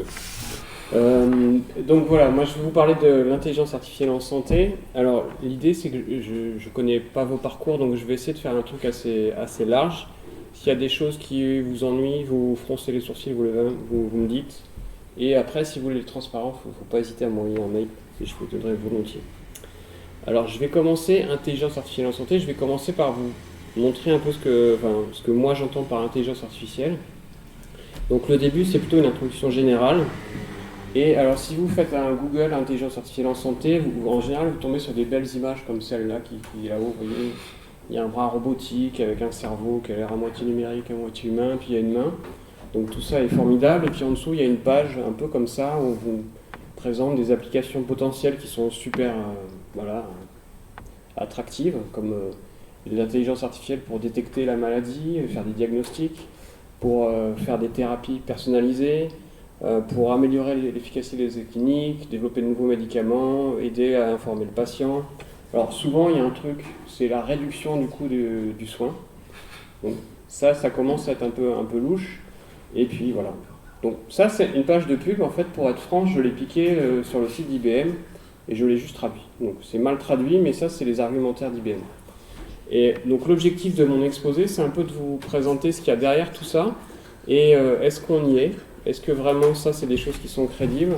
peu. Donc voilà, moi je vais vous parler de l'intelligence artificielle en santé. Alors l'idée c'est que je ne connais pas vos parcours, donc je vais essayer de faire un truc assez large. S'il y a des choses qui vous ennuient, vous froncez les sourcils, vous me dites. Et après, si vous voulez être transparent, il ne faut pas hésiter à m'envoyer un mail et je vous donnerai volontiers. Alors je vais commencer, intelligence artificielle en santé, je vais commencer par vous montrer un peu ce que moi j'entends par intelligence artificielle. Donc le début c'est plutôt une introduction générale. Et alors si vous faites un Google intelligence artificielle en santé, en général vous tombez sur des belles images comme celle-là qui est là-haut, vous voyez. Il y a un bras robotique avec un cerveau qui a l'air à moitié numérique, à moitié humain, puis il y a une main. Donc tout ça est formidable. Et puis en dessous il y a une page un peu comme ça où on vous présente des applications potentielles qui sont super attractives, comme l'intelligence artificielle pour détecter la maladie, faire des diagnostics, pour faire des thérapies personnalisées, pour améliorer l'efficacité des essais cliniques, développer de nouveaux médicaments, aider à informer le patient. Alors souvent il y a un truc, c'est la réduction du coût du soin. Donc ça commence à être un peu louche. Et puis voilà. Donc ça c'est une page de pub, en fait pour être franc, je l'ai piqué sur le site d'IBM et je l'ai juste traduit. Donc c'est mal traduit, mais ça c'est les argumentaires d'IBM. Et donc l'objectif de mon exposé, c'est un peu de vous présenter ce qu'il y a derrière tout ça, et est-ce qu'on y est ? Est-ce que vraiment ça c'est des choses qui sont crédibles ?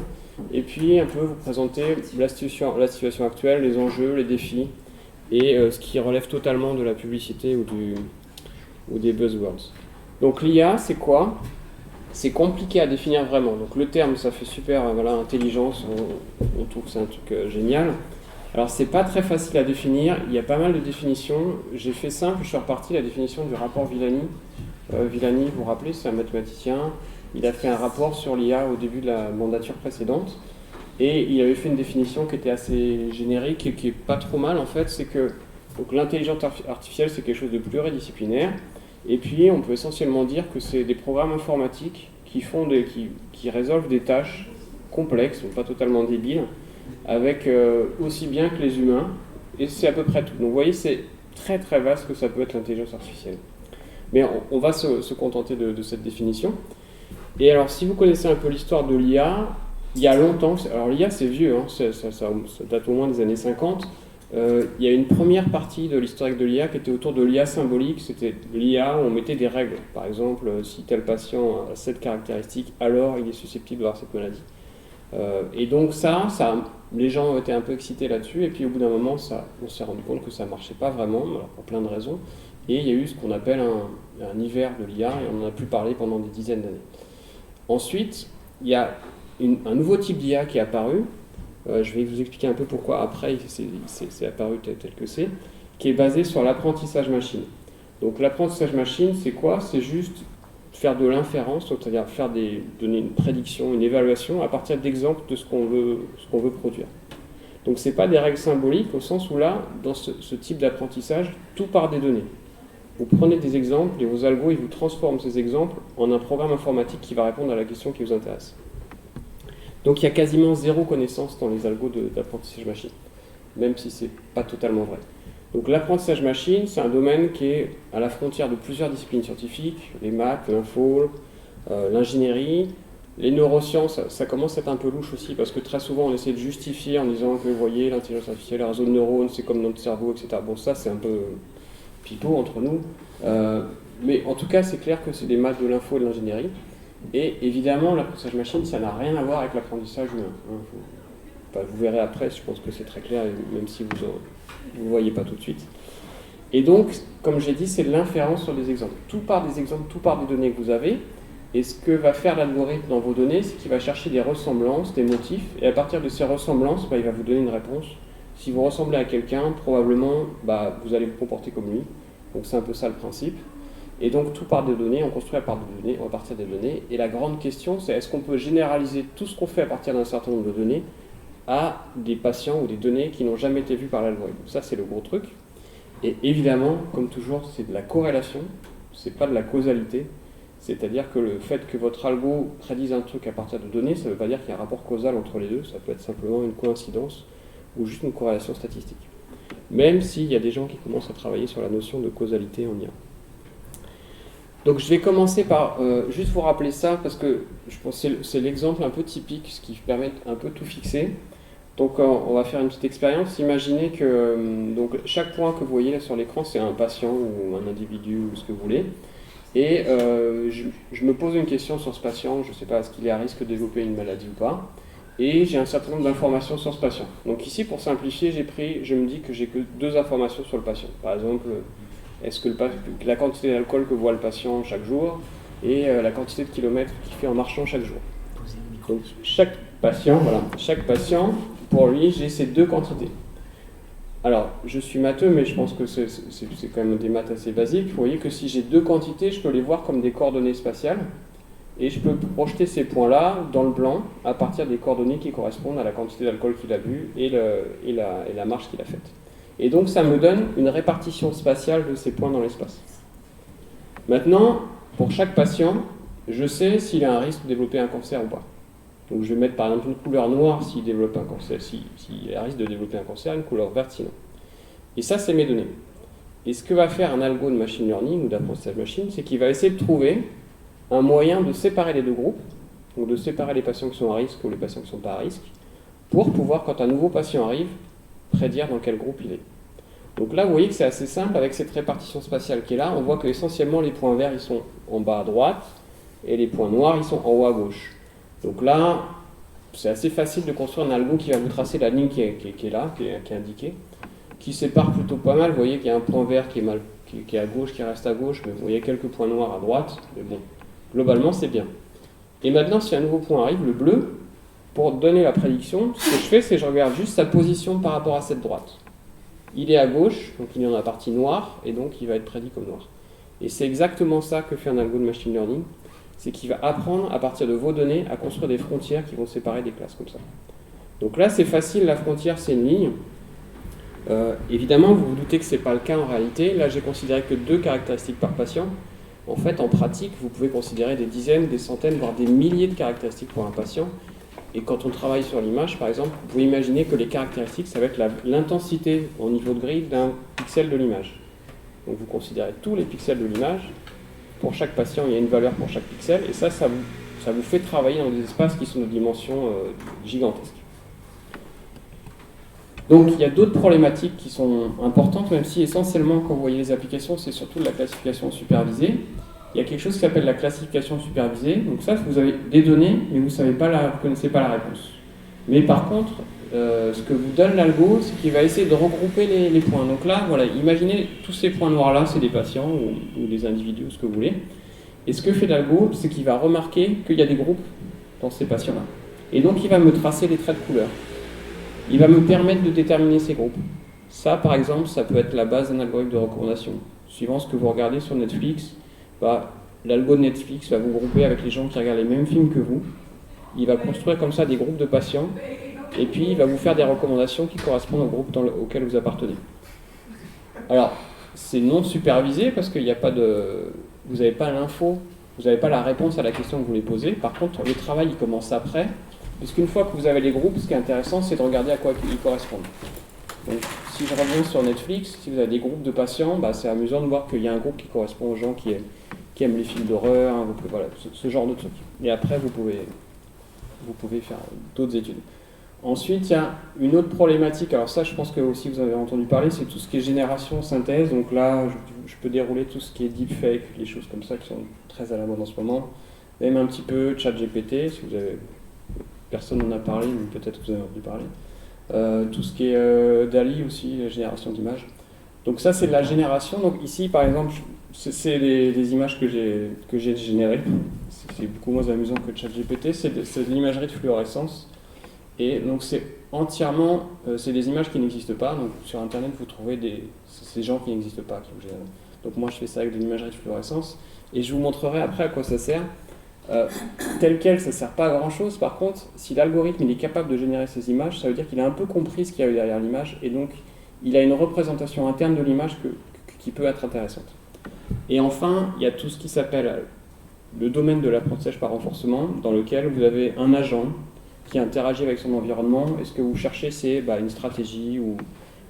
Et puis un peu vous présenter la situation actuelle, les enjeux, les défis, et ce qui relève totalement de la publicité ou des buzzwords. Donc l'IA c'est quoi ? C'est compliqué à définir vraiment. Donc le terme ça fait super, intelligence, on trouve que c'est un truc génial. Alors c'est pas très facile à définir, il y a pas mal de définitions. J'ai fait simple, je suis reparti la définition du rapport Villani. Villani, vous vous rappelez, c'est un mathématicien. Il a fait un rapport sur l'IA au début de la mandature précédente. Et il avait fait une définition qui était assez générique et qui est pas trop mal en fait. C'est que donc, l'intelligence artificielle c'est quelque chose de pluridisciplinaire. Et puis on peut essentiellement dire que c'est des programmes informatiques qui résolvent des tâches complexes, donc pas totalement débiles, avec aussi bien que les humains, et c'est à peu près tout. Donc vous voyez, c'est très très vaste que ça peut être l'intelligence artificielle. Mais on va se contenter de cette définition. Et alors si vous connaissez un peu l'histoire de l'IA, il y a longtemps, alors l'IA c'est vieux, hein, ça date au moins des années 50, il y a une première partie de l'historique de l'IA qui était autour de l'IA symbolique, c'était l'IA où on mettait des règles. Par exemple, si tel patient a cette caractéristique, alors il est susceptible d'avoir cette maladie. Et donc les gens ont été un peu excités là-dessus, et puis au bout d'un moment, on s'est rendu compte que ça ne marchait pas vraiment, pour plein de raisons, et il y a eu ce qu'on appelle un hiver de l'IA, et on en a plus parlé pendant des dizaines d'années. Ensuite, il y a un nouveau type d'IA qui est apparu, je vais vous expliquer un peu pourquoi après c'est apparu tel que c'est, qui est basé sur l'apprentissage machine. Donc l'apprentissage machine, c'est quoi ? C'est juste faire de l'inférence, c'est-à-dire donner une prédiction, une évaluation à partir d'exemples de ce qu'on veut produire. Donc ce n'est pas des règles symboliques au sens où là, dans ce type d'apprentissage, tout part des données. Vous prenez des exemples et vos algos, ils vous transforment ces exemples en un programme informatique qui va répondre à la question qui vous intéresse. Donc il y a quasiment zéro connaissance dans les algos d'apprentissage machine, même si ce n'est pas totalement vrai. Donc l'apprentissage machine, c'est un domaine qui est à la frontière de plusieurs disciplines scientifiques, les maths, l'info, l'ingénierie. Les neurosciences, ça commence à être un peu louche aussi, parce que très souvent on essaie de justifier en disant que vous voyez, l'intelligence artificielle, les réseaux de neurones, c'est comme notre cerveau, etc. Bon, ça c'est un peu pipeau entre nous. Mais en tout cas, c'est clair que c'est des maths, de l'info et de l'ingénierie. Et évidemment, l'apprentissage machine, ça n'a rien à voir avec l'apprentissage humain. Vous verrez après, je pense que c'est très clair, même si vous ne le voyez pas tout de suite. Et donc, comme j'ai dit, c'est de l'inférence sur des exemples. Tout part des exemples, tout part des données que vous avez. Et ce que va faire l'algorithme dans vos données, c'est qu'il va chercher des ressemblances, des motifs. Et à partir de ces ressemblances, il va vous donner une réponse. Si vous ressemblez à quelqu'un, probablement, vous allez vous comporter comme lui. Donc c'est un peu ça le principe. Et donc tout part des données, on construit à partir des données. Et la grande question, c'est est-ce qu'on peut généraliser tout ce qu'on fait à partir d'un certain nombre de données à des patients ou des données qui n'ont jamais été vues par l'algorithme. Ça, c'est le gros truc. Et évidemment, comme toujours, c'est de la corrélation, c'est pas de la causalité. C'est-à-dire que le fait que votre algo prédise un truc à partir de données, ça ne veut pas dire qu'il y a un rapport causal entre les deux, ça peut être simplement une coïncidence ou juste une corrélation statistique. Même s'il y a des gens qui commencent à travailler sur la notion de causalité en IA. Donc je vais commencer par juste vous rappeler ça, parce que je pense que c'est l'exemple un peu typique, ce qui permet un peu tout fixer. Donc on va faire une petite expérience. Imaginez que donc, chaque point que vous voyez là sur l'écran, c'est un patient ou un individu ou ce que vous voulez. Et je me pose une question sur ce patient, je ne sais pas, est-ce qu'il est à risque de développer une maladie ou pas. Et j'ai un certain nombre d'informations sur ce patient. Donc ici, pour simplifier, je me dis que j'ai que 2 informations sur le patient. Par exemple, est-ce que la quantité d'alcool que voit le patient chaque jour et la quantité de kilomètres qu'il fait en marchant chaque jour. Donc chaque patient, pour lui, j'ai ces 2 quantités. Alors, je suis matheux, mais je pense que c'est quand même des maths assez basiques. Vous voyez que si j'ai 2 quantités, je peux les voir comme des coordonnées spatiales. Et je peux projeter ces points-là dans le blanc à partir des coordonnées qui correspondent à la quantité d'alcool qu'il a bu et la marche qu'il a faite. Et donc ça me donne une répartition spatiale de ces points dans l'espace. Maintenant, pour chaque patient, je sais s'il a un risque de développer un cancer ou pas. Donc je vais mettre par exemple une couleur noire s'il développe un cancer, s'il a un risque de développer un cancer, une couleur verte sinon. Et ça, c'est mes données. Et ce que va faire un algo de machine learning ou d'apprentissage machine, c'est qu'il va essayer de trouver un moyen de séparer les 2 groupes, donc de séparer les patients qui sont à risque ou les patients qui ne sont pas à risque, pour pouvoir, quand un nouveau patient arrive, prédire dans quel groupe il est. Donc là, vous voyez que c'est assez simple avec cette répartition spatiale qui est là. On voit que essentiellement les points verts, ils sont en bas à droite, et les points noirs, ils sont en haut à gauche. Donc là, c'est assez facile de construire un algo qui va vous tracer la ligne qui est là, qui est indiquée, qui sépare plutôt pas mal. Vous voyez qu'il y a un point vert qui est à gauche, qui reste à gauche, mais vous voyez quelques points noirs à droite, mais bon. Globalement, c'est bien. Et maintenant, si un nouveau point arrive, le bleu, pour donner la prédiction, ce que je fais, c'est que je regarde juste sa position par rapport à cette droite. Il est à gauche, donc il est dans la partie noire, et donc il va être prédit comme noir. Et c'est exactement ça que fait un algo de machine learning, c'est qu'il va apprendre, à partir de vos données, à construire des frontières qui vont séparer des classes comme ça. Donc là, c'est facile, la frontière, c'est une ligne. Évidemment, vous vous doutez que ce n'est pas le cas en réalité. Là, j'ai considéré que 2 caractéristiques par patient. En fait, en pratique, vous pouvez considérer des dizaines, des centaines, voire des milliers de caractéristiques pour un patient. Et quand on travaille sur l'image, par exemple, vous pouvez imaginer que les caractéristiques, ça va être l'intensité au niveau de grille d'un pixel de l'image. Donc vous considérez tous les pixels de l'image. Pour chaque patient, il y a une valeur pour chaque pixel. Et ça vous fait travailler dans des espaces qui sont de dimensions gigantesques. Donc il y a d'autres problématiques qui sont importantes, même si essentiellement quand vous voyez les applications, c'est surtout de la classification supervisée. Il y a quelque chose qui s'appelle la classification supervisée. Donc ça, vous avez des données, mais vous ne connaissez pas la réponse. Mais par contre, ce que vous donne l'algo, c'est qu'il va essayer de regrouper les points. Donc là, voilà, imaginez tous ces points noirs-là, c'est des patients ou des individus, ce que vous voulez. Et ce que fait l'algo, c'est qu'il va remarquer qu'il y a des groupes dans ces patients-là. Et donc il va me tracer les traits de couleur. Il va me permettre de déterminer ces groupes. Ça, par exemple, ça peut être la base d'un algorithme de recommandation. Suivant ce que vous regardez sur Netflix, l'algo de Netflix va vous grouper avec les gens qui regardent les mêmes films que vous. Il va construire comme ça des groupes de patients, et puis il va vous faire des recommandations qui correspondent au groupe auquel vous appartenez. Alors, c'est non supervisé parce qu'il n'y a pas vous n'avez pas l'info, vous n'avez pas la réponse à la question que vous voulez poser. Par contre, le travail, il commence après. Parce qu'une fois que vous avez les groupes, ce qui est intéressant, c'est de regarder à quoi ils correspondent. Donc, si je reviens sur Netflix, si vous avez des groupes de patients, c'est amusant de voir qu'il y a un groupe qui correspond aux gens qui aiment les films d'horreur, hein, voilà, ce genre de trucs. Et après, vous pouvez faire d'autres études. Ensuite, il y a une autre problématique, alors ça, je pense que aussi vous avez entendu parler, c'est tout ce qui est génération, synthèse. Donc là, je peux dérouler tout ce qui est deepfake, les choses comme ça qui sont très à la mode en ce moment. Même un petit peu ChatGPT, si vous avez... Personne n'en a parlé, mais peut-être que vous avez entendu parler. Tout ce qui est DALL-E aussi, la génération d'images. Donc ça, c'est de la génération. Donc ici, par exemple, c'est des images que j'ai générées. C'est beaucoup moins amusant que ChatGPT. C'est de l'imagerie de fluorescence. Et donc c'est entièrement... c'est des images qui n'existent pas. Donc sur Internet, vous trouvez ces gens qui n'existent pas. Qui génèrent. Donc moi, je fais ça avec de l'imagerie de fluorescence. Et je vous montrerai après à quoi ça sert. Tel quel, ça ne sert pas à grand chose. Par contre, si l'algorithme est capable de générer ces images, ça veut dire qu'il a un peu compris ce qu'il y a derrière l'image, et donc il a une représentation interne de l'image qui peut être intéressante. Et enfin, il y a tout ce qui s'appelle le domaine de l'apprentissage par renforcement, dans lequel vous avez un agent qui interagit avec son environnement, et ce que vous cherchez, c'est une stratégie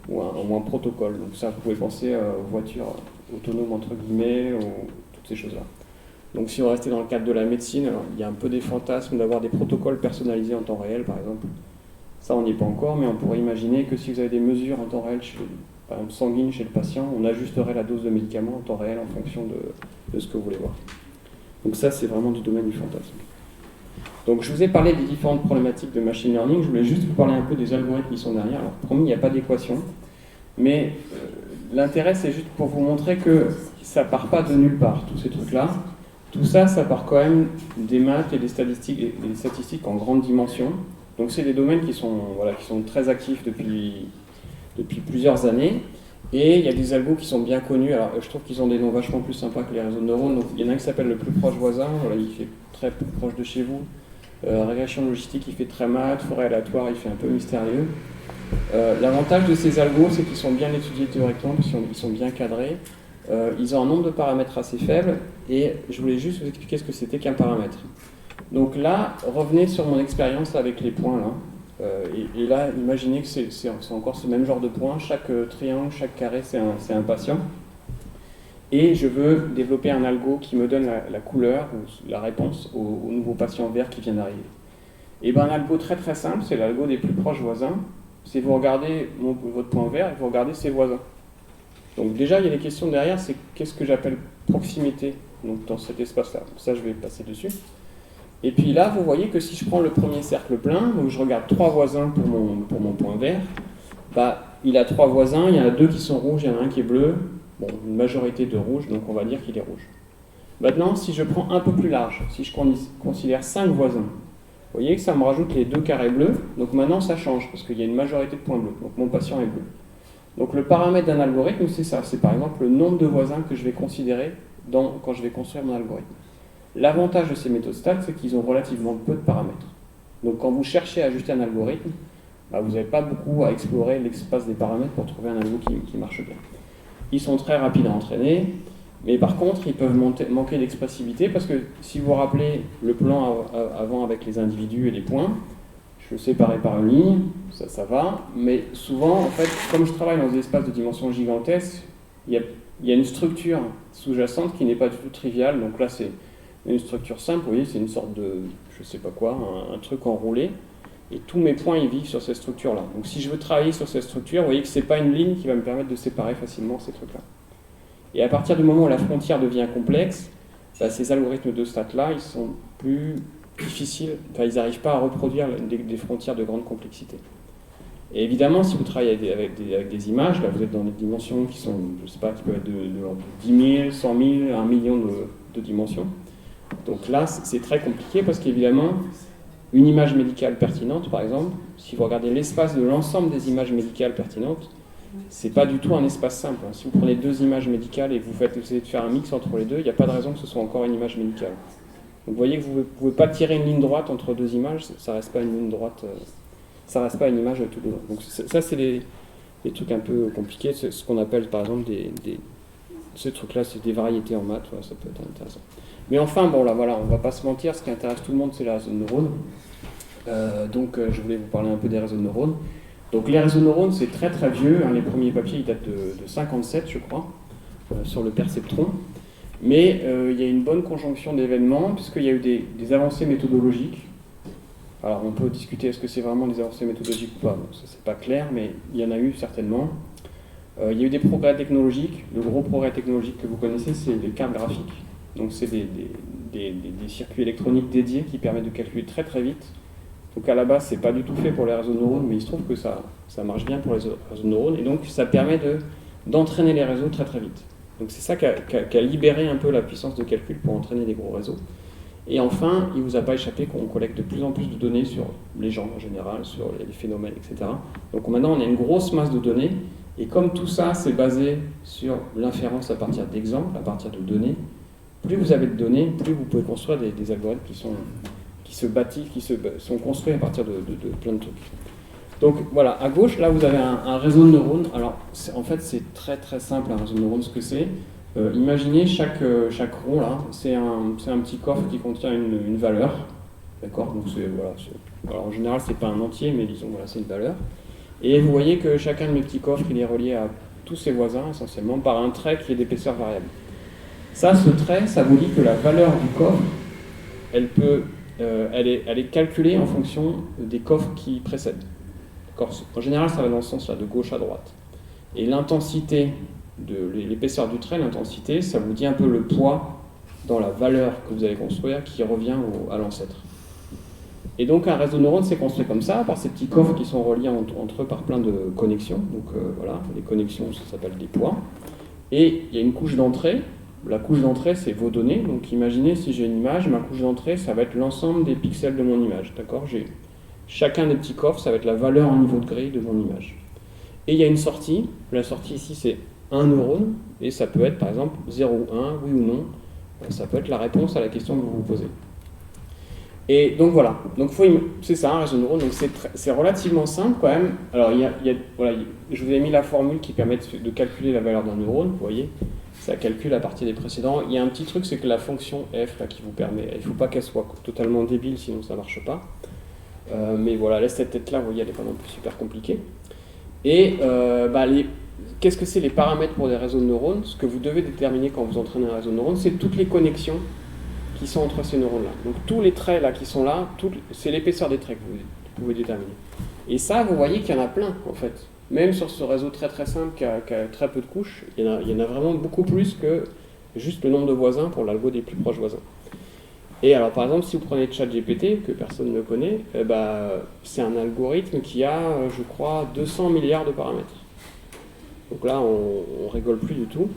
ou un protocole. Donc ça, vous pouvez penser aux voitures autonomes, entre guillemets, ou toutes ces choses-là. Donc si on restait dans le cadre de la médecine, alors, il y a un peu des fantasmes d'avoir des protocoles personnalisés en temps réel, par exemple. Ça, on n'y est pas encore, mais on pourrait imaginer que si vous avez des mesures en temps réel, par exemple sanguines chez le patient, on ajusterait la dose de médicaments en temps réel en fonction de ce que vous voulez voir. Donc ça, c'est vraiment du domaine du fantasme. Donc je vous ai parlé des différentes problématiques de machine learning, je voulais juste vous parler un peu des algorithmes qui sont derrière. Alors promis, il n'y a pas d'équation, mais l'intérêt, c'est juste pour vous montrer que ça part pas de nulle part, tous ces trucs-là. Tout ça, ça part quand même des maths et des statistiques en grande dimension. Donc c'est des domaines qui sont très actifs depuis plusieurs années. Et il y a des algos qui sont bien connus. Alors je trouve qu'ils ont des noms vachement plus sympas que les réseaux de neurones. Donc, il y en a un qui s'appelle le plus proche voisin, voilà, il fait très proche de chez vous. Régression logistique, il fait très maths. Forêt aléatoire, il fait un peu mystérieux. L'avantage de ces algos, c'est qu'ils sont bien étudiés théoriquement, ils sont bien cadrés. Ils ont un nombre de paramètres assez faible, et je voulais juste vous expliquer ce que c'était qu'un paramètre. Donc là, revenez sur mon expérience avec les points là, et là, imaginez que c'est encore ce même genre de points. Chaque triangle, chaque carré, c'est un patient, et je veux développer un algo qui me donne la couleur ou la réponse au nouveau patient vert qui vient d'arriver. Et bien un algo très très simple, c'est l'algo des plus proches voisins. C'est vous regardez votre point vert et vous regardez ses voisins. Donc déjà, il y a des questions derrière, c'est qu'est-ce que j'appelle proximité, donc dans cet espace-là. Ça, je vais passer dessus. Et puis là, vous voyez que si je prends le premier cercle plein, donc je regarde 3 voisins pour mon point vert, bah, il a 3 voisins, il y en a 2 qui sont rouges, il y en a un qui est bleu, bon, une majorité de rouges, donc on va dire qu'il est rouge. Maintenant, si je prends un peu plus large, si je considère 5 voisins, vous voyez que ça me rajoute les 2 carrés bleus, donc maintenant ça change, parce qu'il y a une majorité de points bleus, donc mon patient est bleu. Donc le paramètre d'un algorithme, c'est ça, c'est par exemple le nombre de voisins que je vais considérer quand je vais construire mon algorithme. L'avantage de ces méthodes stats, c'est qu'ils ont relativement peu de paramètres. Donc quand vous cherchez à ajuster un algorithme, bah, vous n'avez pas beaucoup à explorer l'espace des paramètres pour trouver un algo qui marche bien. Ils sont très rapides à entraîner, mais par contre, ils peuvent manquer d'expressivité, parce que si vous vous rappelez le plan avant avec les individus et les points, je le séparais par une ligne, ça va, mais souvent, en fait, comme je travaille dans des espaces de dimension gigantesque, il y a une structure sous-jacente qui n'est pas du tout triviale. Donc là, c'est une structure simple, vous voyez, c'est une sorte de, je sais pas quoi, un truc enroulé, et tous mes points, ils vivent sur cette structure-là. Donc si je veux travailler sur cette structure, vous voyez que c'est pas une ligne qui va me permettre de séparer facilement ces trucs-là. Et à partir du moment où la frontière devient complexe, bah, ces algorithmes de stats-là, ils sont plus difficiles, enfin, ils n'arrivent pas à reproduire des frontières de grande complexité. Et évidemment, si vous travaillez avec des images, là, vous êtes dans des dimensions qui sont, je sais pas, qui peuvent être de 10 000, 100 000, 1 million de dimensions. Donc là, c'est très compliqué, parce qu'évidemment, une image médicale pertinente, par exemple, si vous regardez l'espace de l'ensemble des images médicales pertinentes, c'est pas du tout un espace simple. Si vous prenez 2 images médicales et que vous essayez de faire un mix entre les deux, il n'y a pas de raison que ce soit encore une image médicale. Donc vous voyez que vous ne pouvez pas tirer une ligne droite entre 2 images, ça reste pas une ligne droite, ça reste pas une image tout droit. Donc ça, c'est les trucs un peu compliqués, c'est ce qu'on appelle par exemple ces trucs-là, c'est des variétés en maths, ouais, ça peut être intéressant. Mais enfin, bon là voilà, on va pas se mentir, ce qui intéresse tout le monde, c'est les réseaux de neurones. Donc je voulais vous parler un peu des réseaux de neurones. Donc les réseaux de neurones, c'est très très vieux, hein, les premiers papiers ils datent de 57 je crois, sur le perceptron. Mais il y a une bonne conjonction d'événements, puisqu'il y a eu des avancées méthodologiques. Alors on peut discuter, est-ce que c'est vraiment des avancées méthodologiques ou pas, bon, ça c'est pas clair, mais il y en a eu certainement. Il y a eu des progrès technologiques. Le gros progrès technologique que vous connaissez, c'est les cartes graphiques. Donc c'est des circuits électroniques dédiés qui permettent de calculer très très vite. Donc à la base, c'est pas du tout fait pour les réseaux de neurones, mais il se trouve que ça marche bien pour les réseaux de neurones, et donc ça permet d'entraîner les réseaux très très vite. Donc c'est ça qui a libéré un peu la puissance de calcul pour entraîner des gros réseaux. Et enfin, il ne vous a pas échappé qu'on collecte de plus en plus de données sur les gens en général, sur les phénomènes, etc. Donc maintenant, on a une grosse masse de données, et comme tout ça, c'est basé sur l'inférence à partir d'exemples, à partir de données, plus vous avez de données, plus vous pouvez construire des algorithmes qui sont construits à partir de plein de trucs. Donc voilà, à gauche, là vous avez un réseau de neurones. Alors en fait c'est très très simple un réseau de neurones, ce que c'est. Imaginez chaque rond là, c'est un petit coffre qui contient une valeur. D'accord. Donc alors, en général c'est pas un entier, mais disons voilà, c'est une valeur. Et vous voyez que chacun de mes petits coffres il est relié à tous ses voisins essentiellement par un trait qui est d'épaisseur variable. Ça, ce trait, ça vous dit que la valeur du coffre, elle est calculée en fonction des coffres qui précèdent. En général, ça va dans ce sens-là, de gauche à droite. Et l'intensité, l'épaisseur du trait, l'intensité, ça vous dit un peu le poids dans la valeur que vous allez construire qui revient à l'ancêtre. Et donc un réseau de neurones c'est construit comme ça, par ces petits coffres qui sont reliés entre eux par plein de connexions. Donc voilà, les connexions ça s'appelle des poids. Et il y a une couche d'entrée. La couche d'entrée c'est vos données. Donc imaginez si j'ai une image, ma couche d'entrée ça va être l'ensemble des pixels de mon image. D'accord ? Chacun des petits coffres ça va être la valeur en niveau de grille de mon image. Et il y a une sortie. La sortie ici c'est un neurone. Et ça peut être par exemple 0 ou 1, oui ou non. Ça peut être la réponse à la question que vous vous posez. Et donc voilà, donc c'est ça un réseau de neurones, donc c'est relativement simple quand même. Alors voilà, je vous ai mis la formule qui permet de calculer la valeur d'un neurone, vous voyez, ça calcule à partir des précédents. Il y a un petit truc, c'est que la fonction f là, qui vous permet, il ne faut pas qu'elle soit totalement débile, sinon ça ne marche pas. Mais voilà, laisse cette tête là, vous voyez, elle n'est pas non plus super compliquée. Et qu'est-ce que c'est les paramètres pour des réseaux de neurones? Ce que vous devez déterminer quand vous entraînez un réseau de neurones, c'est toutes les connexions qui sont entre ces neurones-là. Donc tous les traits là qui sont là, c'est l'épaisseur des traits que vous pouvez déterminer. Et ça, vous voyez qu'il y en a plein en fait. Même sur ce réseau très très simple qui a très peu de couches, il y en a vraiment beaucoup plus que juste le nombre de voisins pour l'algo des plus proches voisins. Et alors par exemple, si vous prenez ChatGPT, que personne ne connaît, c'est un algorithme qui a, je crois, 200 milliards de paramètres. Donc là, on rigole plus du tout.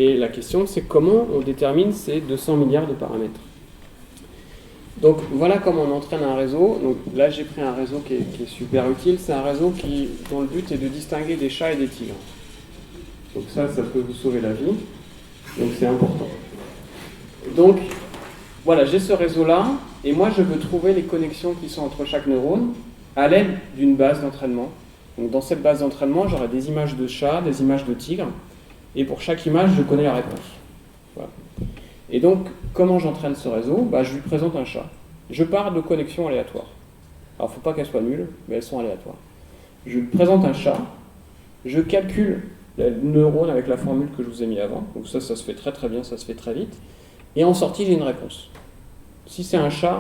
Et la question, c'est comment on détermine ces 200 milliards de paramètres. Donc voilà comment on entraîne un réseau. Donc là, j'ai pris un réseau qui est super utile. C'est un réseau dont le but est de distinguer des chats et des tigres. Donc ça peut vous sauver la vie. Donc c'est important. Donc voilà, j'ai ce réseau-là. Et moi, je veux trouver les connexions qui sont entre chaque neurone à l'aide d'une base d'entraînement. Donc dans cette base d'entraînement, j'aurai des images de chats, des images de tigres. Et pour chaque image, je connais la réponse. Voilà. Et donc, comment j'entraîne ce réseau ? Je lui présente un chat. Je pars de connexions aléatoires. Alors, il ne faut pas qu'elles soient nulles, mais elles sont aléatoires. Je lui présente un chat. Je calcule le neurone avec la formule que je vous ai mis avant. Donc ça se fait très très bien, ça se fait très vite. Et en sortie, j'ai une réponse. Si c'est un chat,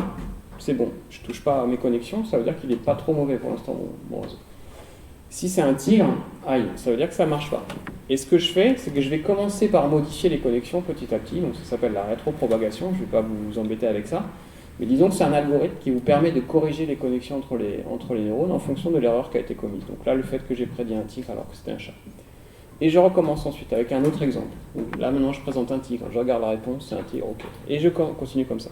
c'est bon. Je ne touche pas à mes connexions, ça veut dire qu'il n'est pas trop mauvais pour l'instant, mon réseau. Si c'est un tigre, aïe, ça veut dire que ça ne marche pas. Et ce que je fais, c'est que je vais commencer par modifier les connexions petit à petit. Donc ça s'appelle la rétropropagation, je ne vais pas vous embêter avec ça. Mais disons que c'est un algorithme qui vous permet de corriger les connexions entre les neurones en fonction de l'erreur qui a été commise. Donc là, le fait que j'ai prédit un tigre alors que c'était un chat. Et je recommence ensuite avec un autre exemple. Donc là, maintenant, je présente un tigre. Je regarde la réponse, c'est un tigre, ok. Et je continue comme ça.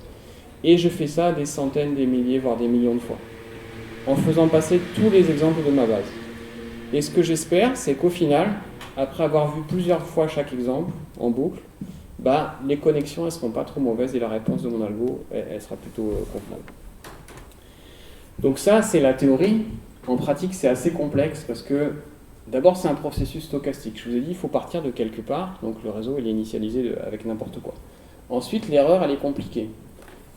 Et je fais ça des centaines, des milliers, voire des millions de fois. En faisant passer tous les exemples de ma base. Et ce que j'espère, c'est qu'au final, après avoir vu plusieurs fois chaque exemple en boucle, les connexions ne seront pas trop mauvaises et la réponse de mon algo, elle sera plutôt convenable. Donc ça, c'est la théorie. En pratique, c'est assez complexe parce que d'abord, c'est un processus stochastique. Je vous ai dit, il faut partir de quelque part. Donc le réseau, il est initialisé avec n'importe quoi. Ensuite, l'erreur, elle est compliquée.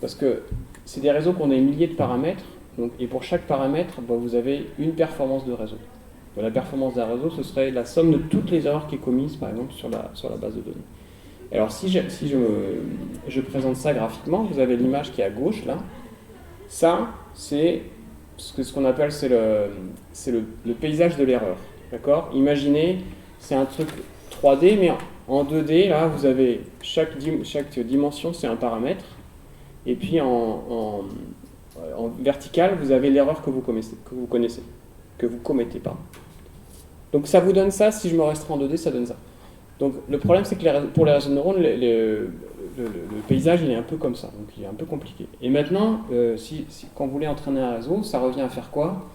Parce que c'est des réseaux qu'on a des milliers de paramètres. Donc, et pour chaque paramètre, vous avez une performance de réseau. La performance d'un réseau, ce serait la somme de toutes les erreurs qui est commises, par exemple, sur la base de données. Alors, si je présente ça graphiquement, vous avez l'image qui est à gauche, là. Ça, c'est ce qu'on appelle le paysage de l'erreur. D'accord ? Imaginez, c'est un truc 3D, mais en 2D, là, vous avez chaque dimension, c'est un paramètre. Et puis, en vertical, vous avez l'erreur que vous commettez, pardon. Donc ça vous donne ça, si je me restreins en 2D, ça donne ça. Donc le problème, c'est que pour les réseaux de neurones, le paysage, il est un peu comme ça, donc il est un peu compliqué. Et maintenant, quand vous voulez entraîner un réseau, ça revient à faire quoi ?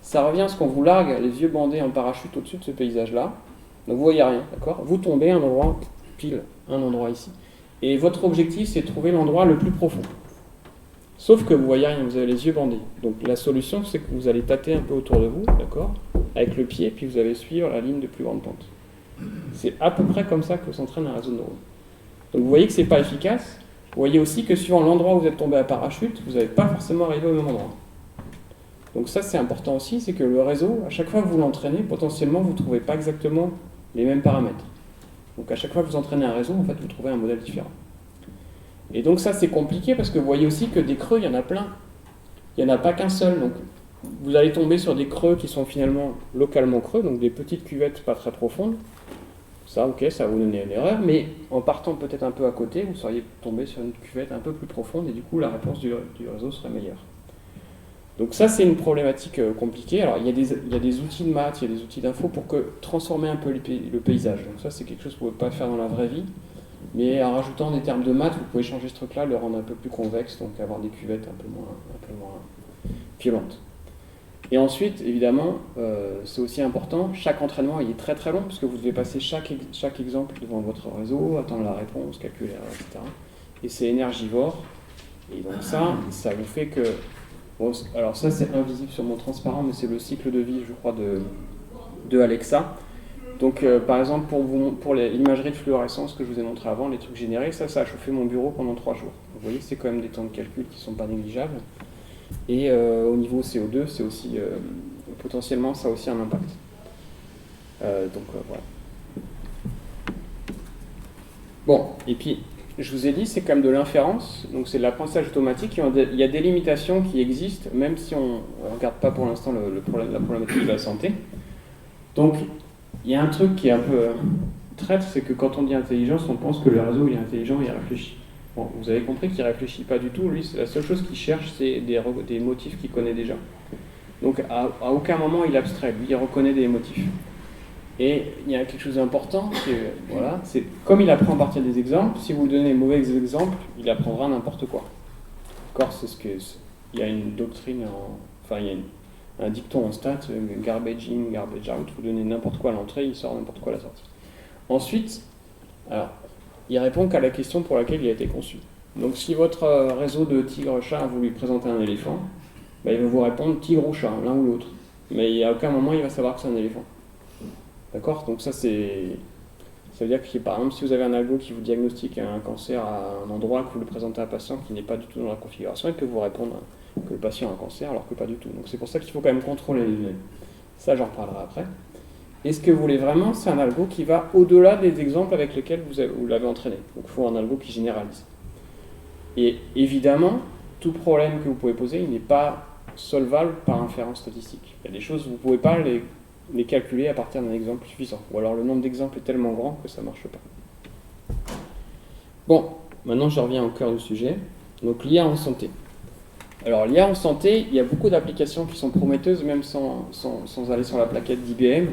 Ça revient à ce qu'on vous largue les yeux bandés en parachute au-dessus de ce paysage-là. Donc vous voyez rien, d'accord ? Vous tombez à un endroit, pile, un endroit ici. Et votre objectif, c'est de trouver l'endroit le plus profond. Sauf que vous voyez rien, vous avez les yeux bandés. Donc la solution, c'est que vous allez tâter un peu autour de vous, d'accord ? Avec le pied, puis vous allez suivre la ligne de plus grande pente. C'est à peu près comme ça que s'entraîne un réseau de neurones. Donc vous voyez que c'est pas efficace. Vous voyez aussi que suivant l'endroit où vous êtes tombé à parachute, vous n'allez pas forcément arriver au même endroit. Donc ça, c'est important aussi, c'est que le réseau, à chaque fois que vous l'entraînez, potentiellement, vous ne trouvez pas exactement les mêmes paramètres. Donc à chaque fois que vous entraînez un réseau, en fait, vous trouvez un modèle différent. Et donc ça, c'est compliqué parce que vous voyez aussi que des creux, il y en a plein. Il n'y en a pas qu'un seul. Donc vous allez tomber sur des creux qui sont finalement localement creux, donc des petites cuvettes pas très profondes. Ça, ok, ça va vous donner une erreur, mais en partant peut-être un peu à côté, vous seriez tombé sur une cuvette un peu plus profonde et du coup la réponse du réseau serait meilleure. Donc ça, c'est une problématique compliquée. Alors il y a des outils de maths, il y a des outils d'info pour transformer un peu le paysage. Donc ça, c'est quelque chose que vous ne pouvez pas faire dans la vraie vie. Mais en rajoutant des termes de maths, vous pouvez changer ce truc-là, le rendre un peu plus convexe, donc avoir des cuvettes un peu moins violentes. Et ensuite, évidemment, c'est aussi important, chaque entraînement il est très très long, parce que vous devez passer chaque exemple devant votre réseau, attendre la réponse, calculer l'erreur, etc. Et c'est énergivore. Et donc ça vous fait que... Bon, alors ça, c'est invisible sur mon transparent, mais c'est le cycle de vie, je crois, de Alexa. Donc, par exemple, pour l'imagerie de fluorescence que je vous ai montré avant, les trucs générés, ça a chauffé mon bureau pendant 3 jours. Vous voyez, c'est quand même des temps de calcul qui ne sont pas négligeables. Et au niveau CO2, c'est aussi, potentiellement, ça a aussi un impact. Voilà. Bon, et puis, je vous ai dit, c'est quand même de l'inférence, donc c'est de l'apprentissage automatique. Il y a des limitations qui existent, même si on ne regarde pas pour l'instant la problématique de la santé. Donc, il y a un truc qui est un peu traître, c'est que quand on dit intelligence, on pense que le réseau il est intelligent et il réfléchit. Bon, vous avez compris qu'il ne réfléchit pas du tout. Lui, la seule chose qu'il cherche, c'est des motifs qu'il connaît déjà. Donc, à aucun moment il abstrait. Lui, il reconnaît des motifs. Et il y a quelque chose d'important, c'est comme il apprend à partir des exemples, si vous lui donnez mauvais exemples, il apprendra n'importe quoi. D'accord, il y a une doctrine, il y a un dicton en stats, garbage in, garbage out, vous donnez n'importe quoi à l'entrée, il sort n'importe quoi à la sortie. Ensuite, alors, il répond qu'à la question pour laquelle il a été conçu. Donc si votre réseau de tigre-chat, vous lui présentez un éléphant, il va vous répondre tigre ou chat, l'un ou l'autre. Mais à aucun moment il va savoir que c'est un éléphant. D'accord ? Donc ça veut dire que par exemple si vous avez un algo qui vous diagnostique un cancer à un endroit, que vous le présentez à un patient qui n'est pas du tout dans la configuration, il peut vous répondre que le patient a un cancer alors que pas du tout. Donc c'est pour ça qu'il faut quand même contrôler les données. Ça j'en reparlerai après. Et ce que vous voulez vraiment, c'est un algo qui va au-delà des exemples avec lesquels vous l'avez entraîné. Donc il faut un algo qui généralise. Et évidemment, tout problème que vous pouvez poser, il n'est pas solvable par inférence statistique. Il y a des choses, vous ne pouvez pas les calculer à partir d'un exemple suffisant. Ou alors le nombre d'exemples est tellement grand que ça ne marche pas. Bon, maintenant je reviens au cœur du sujet. Donc l'IA en santé. Alors l'IA en santé, il y a beaucoup d'applications qui sont prometteuses, même sans aller sur la plaquette d'IBM.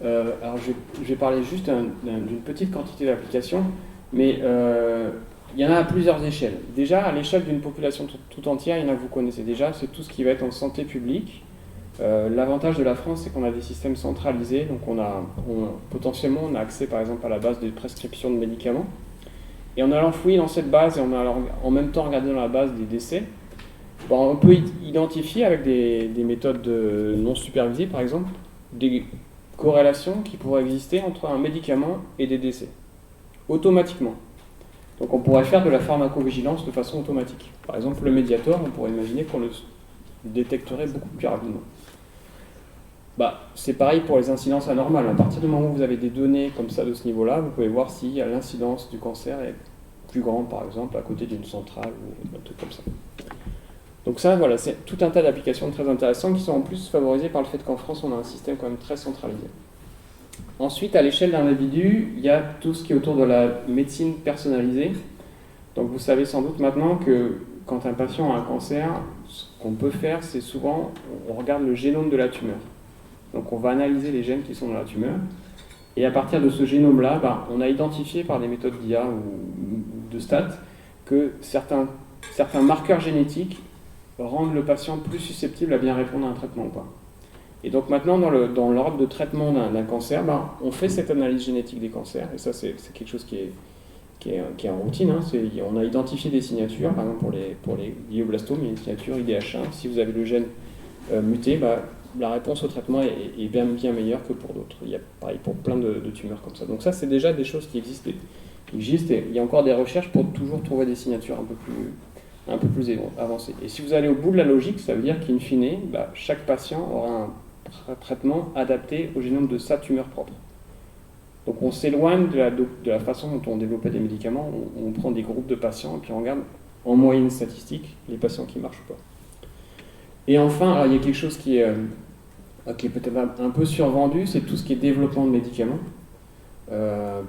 Alors je vais parler juste d'une petite quantité d'applications, mais il y en a à plusieurs échelles. Déjà, à l'échelle d'une population tout entière, il y en a que vous connaissez déjà, c'est tout ce qui va être en santé publique. L'avantage de la France, c'est qu'on a des systèmes centralisés, donc potentiellement on a accès par exemple à la base de prescription de médicaments. Et en allant fouiller dans cette base et en même temps regarder dans la base des décès, on peut identifier avec des méthodes non supervisées par exemple, des corrélations qui pourraient exister entre un médicament et des décès, automatiquement. Donc on pourrait faire de la pharmacovigilance de façon automatique. Par exemple, le Mediator, on pourrait imaginer qu'on le détecterait beaucoup plus rapidement. C'est pareil pour les incidences anormales. À partir du moment où vous avez des données comme ça de ce niveau-là, vous pouvez voir si l'incidence du cancer est plus grande, par exemple, à côté d'une centrale ou un truc comme ça. Donc ça, voilà, c'est tout un tas d'applications très intéressantes qui sont en plus favorisées par le fait qu'en France, on a un système quand même très centralisé. Ensuite, à l'échelle d'un individu, il y a tout ce qui est autour de la médecine personnalisée. Donc vous savez sans doute maintenant que quand un patient a un cancer, ce qu'on peut faire, c'est souvent, on regarde le génome de la tumeur. Donc on va analyser les gènes qui sont dans la tumeur. Et à partir de ce génome-là, on a identifié par des méthodes d'IA ou de stats que certains marqueurs génétiques rendent le patient plus susceptible à bien répondre à un traitement ou pas. Et donc maintenant, dans l'ordre de traitement d'un cancer, on fait cette analyse génétique des cancers, et ça c'est quelque chose qui est en routine. On a identifié des signatures, par exemple pour les glioblastomes, il y a une signature IDH1. Si vous avez le gène muté, la réponse au traitement est bien meilleure que pour d'autres. Il y a pareil pour plein de tumeurs comme ça. Donc ça, c'est déjà des choses qui existent. Et il y a encore des recherches pour toujours trouver des signatures un peu plus avancées. Et si vous allez au bout de la logique, ça veut dire qu'in fine, chaque patient aura un traitement adapté au génome de sa tumeur propre. Donc on s'éloigne de la façon dont on développait des médicaments, on prend des groupes de patients et puis on regarde en moyenne statistique les patients qui marchent ou pas. Et enfin, alors, il y a quelque chose qui est peut-être un peu survendu, c'est tout ce qui est développement de médicaments.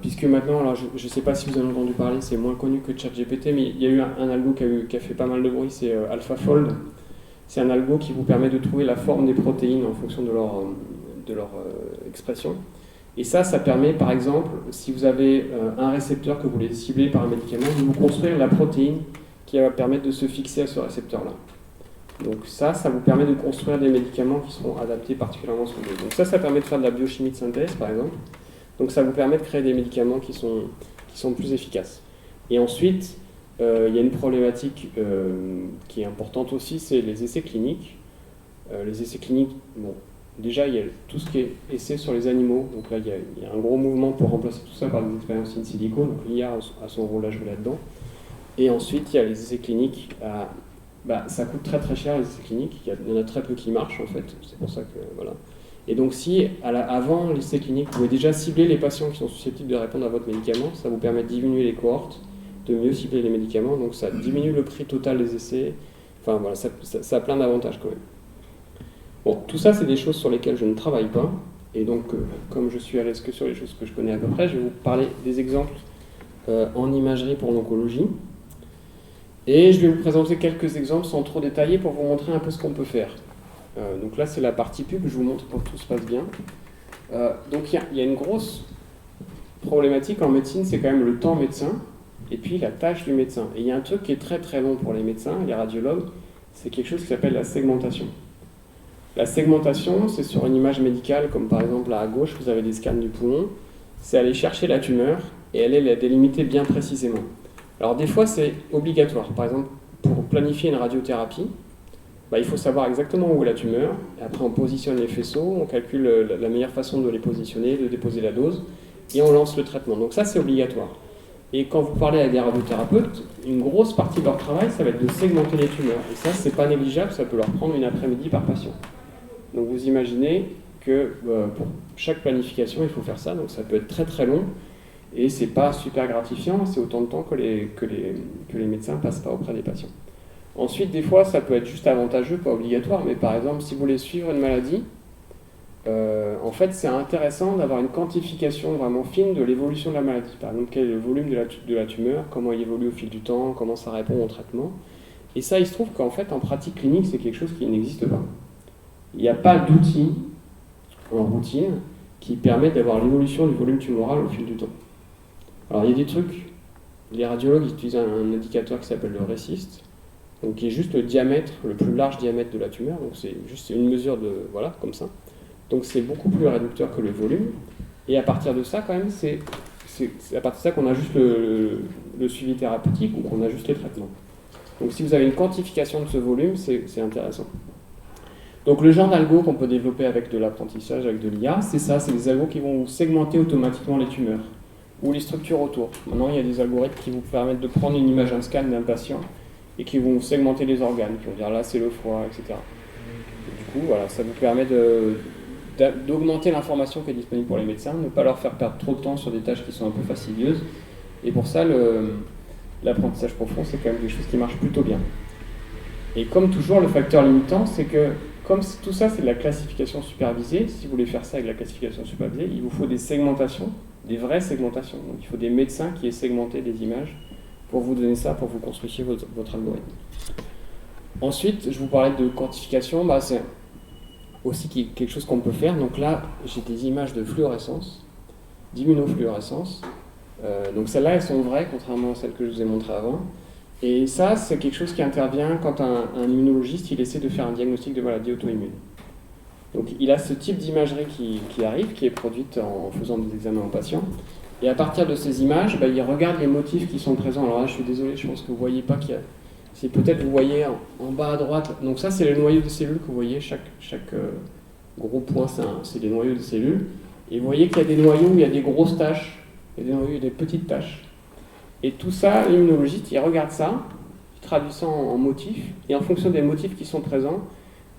Puisque maintenant, alors je ne sais pas si vous en avez entendu parler, c'est moins connu que ChatGPT, mais il y a eu un algo qui a fait pas mal de bruit, c'est AlphaFold. C'est un algo qui vous permet de trouver la forme des protéines en fonction de leur expression. Et ça permet, par exemple, si vous avez un récepteur que vous voulez cibler par un médicament, de vous construire la protéine qui va permettre de se fixer à ce récepteur-là. Donc ça vous permet de construire des médicaments qui seront adaptés particulièrement à ce que vous voulez. Donc ça permet de faire de la biochimie de synthèse, par exemple. Donc ça vous permet de créer des médicaments qui sont plus efficaces. Et ensuite, il y a une problématique qui est importante aussi, c'est les essais cliniques. Les essais cliniques, bon, déjà il y a tout ce qui est essais sur les animaux. Donc là, il y a un gros mouvement pour remplacer tout ça par des expériences in silico. Donc l'IA a son rôle à jouer là-dedans. Et ensuite, il y a les essais cliniques. Ça coûte très très cher les essais cliniques. Il y en a très peu qui marchent en fait. C'est pour ça que voilà. Et donc si, avant l'essai clinique, vous pouvez déjà cibler les patients qui sont susceptibles de répondre à votre médicament, ça vous permet de diminuer les cohortes, de mieux cibler les médicaments, donc ça diminue le prix total des essais. Enfin voilà, ça a plein d'avantages quand même. Bon, tout ça c'est des choses sur lesquelles je ne travaille pas, et donc comme je suis à l'aise que sur les choses que je connais à peu près, je vais vous parler des exemples en imagerie pour l'oncologie. Et je vais vous présenter quelques exemples sans trop détailler pour vous montrer un peu ce qu'on peut faire. Donc là c'est la partie pub, je vous montre pour que tout se passe bien. Donc il y a une grosse problématique en médecine, c'est quand même le temps médecin et puis la tâche du médecin. Et il y a un truc qui est très très long pour les médecins, les radiologues, c'est quelque chose qui s'appelle la segmentation. La segmentation, c'est sur une image médicale, comme par exemple là à gauche, vous avez des scans du poumon, c'est aller chercher la tumeur et aller la délimiter bien précisément. Alors des fois c'est obligatoire, par exemple pour planifier une radiothérapie, il faut savoir exactement où est la tumeur, et après on positionne les faisceaux, on calcule la meilleure façon de les positionner, de déposer la dose, et on lance le traitement. Donc ça c'est obligatoire. Et quand vous parlez à des radiothérapeutes, une grosse partie de leur travail, ça va être de segmenter les tumeurs. Et ça c'est pas négligeable, ça peut leur prendre une après-midi par patient. Donc vous imaginez que pour chaque planification il faut faire ça, donc ça peut être très très long, et c'est pas super gratifiant, c'est autant de temps que les médecins passent pas auprès des patients. Ensuite, des fois, ça peut être juste avantageux, pas obligatoire, mais par exemple, si vous voulez suivre une maladie, en fait, c'est intéressant d'avoir une quantification vraiment fine de l'évolution de la maladie. Par exemple, quel est le volume de la tumeur, comment il évolue au fil du temps, comment ça répond au traitement. Et ça, il se trouve qu'en fait, en pratique clinique, c'est quelque chose qui n'existe pas. Il n'y a pas d'outil en routine qui permet d'avoir l'évolution du volume tumoral au fil du temps. Alors, il y a des trucs, les radiologues utilisent un indicateur qui s'appelle le RECIST, donc qui est juste le diamètre, le plus large diamètre de la tumeur, donc c'est juste une mesure de, voilà, comme ça. Donc c'est beaucoup plus réducteur que le volume, et à partir de ça, quand même, c'est à partir de ça qu'on ajuste le suivi thérapeutique ou qu'on ajuste les traitements. Donc si vous avez une quantification de ce volume, c'est intéressant. Donc le genre d'algo qu'on peut développer avec de l'apprentissage, avec de l'IA, c'est ça, c'est des algos qui vont segmenter automatiquement les tumeurs, ou les structures autour. Maintenant, il y a des algorithmes qui vous permettent de prendre une image, un scan d'un patient, et qui vont segmenter les organes, qui vont dire là c'est le foie, etc. Et du coup, voilà, ça vous permet d'augmenter l'information qui est disponible pour les médecins, ne pas leur faire perdre trop de temps sur des tâches qui sont un peu fastidieuses. Et pour ça, l'apprentissage profond, c'est quand même quelque chose qui marche plutôt bien. Et comme toujours, le facteur limitant, c'est que comme tout ça, c'est de la classification supervisée, si vous voulez faire ça avec la classification supervisée, il vous faut des segmentations, des vraies segmentations. Donc il faut des médecins qui aient segmenté des images pour vous donner ça, pour vous construisiez votre algorithme. Ensuite, je vous parlais de quantification, c'est aussi quelque chose qu'on peut faire. Donc là, j'ai des images de fluorescence, d'immunofluorescence. Donc celles-là, elles sont vraies, contrairement à celles que je vous ai montrées avant. Et ça, c'est quelque chose qui intervient quand un immunologiste il essaie de faire un diagnostic de maladie auto-immune. Donc il a ce type d'imagerie qui arrive, qui est produite en faisant des examens aux patients. Et à partir de ces images, il regarde les motifs qui sont présents. Alors là, je suis désolé, je pense que vous ne voyez pas qu'il y a... C'est peut-être vous voyez en bas à droite. Donc ça, c'est le noyau de cellules que vous voyez. Chaque gros point, c'est des noyaux de cellules. Et vous voyez qu'il y a des noyaux où il y a des grosses taches, il y a des noyaux où il y a des petites taches. Et tout ça, l'immunologiste, il regarde ça, il traduit ça en motifs. Et en fonction des motifs qui sont présents,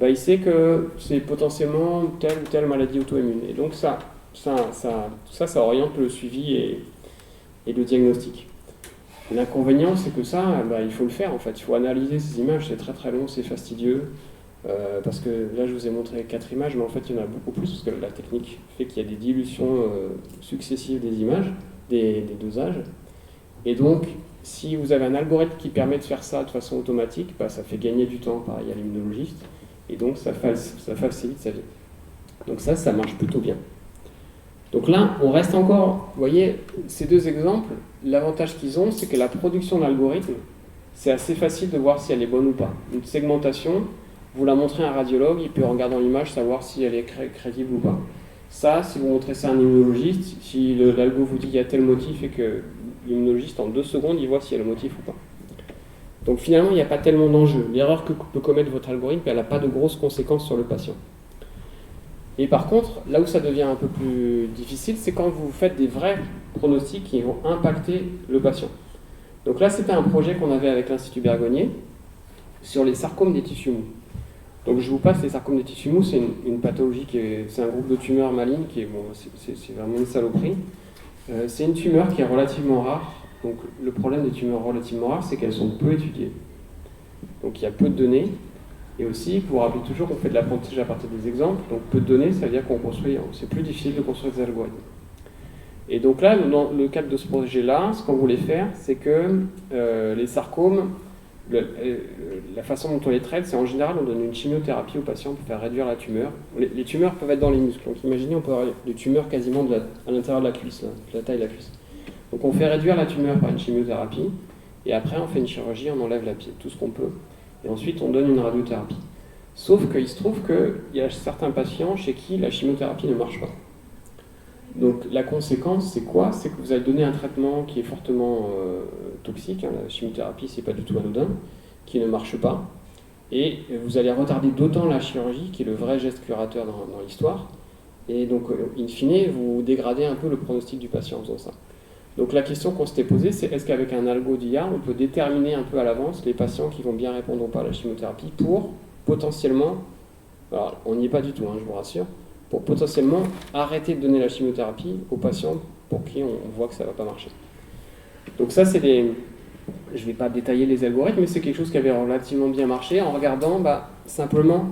il sait que c'est potentiellement telle ou telle maladie auto-immune. Et donc ça Tout ça oriente le suivi et le diagnostic. L'inconvénient, c'est que ça, il faut le faire en fait. Il faut analyser ces images, c'est très très long, c'est fastidieux. Parce que là, je vous ai montré 4 images, mais en fait, il y en a beaucoup plus, parce que la technique fait qu'il y a des dilutions successives des images, des dosages. Et donc, si vous avez un algorithme qui permet de faire ça de façon automatique, ça fait gagner du temps, pareil, à l'immunologiste, et donc ça facilite sa vie. Donc ça marche plutôt bien. Donc là, on reste encore, vous voyez, ces deux exemples, l'avantage qu'ils ont, c'est que la production d'algorithmes, c'est assez facile de voir si elle est bonne ou pas. Une segmentation, vous la montrez à un radiologue, il peut en regardant l'image savoir si elle est crédible ou pas. Ça, si vous montrez ça à un immunologiste, si l'algo vous dit qu'il y a tel motif et que l'immunologiste, en 2 secondes, il voit si y a le motif ou pas. Donc finalement, il n'y a pas tellement d'enjeu. L'erreur que peut commettre votre algorithme, elle n'a pas de grosses conséquences sur le patient. Et par contre, là où ça devient un peu plus difficile, c'est quand vous faites des vrais pronostics qui vont impacter le patient. Donc là, c'était un projet qu'on avait avec l'Institut Bergonié sur les sarcomes des tissus mous. Donc je vous passe les sarcomes des tissus mous, c'est une pathologie, c'est un groupe de tumeurs malignes qui est, c'est vraiment une saloperie. C'est une tumeur qui est relativement rare. Donc le problème des tumeurs relativement rares, c'est qu'elles sont peu étudiées. Donc il y a peu de données. Et aussi, vous vous rappelez toujours qu'on fait de l'apprentissage à partir des exemples. Donc peu de données, ça veut dire qu'on construit, c'est plus difficile de construire des algorithmes. Et donc là, dans le cadre de ce projet-là, ce qu'on voulait faire, c'est que les sarcomes, la façon dont on les traite, c'est en général, on donne une chimiothérapie aux patients pour faire réduire la tumeur. Les tumeurs peuvent être dans les muscles. Donc imaginez, on peut avoir des tumeurs quasiment à l'intérieur de la cuisse, là, de la taille de la cuisse. Donc on fait réduire la tumeur par une chimiothérapie, et après on fait une chirurgie, on enlève tout ce qu'on peut, et ensuite on donne une radiothérapie. Sauf qu'il se trouve qu'il y a certains patients chez qui la chimiothérapie ne marche pas. Donc la conséquence, c'est quoi? C'est que vous allez donner un traitement qui est fortement toxique, hein, la chimiothérapie, c'est pas du tout anodin, qui ne marche pas, et vous allez retarder d'autant la chirurgie, qui est le vrai geste curateur dans l'histoire, et donc in fine, vous dégradez un peu le pronostic du patient en faisant ça. Donc la question qu'on s'était posée, c'est est-ce qu'avec un algo d'IA, on peut déterminer un peu à l'avance les patients qui vont bien répondre ou pas à la chimiothérapie pour potentiellement, alors on n'y est pas du tout, hein, je vous rassure, pour potentiellement arrêter de donner la chimiothérapie aux patients pour qui on voit que ça ne va pas marcher. Donc ça, je ne vais pas détailler les algorithmes, mais c'est quelque chose qui avait relativement bien marché en regardant simplement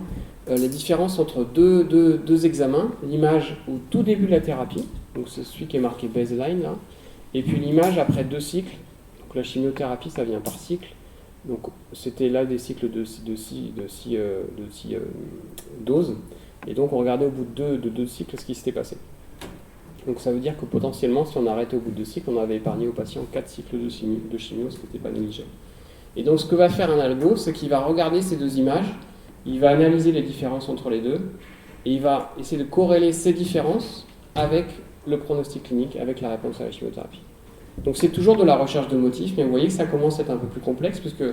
les différences entre deux examens, l'image au tout début de la thérapie, donc c'est celui qui est marqué baseline là, et puis l'image après 2 cycles. Donc la chimiothérapie, ça vient par cycle. Donc c'était là des cycles de 6 doses. Et donc on regardait au bout de deux cycles ce qui s'était passé. Donc ça veut dire que potentiellement, si on arrêtait au bout de 2 cycles, on avait épargné aux patients 4 cycles de chimio, ce qui n'était pas négligeable. Et donc ce que va faire un algo, c'est qu'il va regarder ces 2 images, il va analyser les différences entre les deux, et il va essayer de corréler ces différences avec le pronostic clinique, avec la réponse à la chimiothérapie. Donc c'est toujours de la recherche de motifs, mais vous voyez que ça commence à être un peu plus complexe, puisque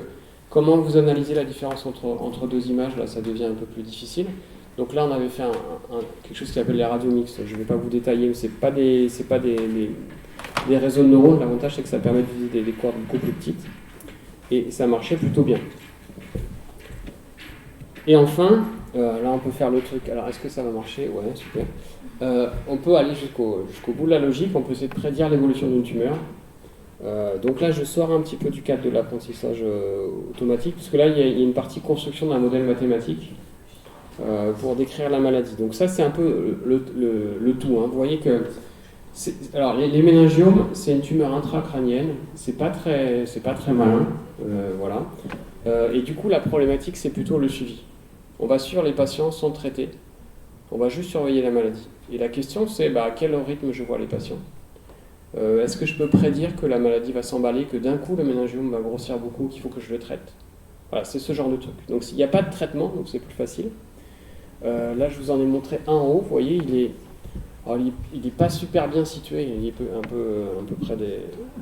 comment vous analysez la différence entre 2 images, là ça devient un peu plus difficile. Donc là on avait fait quelque chose qui s'appelle les radios mixtes, je ne vais pas vous détailler, mais ce n'est pas des réseaux de neurones, l'avantage c'est que ça permet de viser des cordes beaucoup plus petites, et ça marchait plutôt bien. Et enfin, là on peut faire le truc, alors est-ce que ça va marcher? Ouais, super. On peut aller jusqu'au bout de la logique, on peut essayer de prédire l'évolution d'une tumeur. Donc là je sors un petit peu du cadre de l'apprentissage automatique, parce que là il y a une partie construction d'un modèle mathématique pour décrire la maladie. Donc ça c'est un peu le tout, hein. Vous voyez que alors les méningiomes, c'est une tumeur intracrânienne, c'est pas très malin, voilà. Et du coup la problématique c'est plutôt le suivi. On va suivre les patients sans traiter, on va juste surveiller la maladie. Et la question c'est à quel rythme je vois les patients. Est-ce que je peux prédire que la maladie va s'emballer, que d'un coup le méningiome va grossir beaucoup, qu'il faut que je le traite? Voilà, c'est ce genre de truc. Donc il n'y a pas de traitement, donc c'est plus facile. Là je vous en ai montré un en haut, vous voyez, il est pas super bien situé, il est un peu près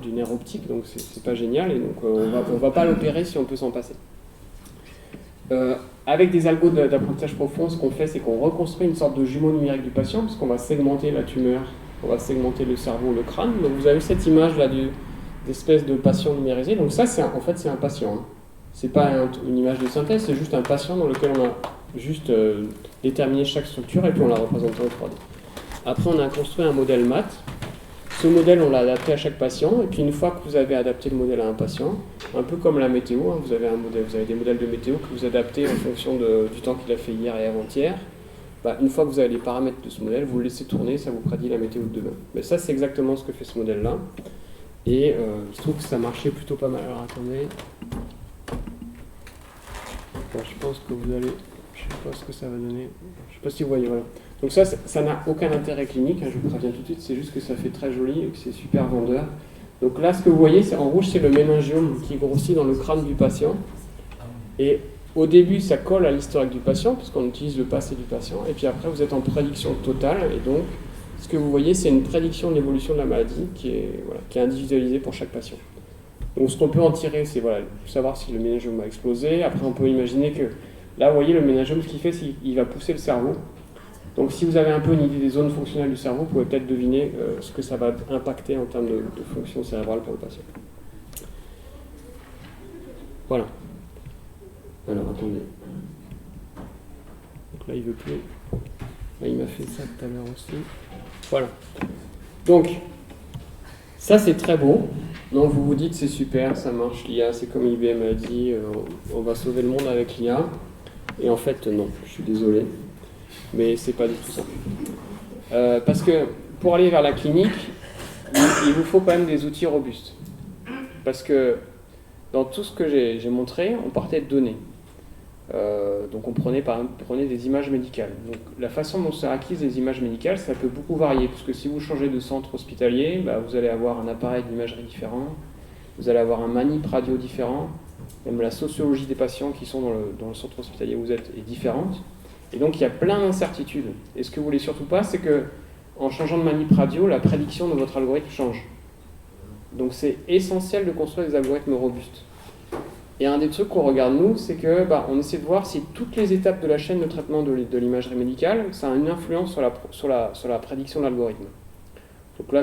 du nerf optique, donc c'est pas génial, et donc on va pas l'opérer si on peut s'en passer. Avec des algos d'apprentissage profond, ce qu'on fait, c'est qu'on reconstruit une sorte de jumeau numérique du patient, parce qu'on va segmenter la tumeur, on va segmenter le cerveau, le crâne. Donc vous avez cette image là d'espèce de patient numérisé. Donc ça, en fait, c'est un patient. Hein. C'est pas une image de synthèse, c'est juste un patient dans lequel on a juste déterminé chaque structure et puis on l'a représenté en 3D. Après, on a construit un modèle maths. Ce modèle, on l'a adapté à chaque patient. Et puis, une fois que vous avez adapté le modèle à un patient, un peu comme la météo, hein, vous avez des modèles de météo que vous adaptez en fonction du temps qu'il a fait hier et avant-hier. Une fois que vous avez les paramètres de ce modèle, vous le laissez tourner, ça vous prédit la météo de demain. Mais ça, c'est exactement ce que fait ce modèle-là. Et il se trouve que ça marchait plutôt pas mal. Alors, attendez. Bon, je pense que vous allez... Je ne sais pas ce que ça va donner. Je ne sais pas si vous voyez, voilà. Donc ça n'a aucun intérêt clinique, hein, je vous préviens tout de suite, c'est juste que ça fait très joli et que c'est super vendeur. Donc là, ce que vous voyez, c'est en rouge, c'est le méningiome qui grossit dans le crâne du patient. Et au début, ça colle à l'historique du patient, puisqu'on utilise le passé du patient. Et puis après, vous êtes en prédiction totale. Et donc, ce que vous voyez, c'est une prédiction de l'évolution de la maladie qui est individualisée pour chaque patient. Donc ce qu'on peut en tirer, c'est savoir si le méningiome a explosé. Après, on peut imaginer que, là, vous voyez, le méningiome, ce qu'il fait, c'est qu'il va pousser le cerveau. Donc si vous avez un peu une idée des zones fonctionnelles du cerveau, vous pouvez peut-être deviner ce que ça va impacter en termes de fonction cérébrale pour le patient. Voilà. Alors, attendez. Donc là, il ne veut plus. Là, il m'a fait ça tout à l'heure aussi. Voilà. Donc, ça, c'est très beau. Donc, vous vous dites, c'est super, ça marche, l'IA, c'est comme IBM a dit, on va sauver le monde avec l'IA. Et en fait, non, je suis désolé. Mais c'est pas du tout ça. Parce que pour aller vers la clinique, il vous faut quand même des outils robustes. Parce que dans tout ce que j'ai montré, on partait de données. Donc on prenait des images médicales. Donc la façon dont sont acquises les images médicales, ça peut beaucoup varier. Parce que si vous changez de centre hospitalier, vous allez avoir un appareil d'imagerie différent, vous allez avoir un manip radio différent, même la sociologie des patients qui sont dans le centre hospitalier où vous êtes est différente. Et donc il y a plein d'incertitudes. Et ce que vous voulez surtout pas, c'est que en changeant de manip radio, la prédiction de votre algorithme change. Donc c'est essentiel de construire des algorithmes robustes. Et un des trucs qu'on regarde nous, c'est que on essaie de voir si toutes les étapes de la chaîne de traitement de l'imagerie médicale, ça a une influence sur la prédiction de l'algorithme. Donc là,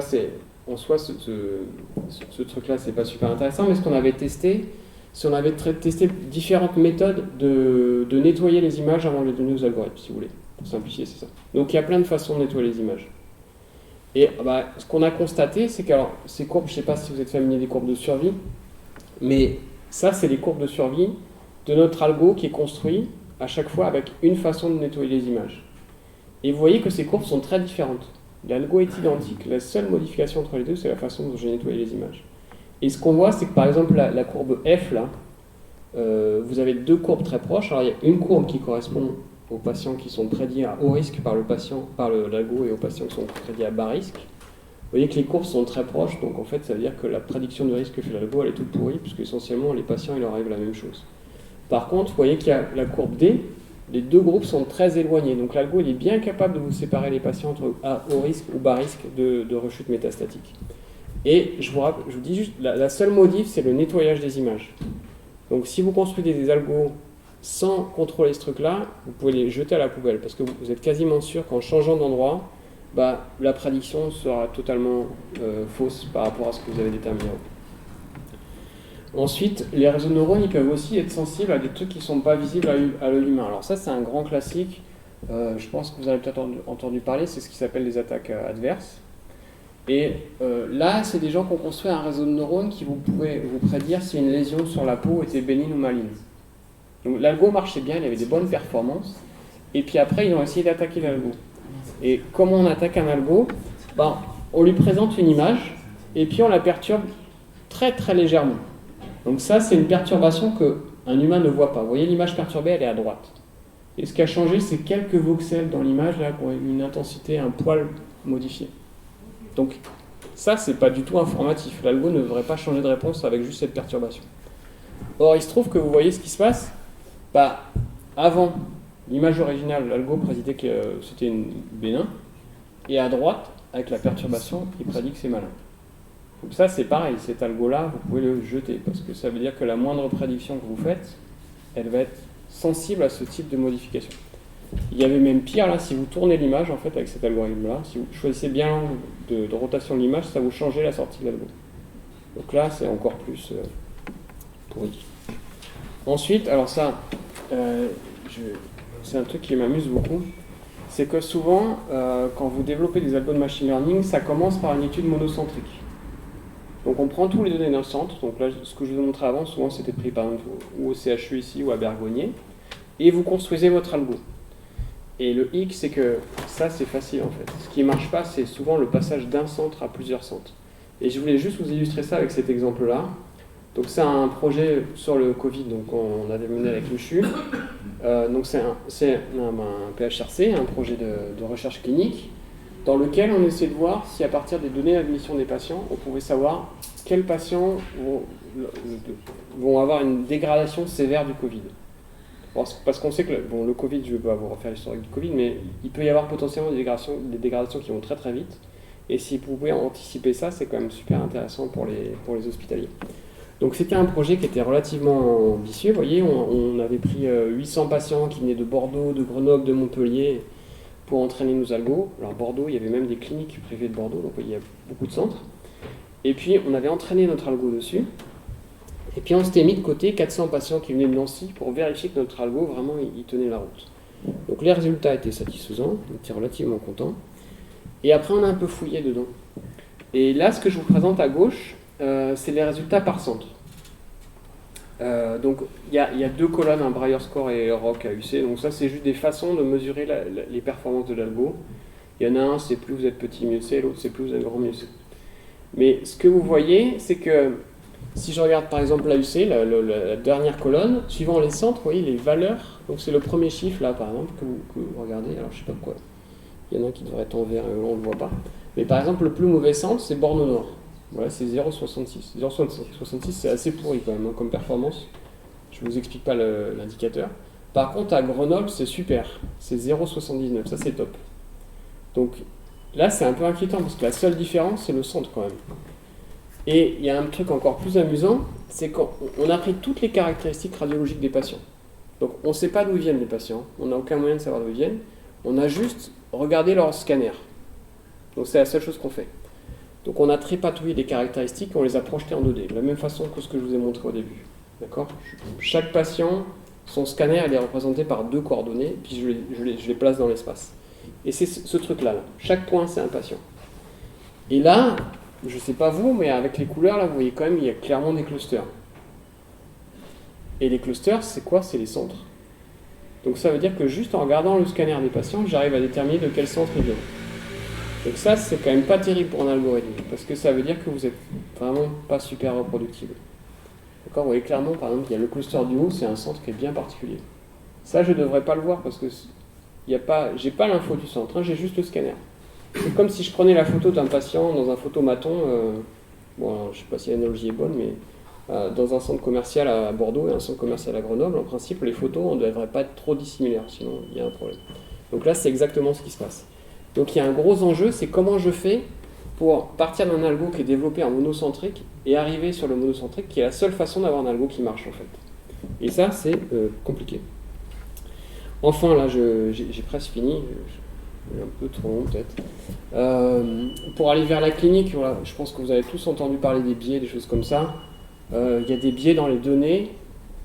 en soi, ce truc-là, c'est pas super intéressant, mais ce qu'on avait testé, si on avait testé différentes méthodes de nettoyer les images avant de les donner aux algorithmes, si vous voulez. Pour simplifier, c'est ça. Donc il y a plein de façons de nettoyer les images. Et ce qu'on a constaté, c'est que ces courbes, je ne sais pas si vous êtes familier des courbes de survie, mais ça, c'est les courbes de survie de notre algo qui est construit à chaque fois avec une façon de nettoyer les images. Et vous voyez que ces courbes sont très différentes. L'algo est identique, la seule modification entre les deux, c'est la façon dont j'ai nettoyé les images. Et ce qu'on voit, c'est que par exemple, la courbe F, là, vous avez deux courbes très proches. Alors, il y a une courbe qui correspond aux patients qui sont prédits à haut risque par l'algo et aux patients qui sont prédits à bas risque. Vous voyez que les courbes sont très proches, donc en fait, ça veut dire que la prédiction de risque que fait l'algo, elle est toute pourrie, puisque essentiellement, les patients, il leur arrive la même chose. Par contre, vous voyez qu'il y a la courbe D, les deux groupes sont très éloignés. Donc l'algo, il est bien capable de vous séparer les patients entre haut risque ou bas risque de rechute métastatique. Et je vous dis juste, la seule modif, c'est le nettoyage des images. Donc si vous construisez des algos sans contrôler ce truc-là, vous pouvez les jeter à la poubelle, parce que vous êtes quasiment sûr qu'en changeant d'endroit, la prédiction sera totalement fausse par rapport à ce que vous avez déterminé. Ensuite, les réseaux de neurones, ils peuvent aussi être sensibles à des trucs qui ne sont pas visibles à l'œil humain. Alors ça, c'est un grand classique. Je pense que vous avez peut-être entendu parler, c'est ce qui s'appelle les attaques adverses. Et là, c'est des gens qui ont construit un réseau de neurones qui pouvait vous prédire si une lésion sur la peau était bénigne ou maligne. Donc l'algo marchait bien, il avait des bonnes performances. Et puis après, ils ont essayé d'attaquer l'algo. Et comment on attaque un algo ? On lui présente une image, et puis on la perturbe très très légèrement. Donc ça, c'est une perturbation qu'un humain ne voit pas. Vous voyez, l'image perturbée, elle est à droite. Et ce qui a changé, c'est quelques voxels dans l'image, là, qui ont une intensité, un poil modifié. Donc ça, c'est pas du tout informatif. L'algo ne devrait pas changer de réponse avec juste cette perturbation. Or, il se trouve que vous voyez ce qui se passe. Avant, l'image originale, l'algo prédisait que c'était bénin. Et à droite, avec la perturbation, il prédit que c'est malin. Donc ça, c'est pareil. Cet algo-là, vous pouvez le jeter. Parce que ça veut dire que la moindre prédiction que vous faites, elle va être sensible à ce type de modification. Il y avait même pire, là, si vous tournez l'image, en fait, avec cet algorithme-là, si vous choisissez bien l'angle de rotation de l'image, ça vous changeait la sortie de l'algo. Donc là, c'est encore plus pourri. Ensuite, alors ça, c'est un truc qui m'amuse beaucoup, c'est que souvent, quand vous développez des algos de machine learning, ça commence par une étude monocentrique. Donc on prend tous les données d'un centre, donc là ce que je vous ai montré avant, souvent c'était pris par exemple ou au CHU ici ou à Bergonié, et vous construisez votre algo. Et le hic, c'est que ça c'est facile en fait. Ce qui ne marche pas, c'est souvent le passage d'un centre à plusieurs centres. Et je voulais juste vous illustrer ça avec cet exemple-là. Donc c'est un projet sur le Covid, donc on avait mené avec le CHU. Donc c'est un PHRC, un projet de recherche clinique, dans lequel on essaie de voir si à partir des données d'admission des patients, on pouvait savoir quels patients vont avoir une dégradation sévère du Covid. Parce qu'on sait que le Covid, je ne vais pas vous refaire l'historique du Covid, mais il peut y avoir potentiellement des dégradations qui vont très très vite. Et si vous pouvez anticiper ça, c'est quand même super intéressant pour les hospitaliers. Donc c'était un projet qui était relativement ambitieux. Vous voyez, on avait pris 800 patients qui venaient de Bordeaux, de Grenoble, de Montpellier pour entraîner nos algos. Alors Bordeaux, il y avait même des cliniques privées de Bordeaux, donc il y a beaucoup de centres. Et puis on avait entraîné notre algo dessus. Et puis on s'était mis de côté 400 patients qui venaient de Nancy pour vérifier que notre algo, vraiment, il tenait la route. Donc les résultats étaient satisfaisants, on était relativement contents. Et après, on a un peu fouillé dedans. Et là, ce que je vous présente à gauche, c'est les résultats par centre. Donc il y a deux colonnes, un Breyer score et ROC AUC. Donc ça, c'est juste des façons de mesurer les performances de l'algo. Il y en a un, c'est plus vous êtes petit, mieux c'est, l'autre, c'est plus vous êtes grand, mieux c'est. Mais ce que vous voyez, c'est que si je regarde par exemple l'AUC, la dernière colonne, suivant les centres, vous voyez les valeurs. Donc c'est le premier chiffre là par exemple que vous regardez. Alors je sais pas pourquoi. Il y en a un qui devrait être en vert et là on ne le voit pas. Mais par exemple le plus mauvais centre c'est Borne au Nord. Voilà, c'est 0,66. 0,66 c'est assez pourri quand même comme performance. Je ne vous explique pas l'indicateur. Par contre à Grenoble c'est super. C'est 0,79. Ça c'est top. Donc là c'est un peu inquiétant parce que la seule différence c'est le centre quand même. Et il y a un truc encore plus amusant, c'est qu'on a pris toutes les caractéristiques radiologiques des patients. Donc on ne sait pas d'où viennent les patients, on n'a aucun moyen de savoir d'où ils viennent, on a juste regardé leur scanner. Donc c'est la seule chose qu'on fait. Donc on a tripatouillé les caractéristiques et on les a projetées en 2D, de la même façon que ce que je vous ai montré au début. D'accord ? Chaque patient, son scanner, il est représenté par deux coordonnées, puis je les place dans l'espace. Et c'est ce truc-là. Chaque point, c'est un patient. Et là, je ne sais pas vous, mais avec les couleurs, là, vous voyez quand même, il y a clairement des clusters. Et les clusters, c'est quoi ? C'est les centres. Donc ça veut dire que juste en regardant le scanner des patients, j'arrive à déterminer de quel centre ils viennent. Donc ça, c'est quand même pas terrible pour un algorithme, parce que ça veut dire que vous n'êtes vraiment pas super reproductible. D'accord ? Vous voyez clairement, par exemple, il y a le cluster du haut, c'est un centre qui est bien particulier. Ça, je ne devrais pas le voir, parce que j'ai pas l'info du centre, hein, j'ai juste le scanner. C'est comme si je prenais la photo d'un patient dans un photomaton, bon, alors, je ne sais pas si l'analogie est bonne, mais dans un centre commercial à Bordeaux et un centre commercial à Grenoble, en principe, les photos ne devraient pas être trop dissimilaires, sinon il y a un problème. Donc là, c'est exactement ce qui se passe. Donc il y a un gros enjeu, c'est comment je fais pour partir d'un algo qui est développé en monocentrique et arriver sur le monocentrique, qui est la seule façon d'avoir un algo qui marche en fait. Et ça, c'est compliqué. Enfin, là, j'ai presque fini. Un peu trop long peut-être. Pour aller vers la clinique, voilà, je pense que vous avez tous entendu parler des biais, des choses comme ça. Il y a des biais dans les données.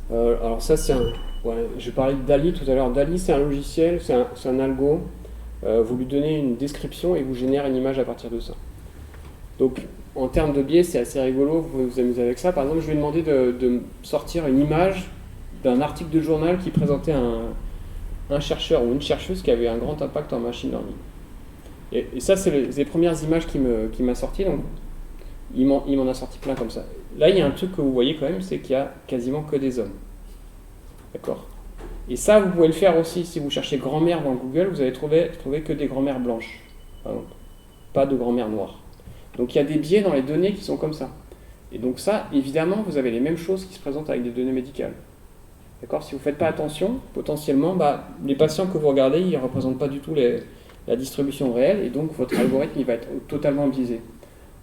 Alors ça, je parlais de DALI tout à l'heure. DALI, c'est un logiciel, c'est un algo. Vous lui donnez une description et vous génère une image à partir de ça. Donc, en termes de biais, c'est assez rigolo, vous pouvez vous amuser avec ça. Par exemple, je lui ai demandé de sortir une image d'un article de journal qui présentait un chercheur ou une chercheuse qui avait un grand impact en machine learning. Et ça, c'est les premières images qu'il m'a sorties, donc il m'en a sorti plein comme ça. Là, il y a un truc que vous voyez quand même, c'est qu'il y a quasiment que des hommes. D'accord ? Et ça, vous pouvez le faire aussi si vous cherchez grand-mère dans Google, vous allez trouver que des grand-mères blanches, par exemple. Pas de grand-mère noire. Donc il y a des biais dans les données qui sont comme ça. Et donc ça, évidemment, vous avez les mêmes choses qui se présentent avec des données médicales. D'accord ? Si vous ne faites pas attention, potentiellement, les patients que vous regardez, ils ne représentent pas du tout la distribution réelle, et donc votre algorithme il va être totalement biaisé.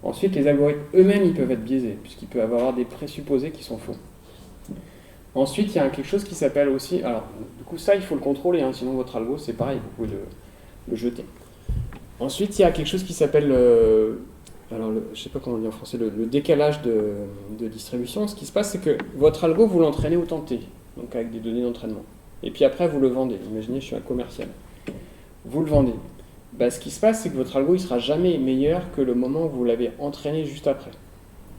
Ensuite, les algorithmes eux-mêmes, ils peuvent être biaisés, puisqu'ils peuvent avoir des présupposés qui sont faux. Ensuite, il y a quelque chose qui s'appelle aussi... Alors, du coup, ça, il faut le contrôler, hein, sinon votre algo, c'est pareil, vous pouvez le jeter. Ensuite, il y a quelque chose qui s'appelle... je ne sais pas comment on dit en français, le décalage de distribution. Ce qui se passe, c'est que votre algo, vous l'entraînez au temps t, donc avec des données d'entraînement. Et puis après, vous le vendez. Imaginez, je suis un commercial. vous le vendez. Bah, ce qui se passe, c'est que votre algo ne sera jamais meilleur que le moment où vous l'avez entraîné juste après.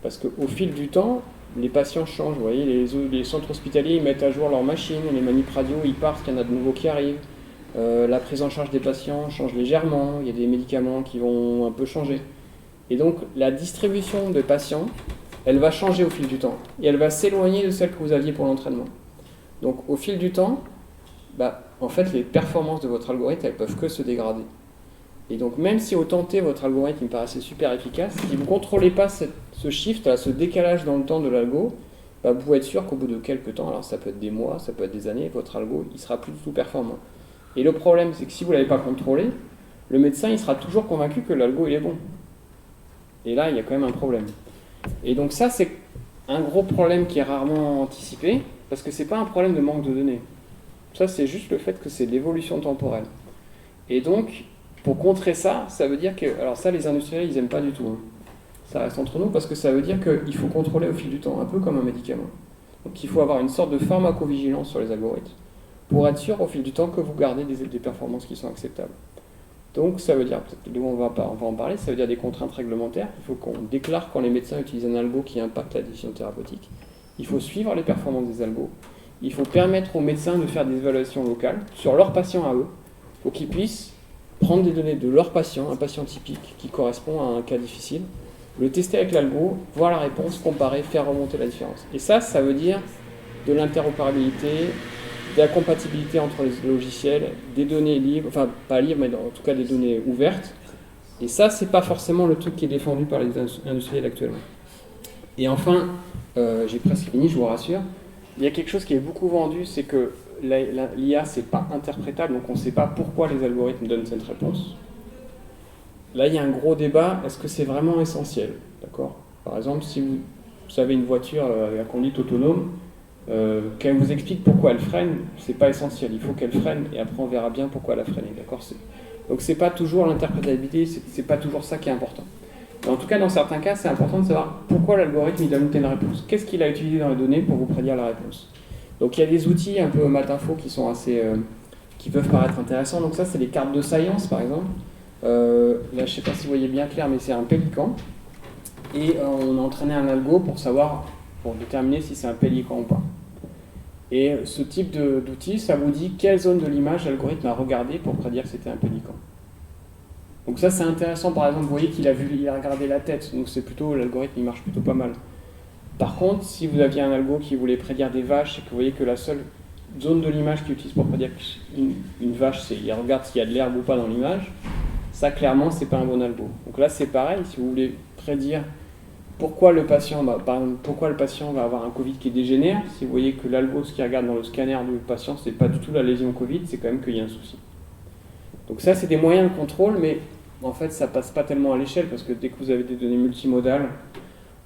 Parce qu'au fil du temps, les patients changent. Vous voyez, les centres hospitaliers ils mettent à jour leurs machines, les manips radio, ils partent, il y en a de nouveaux qui arrivent. La prise en charge des patients change légèrement, il y a des médicaments qui vont un peu changer. Et donc, la distribution de patients, elle va changer au fil du temps. Et elle va s'éloigner de celle que vous aviez pour l'entraînement. Donc, au fil du temps, en fait, les performances de votre algorithme, elles peuvent que se dégrader. Et donc, même si au tenté, votre algorithme me paraissait super efficace, si vous ne contrôlez pas ce shift, là, ce décalage dans le temps de l'algo, vous pouvez être sûr qu'au bout de quelques temps, alors ça peut être des mois, ça peut être des années, votre algo, il sera plus du tout performant. Et le problème, c'est que si vous ne l'avez pas contrôlé, le médecin, il sera toujours convaincu que l'algo, il est bon. Et là, il y a quand même un problème. Et donc ça, c'est un gros problème qui est rarement anticipé, parce que ce n'est pas un problème de manque de données. Ça, c'est juste le fait que c'est l'évolution temporelle. Et donc, pour contrer ça, ça veut dire que... Alors ça, les industriels, ils n'aiment pas du tout. Hein. Ça reste entre nous, parce que ça veut dire qu'il faut contrôler au fil du temps, un peu comme un médicament. Donc il faut avoir une sorte de pharmacovigilance sur les algorithmes, pour être sûr au fil du temps que vous gardez des performances qui sont acceptables. Donc ça veut dire, peut-être on va en parler, ça veut dire des contraintes réglementaires. Il faut qu'on déclare quand les médecins utilisent un algo qui impacte la décision thérapeutique. Il faut suivre les performances des algos. Il faut permettre aux médecins de faire des évaluations locales sur leurs patients à eux. Il faut qu'ils puissent prendre des données de leur patient, un patient typique qui correspond à un cas difficile, le tester avec l'algo, voir la réponse, comparer, faire remonter la différence. Et ça veut dire de l'interopérabilité, de la compatibilité entre les logiciels, des données libres, enfin pas libres, mais en tout cas des données ouvertes. Et ça, c'est pas forcément le truc qui est défendu par les industriels actuellement. Et enfin, j'ai presque fini, je vous rassure, il y a quelque chose qui est beaucoup vendu, c'est que l'IA, c'est pas interprétable, donc on ne sait pas pourquoi les algorithmes donnent cette réponse. Là, il y a un gros débat, est-ce que c'est vraiment essentiel, d'accord ? Par exemple, si vous avez une voiture à conduite autonome, qu'elle vous explique pourquoi elle freine, c'est pas essentiel. Il faut qu'elle freine et après on verra bien pourquoi elle a freiné. D'accord ? Donc c'est pas toujours l'interprétabilité, c'est pas toujours ça qui est important. Mais en tout cas, dans certains cas, c'est important de savoir pourquoi l'algorithme il donne une telle réponse. Qu'est-ce qu'il a utilisé dans les données pour vous prédire la réponse ? Donc il y a des outils un peu matinfo qui sont assez, qui peuvent paraître intéressants. Donc ça, c'est les cartes de science par exemple. Là, je ne sais pas si vous voyez bien clair, mais c'est un pélican. Et on a entraîné un algo pour déterminer si c'est un pélican ou pas. Et ce type d'outil, ça vous dit quelle zone de l'image l'algorithme a regardé pour prédire que c'était un pélican. Donc ça, c'est intéressant. Par exemple, vous voyez qu'il a regardé la tête. Donc c'est plutôt, l'algorithme, il marche plutôt pas mal. Par contre, si vous aviez un algo qui voulait prédire des vaches et que vous voyez que la seule zone de l'image qu'il utilise pour prédire une vache, c'est il regarde s'il y a de l'herbe ou pas dans l'image, ça, clairement, c'est pas un bon algo. Donc là, c'est pareil. Si vous voulez prédire pourquoi le patient va avoir un Covid qui dégénère, si vous voyez que l'algo, ce qu'il regarde dans le scanner du patient, c'est pas du tout la lésion Covid, c'est quand même qu'il y a un souci. Donc ça, c'est des moyens de contrôle, mais en fait, ça passe pas tellement à l'échelle, parce que dès que vous avez des données multimodales,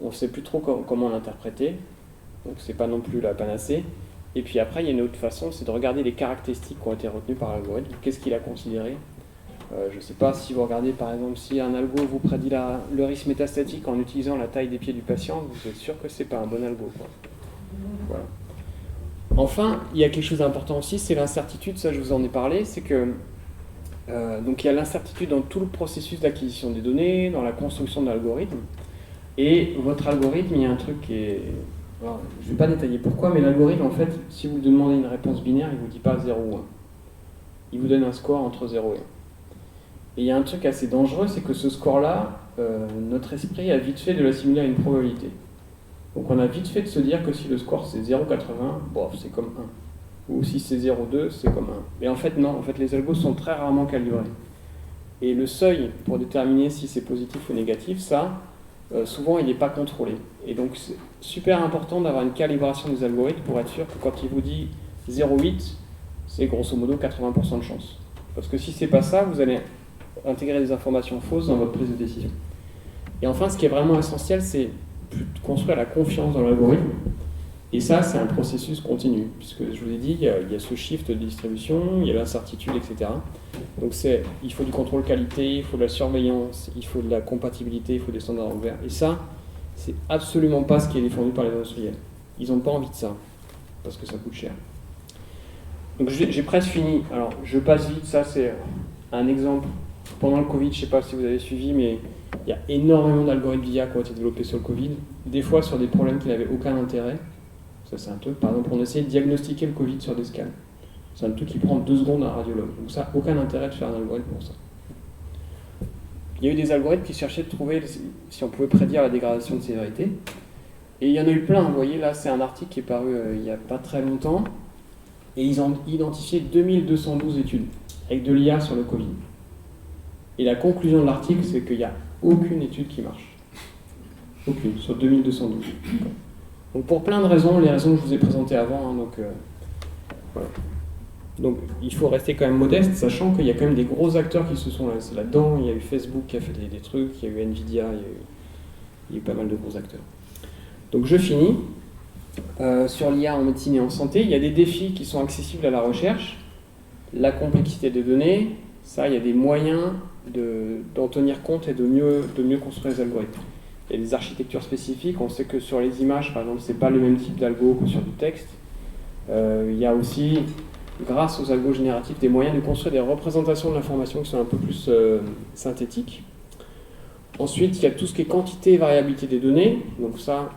on ne sait plus trop comment l'interpréter, donc c'est pas non plus la panacée. Et puis après, il y a une autre façon, c'est de regarder les caractéristiques qui ont été retenues par l'algorithme, qu'est-ce qu'il a considéré. Je ne sais pas si vous regardez par exemple si un algo vous prédit le risque métastatique en utilisant la taille des pieds du patient, vous êtes sûr que ce n'est pas un bon algo, quoi. Voilà. Enfin, il y a quelque chose d'important aussi, c'est l'incertitude, ça je vous en ai parlé, c'est que donc il y a l'incertitude dans tout le processus d'acquisition des données, dans la construction de l'algorithme, et votre algorithme, il y a un truc qui est... Alors, je ne vais pas détailler pourquoi, mais l'algorithme, en fait, si vous lui demandez une réponse binaire, il ne vous dit pas 0 ou 1. Il vous donne un score entre 0 et 1. Et il y a un truc assez dangereux, c'est que ce score-là, notre esprit a vite fait de l'assimiler à une probabilité. Donc on a vite fait de se dire que si le score c'est 0,80, bon, c'est comme 1. Ou si c'est 0,2, c'est comme 1. Mais en fait non, en fait les algos sont très rarement calibrés. Et le seuil pour déterminer si c'est positif ou négatif, ça, souvent il n'est pas contrôlé. Et donc c'est super important d'avoir une calibration des algorithmes pour être sûr que quand il vous dit 0,8, c'est grosso modo 80% de chance. Parce que si c'est pas ça, vous allez intégrer des informations fausses dans votre prise de décision. Et enfin, ce qui est vraiment essentiel, c'est de construire la confiance dans l'algorithme. Et ça, c'est un processus continu, puisque je vous ai dit, il y a ce shift de distribution, il y a l'incertitude, etc. Donc il faut du contrôle qualité, il faut de la surveillance, il faut de la compatibilité, il faut des standards ouverts. Et ça, c'est absolument pas ce qui est défendu par les industriels. Ils n'ont pas envie de ça, parce que ça coûte cher. Donc j'ai presque fini. Alors, je passe vite, ça c'est Un exemple, pendant le Covid, je ne sais pas si vous avez suivi, mais il y a énormément d'algorithmes d'IA qui ont été développés sur le Covid, des fois sur des problèmes qui n'avaient aucun intérêt. Ça, c'est un truc. Par exemple, on essaie de diagnostiquer le Covid sur des scans. C'est un truc qui prend 2 secondes à un radiologue. Donc ça, aucun intérêt de faire un algorithme pour ça. Il y a eu des algorithmes qui cherchaient de trouver si on pouvait prédire la dégradation de sévérité. Et il y en a eu plein. Vous voyez, là, c'est un article qui est paru il n'y a pas très longtemps. Et ils ont identifié 2212 études avec de l'IA sur le Covid. Et la conclusion de l'article, c'est qu'il n'y a aucune étude qui marche. Aucune, sur 2212. Donc pour plein de raisons, les raisons que je vous ai présentées avant, voilà. Donc il faut rester quand même modeste, sachant qu'il y a quand même des gros acteurs qui se sont lancés là-dedans. Il y a eu Facebook qui a fait des trucs, il y a eu Nvidia, il y a eu pas mal de gros acteurs. Donc je finis. Sur l'IA en médecine et en santé, il y a des défis qui sont accessibles à la recherche. La complexité des données, ça, il y a des moyens d'en tenir compte et de mieux construire les algorithmes. Il y a des architectures spécifiques. On sait que sur les images, par exemple, ce n'est pas le même type d'algo que sur du texte. Il y a aussi, grâce aux algos génératifs, des moyens de construire des représentations de l'information qui sont un peu plus synthétiques. Ensuite, il y a tout ce qui est quantité et variabilité des données. Donc ça,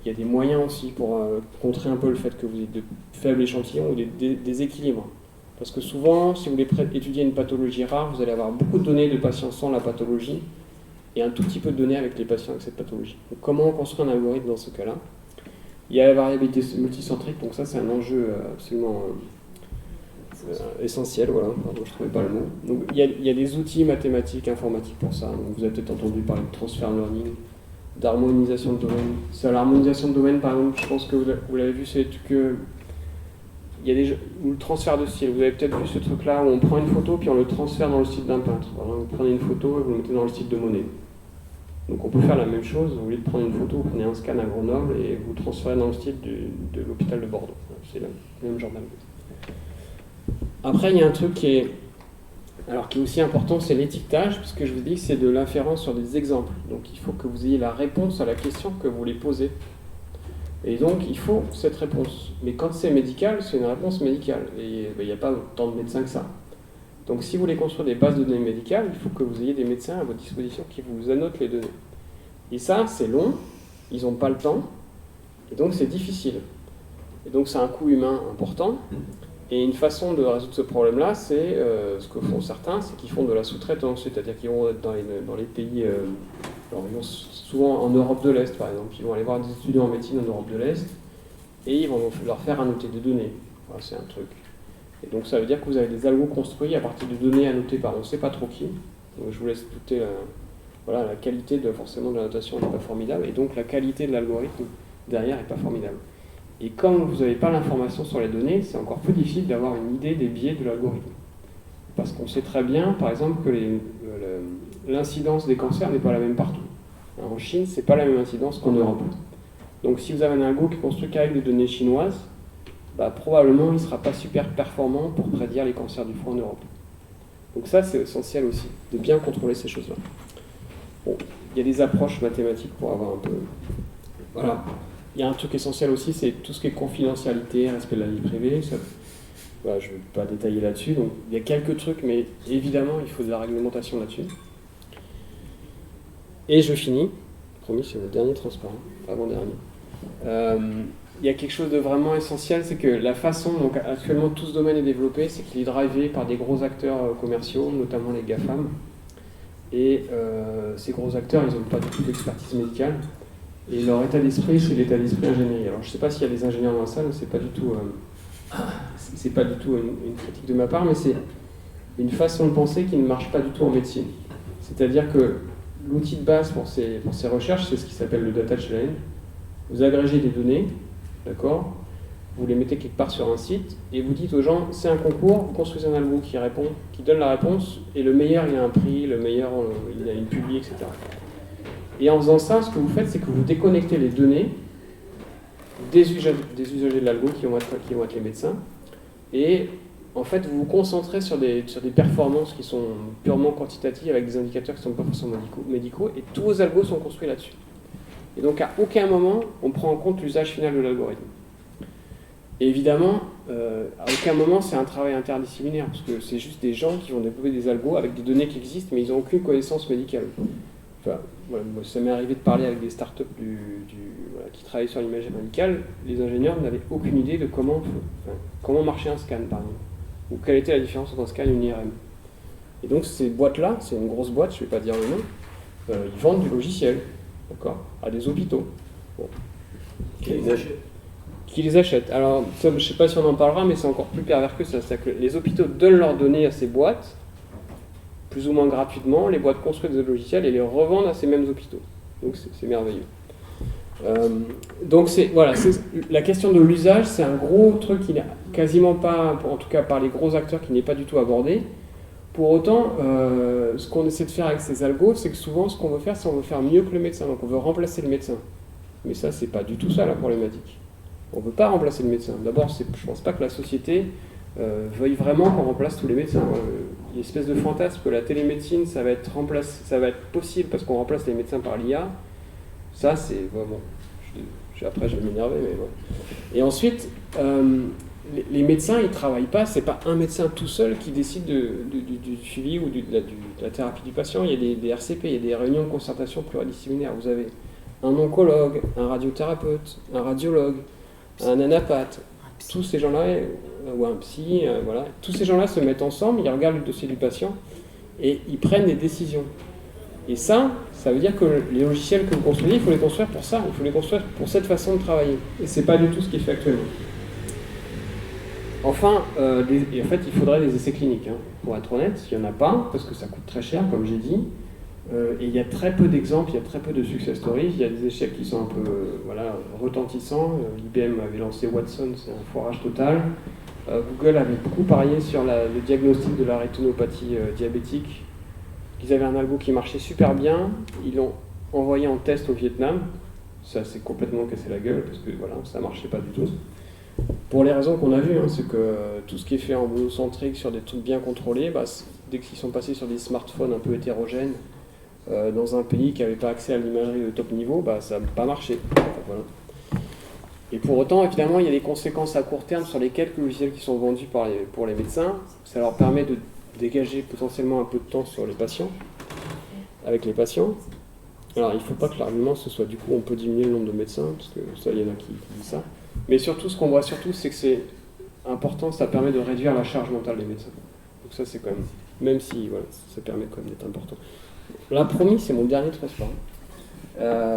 il y a des moyens aussi pour contrer un peu le fait que vous ayez de faibles échantillons ou des déséquilibres. Parce que souvent, si vous voulez étudier une pathologie rare, vous allez avoir beaucoup de données de patients sans la pathologie et un tout petit peu de données avec les patients avec cette pathologie. Donc comment construire un algorithme dans ce cas-là? Il y a la variabilité multicentrique, donc ça c'est un enjeu absolument essentiel, voilà, pardon, je ne trouvais pas le mot. Donc il y a des outils mathématiques, informatiques pour ça. Donc, vous avez peut-être entendu parler de transfer learning, d'harmonisation de domaine. C'est l'harmonisation de domaine, par exemple, je pense que vous l'avez vu, c'est que il y a des jeux, ou le transfert de style. Vous avez peut-être vu ce truc-là où on prend une photo puis on le transfère dans le style d'un peintre. Voilà, vous prenez une photo et vous le mettez dans le style de Monet. Donc on peut faire la même chose. Au lieu de prendre une photo, vous prenez un scan à Grenoble et vous le transférez dans le style de l'hôpital de Bordeaux. C'est le même genre d'algo. Après, il y a un truc qui est aussi important, c'est l'étiquetage, puisque je vous dis que c'est de l'inférence sur des exemples. Donc il faut que vous ayez la réponse à la question que vous voulez poser. Et donc il faut cette réponse. Mais quand c'est médical, c'est une réponse médicale. Et il n'y a pas tant de médecins que ça. Donc si vous voulez construire des bases de données médicales, il faut que vous ayez des médecins à votre disposition qui vous annotent les données. Et ça, c'est long, ils n'ont pas le temps, et donc c'est difficile. Et donc c'est un coût humain important. Et une façon de résoudre ce problème-là, c'est ce que font certains, c'est qu'ils font de la sous-traitance, c'est-à-dire qu'ils vont dans les pays, alors ils vont souvent en Europe de l'Est par exemple, ils vont aller voir des étudiants en médecine en Europe de l'Est, et ils vont leur faire annoter des données. Voilà, c'est un truc. Et donc ça veut dire que vous avez des algos construits à partir de données annotées par on ne sait pas trop qui. Donc je vous laisse douter, voilà, la qualité forcément de la notation n'est pas formidable, et donc la qualité de l'algorithme derrière n'est pas formidable. Et comme vous n'avez pas l'information sur les données, c'est encore plus difficile d'avoir une idée des biais de l'algorithme. Parce qu'on sait très bien, par exemple, que l'incidence des cancers n'est pas la même partout. Alors, en Chine, ce n'est pas la même incidence qu'en Europe. Donc si vous avez un algo qui est construit qu'avec des données chinoises, probablement il ne sera pas super performant pour prédire les cancers du foie en Europe. Donc ça, c'est essentiel aussi, de bien contrôler ces choses-là. Bon, il y a des approches mathématiques pour avoir un peu... Voilà. Il y a un truc essentiel aussi, c'est tout ce qui est confidentialité, respect de la vie privée. Ça, voilà, je ne vais pas détailler là-dessus. Donc, il y a quelques trucs, mais évidemment, il faut de la réglementation là-dessus. Et je finis. Promis, c'est le dernier transparent, avant-dernier. Il y a quelque chose de vraiment essentiel, c'est que la façon dont actuellement tout ce domaine est développé, c'est qu'il est drivé par des gros acteurs commerciaux, notamment les GAFAM. Et ces gros acteurs, ils n'ont pas du tout d'expertise médicale. Et leur état d'esprit, c'est l'état d'esprit ingénierie. Alors je ne sais pas s'il y a des ingénieurs dans la salle, c'est pas du tout une critique de ma part, mais c'est une façon de penser qui ne marche pas du tout en médecine. C'est-à-dire que l'outil de base pour ces recherches, c'est ce qui s'appelle le data challenge. Vous agrégez des données, d'accord, vous les mettez quelque part sur un site, et vous dites aux gens, c'est un concours, vous construisez un algo qui donne la réponse, et le meilleur, il a un prix, le meilleur, il a une publi, etc. Et en faisant ça, ce que vous faites, c'est que vous déconnectez les données des usagers de l'algo qui vont être les médecins. Et en fait, vous vous concentrez sur des performances qui sont purement quantitatives avec des indicateurs qui ne sont pas forcément médicaux. Et tous vos algos sont construits là-dessus. Et donc, à aucun moment, on prend en compte l'usage final de l'algorithme. Et évidemment, à aucun moment c'est un travail interdisciplinaire, parce que c'est juste des gens qui vont développer des algos avec des données qui existent, mais ils n'ont aucune connaissance médicale. Enfin, voilà, moi, ça m'est arrivé de parler avec des startups qui travaillent sur l'imagerie médicale. Les ingénieurs n'avaient aucune idée de comment marchait un scan, par exemple, ou quelle était la différence entre un scan et une IRM. Et donc ces boîtes-là, c'est une grosse boîte, je ne vais pas dire le nom, ils vendent du logiciel, d'accord, à des hôpitaux. Bon. Qui les achètent. Alors, ça, je ne sais pas si on en parlera, mais c'est encore plus pervers que ça. C'est-à-dire que les hôpitaux donnent leurs données à ces boîtes, plus ou moins gratuitement. Les boîtes construisent des logiciels et les revendent à ces mêmes hôpitaux. Donc c'est merveilleux. Donc voilà, la question de l'usage, c'est un gros truc qui n'est quasiment pas, en tout cas par les gros acteurs, qui n'est pas du tout abordé. Pour autant, ce qu'on essaie de faire avec ces algos, c'est que souvent, ce qu'on veut faire, c'est qu'on veut faire mieux que le médecin. Donc on veut remplacer le médecin. Mais ça, c'est pas du tout ça la problématique. On ne veut pas remplacer le médecin. D'abord, je ne pense pas que la société veuille vraiment qu'on remplace tous les médecins. Il y a une espèce de fantasme que la télémédecine, ça va être possible parce qu'on remplace les médecins par l'IA. Ça, c'est vraiment... Après, je vais m'énerver, mais bon. Et ensuite, les médecins, ils ne travaillent pas. Ce n'est pas un médecin tout seul qui décide du suivi ou de la thérapie du patient. Il y a des RCP, il y a des réunions de concertation pluridisciplinaires. Vous avez un oncologue, un radiothérapeute, un radiologue, un anapathe, tous ces gens-là, ou un psy, voilà, tous ces gens-là se mettent ensemble, ils regardent le dossier du patient et ils prennent des décisions. Et ça veut dire que les logiciels que vous construisez, il faut les construire pour ça, il faut les construire pour cette façon de travailler. Et c'est pas du tout ce qui est fait actuellement. Enfin, en fait, il faudrait des essais cliniques, hein, pour être honnête, il n'y en a pas, parce que ça coûte très cher, comme j'ai dit. Et il y a très peu d'exemples, il y a très peu de success stories, il y a des échecs qui sont un peu retentissants. IBM avait lancé Watson, c'est un foirage total. Google avait beaucoup parié sur le diagnostic de la rétinopathie diabétique. Ils avaient un algo qui marchait super bien, ils l'ont envoyé en test au Vietnam. Ça s'est complètement cassé la gueule, parce que voilà, ça ne marchait pas du tout. Pour les raisons qu'on a vues, hein, c'est que tout ce qui est fait en monocentrique sur des trucs bien contrôlés, dès qu'ils sont passés sur des smartphones un peu hétérogènes, dans un pays qui n'avait pas accès à l'imagerie de top niveau, ça n'a pas marché. Voilà. Et pour autant, évidemment, il y a des conséquences à court terme sur les quelques logiciels qui sont vendus pour les médecins. Ça leur permet de dégager potentiellement un peu de temps sur les patients, avec les patients. Alors, il ne faut pas que l'argument ce soit du coup on peut diminuer le nombre de médecins, parce que ça, il y en a qui disent ça. Mais surtout, ce qu'on voit surtout, c'est que c'est important, ça permet de réduire la charge mentale des médecins. Donc ça, c'est quand même si voilà, ça permet quand même d'être important. Là, promis, c'est mon dernier transparent.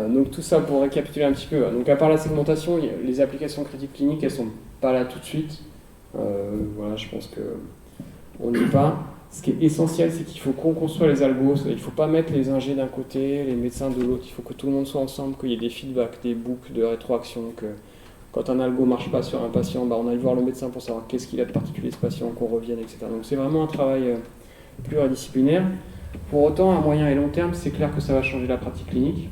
Donc tout ça pour récapituler un petit peu. Donc à part la segmentation, les applications critiques cliniques, elles sont pas là tout de suite. Voilà, je pense qu'on n'y est pas. Ce qui est essentiel, c'est qu'il faut qu'on construise les algos. Il ne faut pas mettre les ingés d'un côté, les médecins de l'autre. Il faut que tout le monde soit ensemble, qu'il y ait des feedbacks, des boucles de rétroaction, que quand un algo ne marche pas sur un patient, on aille voir le médecin pour savoir qu'est-ce qu'il a de particulier ce patient, qu'on revienne, etc. Donc c'est vraiment un travail pluridisciplinaire. Pour autant, à moyen et long terme, c'est clair que ça va changer la pratique clinique.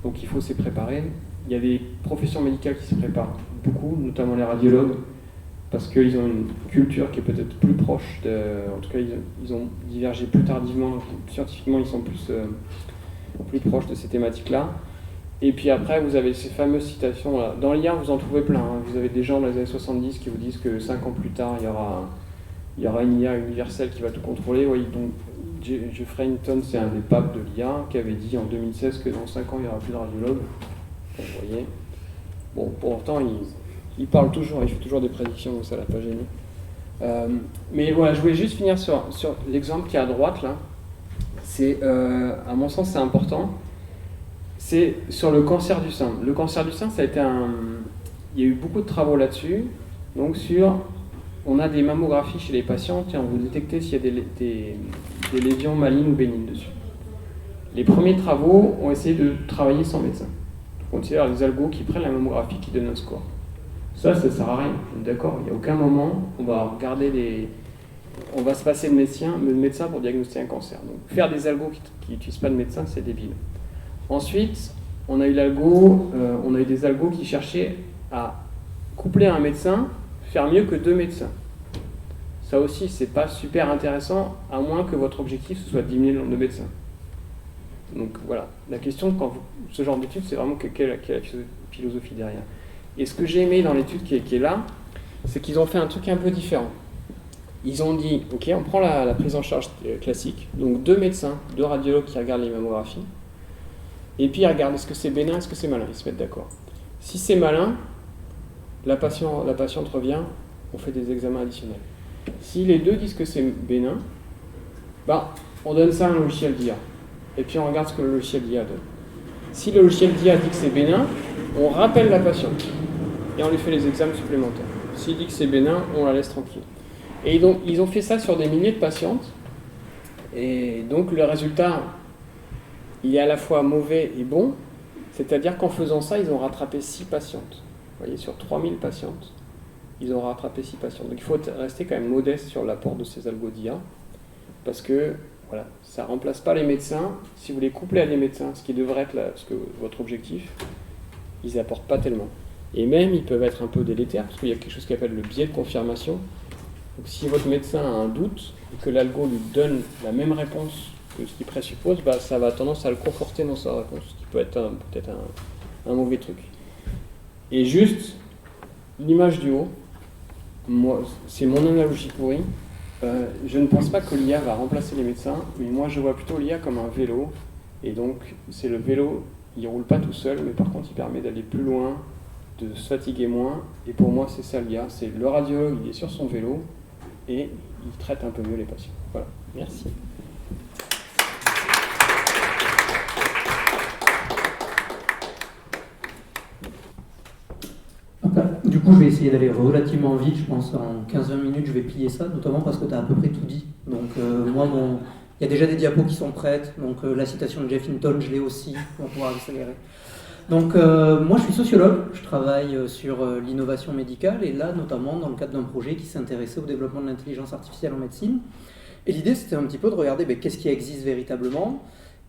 Donc il faut s'y préparer. Il y a des professions médicales qui s'y préparent beaucoup, notamment les radiologues, parce qu'ils ont une culture qui est peut-être plus proche, en tout cas ils ont divergé plus tardivement, donc scientifiquement ils sont plus proches de ces thématiques-là. Et puis après, vous avez ces fameuses citations, là. Dans l'IA, vous en trouvez plein. Hein. Vous avez des gens dans les années 70 qui vous disent que 5 ans plus tard, il y aura une IA universelle qui va tout contrôler. Oui, donc, Geoffrey Hinton, c'est un des papes de l'IA, qui avait dit en 2016 que dans 5 ans, il n'y aura plus de radiologues. Vous voyez. Bon, pourtant, il parle toujours, il fait toujours des prédictions, donc ça l'a pas gêné. Mais voilà, je voulais juste finir sur l'exemple qui est à droite, là. C'est, à mon sens, c'est important. C'est sur le cancer du sein. Le cancer du sein, ça a été il y a eu beaucoup de travaux là-dessus. Donc on a des mammographies chez les patients, vous détectez s'il y a des lésions malignes ou bénignes dessus. Les premiers travaux ont essayé de travailler sans médecin. On utilise des algos qui prennent la mammographie, qui donnent un score. Ça sert à rien, d'accord. Il n'y a aucun moment, on va se passer de médecin pour diagnostiquer un cancer. Donc faire des algos qui n'utilisent pas de médecin, c'est débile. Ensuite, on a eu des algos qui cherchaient à coupler un médecin, faire mieux que 2 médecins. Ça aussi, c'est pas super intéressant, à moins que votre objectif ce soit de diminuer le nombre de médecins. Donc voilà, la question, ce genre d'étude, c'est vraiment quelle est la philosophie derrière. Et ce que j'ai aimé dans l'étude qui est là, c'est qu'ils ont fait un truc un peu différent. Ils ont dit, ok, on prend la prise en charge classique, donc 2 médecins, 2 radiologues qui regardent les mammographies, et puis ils regardent est-ce que c'est bénin, est-ce que c'est malin, ils se mettent d'accord. Si c'est malin, la patiente revient, on fait des examens additionnels. Si les deux disent que c'est bénin, on donne ça à un logiciel d'IA, et puis on regarde ce que le logiciel d'IA donne. Si le logiciel d'IA dit que c'est bénin, on rappelle la patiente, et on lui fait les examens supplémentaires. S'il dit que c'est bénin, on la laisse tranquille. Et donc, ils ont fait ça sur des milliers de patientes. Et donc, le résultat, il est à la fois mauvais et bon. C'est-à-dire qu'en faisant ça, ils ont rattrapé 6 patientes. Vous voyez, sur 3000 patientes, ils ont rattrapé 6 patientes. Donc, il faut rester quand même modeste sur l'apport de ces algos d'IA. Parce que, voilà, ça ne remplace pas les médecins. Si vous les couplez à des médecins, ce qui devrait être votre objectif, ils n'apportent pas tellement. Et même, ils peuvent être un peu délétères, parce qu'il y a quelque chose qui s'appelle le biais de confirmation. Donc si votre médecin a un doute et que l'algo lui donne la même réponse que ce qu'il présuppose, ça va tendance à le conforter dans sa réponse, ce qui peut être peut-être un mauvais truc. Et juste, l'image du haut, c'est mon analogie pourrie. Je ne pense pas que l'IA va remplacer les médecins, mais moi je vois plutôt l'IA comme un vélo. Et donc c'est le vélo, il ne roule pas tout seul, mais par contre il permet d'aller plus loin, de se fatiguer moins. Et pour moi c'est ça l'IA, c'est le radiologue, il est sur son vélo, et il traite un peu mieux les patients. Voilà, merci. Du coup, je vais essayer d'aller relativement vite. Je pense en 15-20 minutes, je vais plier ça, notamment parce que tu as à peu près tout dit. Donc, il y a déjà des diapos qui sont prêtes. Donc, la citation de Jeff Hinton, je l'ai aussi. On pourra accélérer. Donc, moi, je suis sociologue. Je travaille sur l'innovation médicale et là, notamment dans le cadre d'un projet qui s'intéressait au développement de l'intelligence artificielle en médecine. Et l'idée, c'était un petit peu de regarder qu'est-ce qui existe véritablement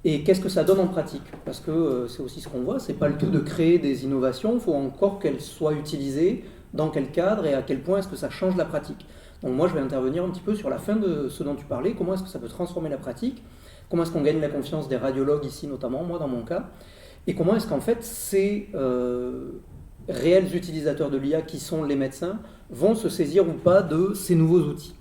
et qu'est-ce que ça donne en pratique. Parce que c'est aussi ce qu'on voit, c'est pas le tout de créer des innovations, il faut encore qu'elles soient utilisées, dans quel cadre et à quel point est-ce que ça change la pratique. Donc moi, je vais intervenir un petit peu sur la fin de ce dont tu parlais, comment est-ce que ça peut transformer la pratique, comment est-ce qu'on gagne la confiance des radiologues ici notamment, moi dans mon cas, et comment est-ce qu'en fait ces réels utilisateurs de l'IA qui sont les médecins vont se saisir ou pas de ces nouveaux outils.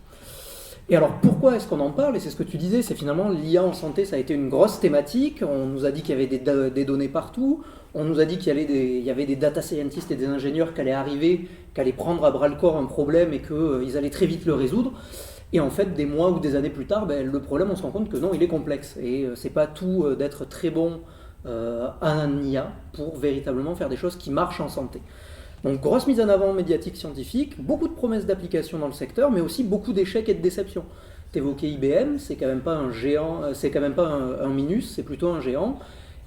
Et alors pourquoi est-ce qu'on en parle? Et c'est ce que tu disais, c'est finalement l'IA en santé, ça a été une grosse thématique. On nous a dit qu'il y avait des données partout. On nous a dit qu'il y avait des data scientists et des ingénieurs qui allaient arriver, qui allaient prendre à bras le corps un problème et qu'ils allaient très vite le résoudre. Et en fait, des mois ou des années plus tard, le problème, on se rend compte que non, il est complexe. Et c'est pas tout d'être très bon à un IA pour véritablement faire des choses qui marchent en santé. Donc grosse mise en avant médiatique scientifique, beaucoup de promesses d'application dans le secteur, mais aussi beaucoup d'échecs et de déceptions. T'évoquais IBM, c'est quand même pas un géant, c'est quand même pas un minus, c'est plutôt un géant.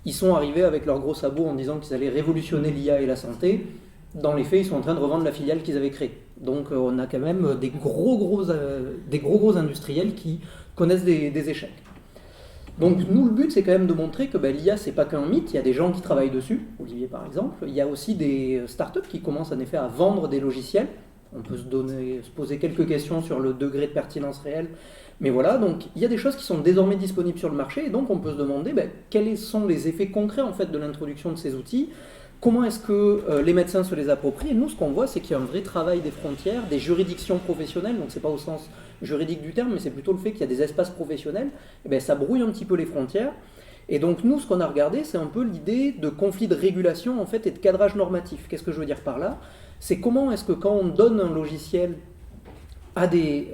Ils sont arrivés avec leurs gros sabots en disant qu'ils allaient révolutionner l'IA et la santé. Dans les faits, ils sont en train de revendre la filiale qu'ils avaient créée. Donc on a quand même des gros industriels qui connaissent des échecs. Donc nous, le but, c'est quand même de montrer que l'IA, c'est pas qu'un mythe, il y a des gens qui travaillent dessus, Olivier par exemple, il y a aussi des startups qui commencent en effet à vendre des logiciels. On peut se poser quelques questions sur le degré de pertinence réelle, mais voilà, donc il y a des choses qui sont désormais disponibles sur le marché, et donc on peut se demander quels sont les effets concrets en fait de l'introduction de ces outils, comment est-ce que les médecins se les approprient, et nous ce qu'on voit c'est qu'il y a un vrai travail des frontières, des juridictions professionnelles, donc c'est pas au sens juridique du terme, mais c'est plutôt le fait qu'il y a des espaces professionnels, et ça brouille un petit peu les frontières. Et donc nous, ce qu'on a regardé, c'est un peu l'idée de conflit de régulation en fait et de cadrage normatif. Qu'est-ce que je veux dire par là? C'est comment est-ce que quand on donne un logiciel à des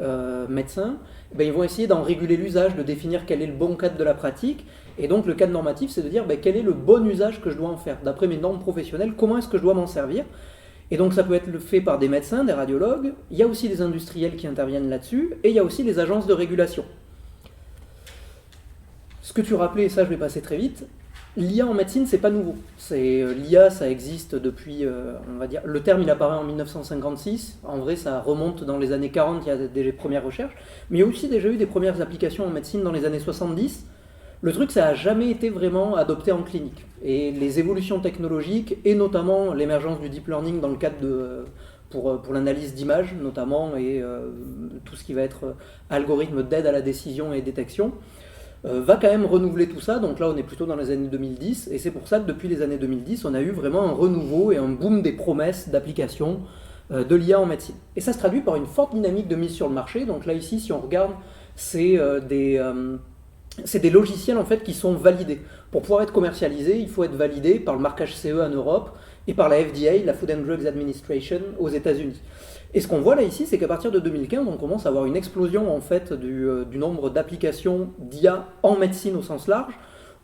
médecins, ils vont essayer d'en réguler l'usage, de définir quel est le bon cadre de la pratique. Et donc le cadre normatif, c'est de dire quel est le bon usage que je dois en faire. D'après mes normes professionnelles, comment est-ce que je dois m'en servir? Et donc ça peut être fait par des médecins, des radiologues, il y a aussi des industriels qui interviennent là-dessus, et il y a aussi les agences de régulation. Ce que tu rappelais, et ça je vais passer très vite, l'IA en médecine c'est pas nouveau. L'IA ça existe depuis, on va dire, le terme il apparaît en 1956, en vrai ça remonte dans les années 40, il y a des premières recherches, mais il y a aussi déjà eu des premières applications en médecine dans les années 70. Le truc, ça n'a jamais été vraiment adopté en clinique. Et les évolutions technologiques, et notamment l'émergence du deep learning dans le cadre pour l'analyse d'images, notamment, et tout ce qui va être algorithme d'aide à la décision et détection, va quand même renouveler tout ça. Donc là, on est plutôt dans les années 2010, et c'est pour ça que depuis les années 2010, on a eu vraiment un renouveau et un boom des promesses d'application de l'IA en médecine. Et ça se traduit par une forte dynamique de mise sur le marché. Donc là, ici, si on regarde, c'est des logiciels en fait qui sont validés. Pour pouvoir être commercialisé, il faut être validé par le marquage CE en Europe et par la FDA, la Food and Drugs Administration, aux États-Unis. Et ce qu'on voit là ici, c'est qu'à partir de 2015, on commence à avoir une explosion en fait du nombre d'applications d'IA en médecine au sens large.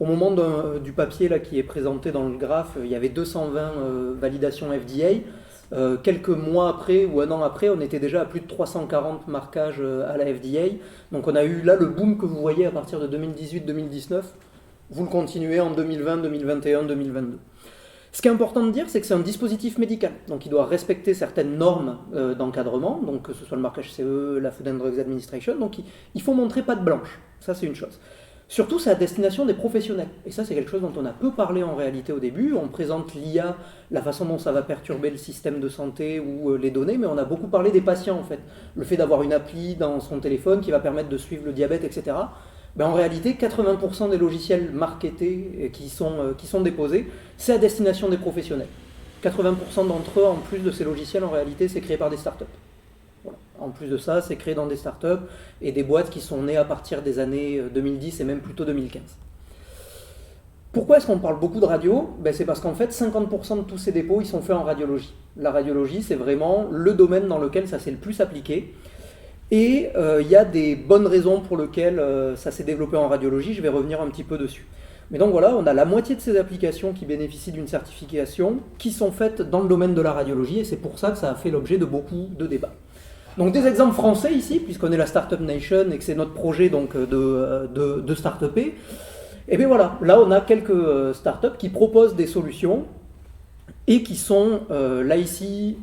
Au moment du papier là, qui est présenté dans le graphe, il y avait 220 validations FDA. Quelques mois après ou un an après, on était déjà à plus de 340 marquages à la FDA. Donc on a eu là le boom que vous voyez à partir de 2018-2019. Vous le continuez en 2020, 2021, 2022. Ce qui est important de dire, c'est que c'est un dispositif médical. Donc il doit respecter certaines normes d'encadrement, donc que ce soit le marquage CE, la Food and Drugs Administration. Donc il faut montrer patte blanche. Ça, c'est une chose. Surtout, c'est à destination des professionnels. Et ça, c'est quelque chose dont on a peu parlé en réalité au début. On présente l'IA, la façon dont ça va perturber le système de santé ou les données, mais on a beaucoup parlé des patients, en fait. Le fait d'avoir une appli dans son téléphone qui va permettre de suivre le diabète, etc. Ben, en réalité, 80% des logiciels marketés qui sont déposés, c'est à destination des professionnels. 80% d'entre eux, en plus de ces logiciels, en réalité, c'est créé par des startups. Voilà. En plus de ça, c'est créé dans des startups et des boîtes qui sont nées à partir des années 2010 et même plutôt 2015. Pourquoi est-ce qu'on parle beaucoup de radio ? Ben, c'est parce qu'en fait, 50% de tous ces dépôts, ils sont faits en radiologie. La radiologie, c'est vraiment le domaine dans lequel ça s'est le plus appliqué. Et il y a des bonnes raisons pour lesquelles ça s'est développé en radiologie, je vais revenir un petit peu dessus. Mais donc voilà, on a la moitié de ces applications qui bénéficient d'une certification, qui sont faites dans le domaine de la radiologie, et c'est pour ça que ça a fait l'objet de beaucoup de débats. Donc des exemples français ici, puisqu'on est la Startup Nation et que c'est notre projet donc, de start-upper. Et bien voilà, là on a quelques startups qui proposent des solutions et qui sont là ici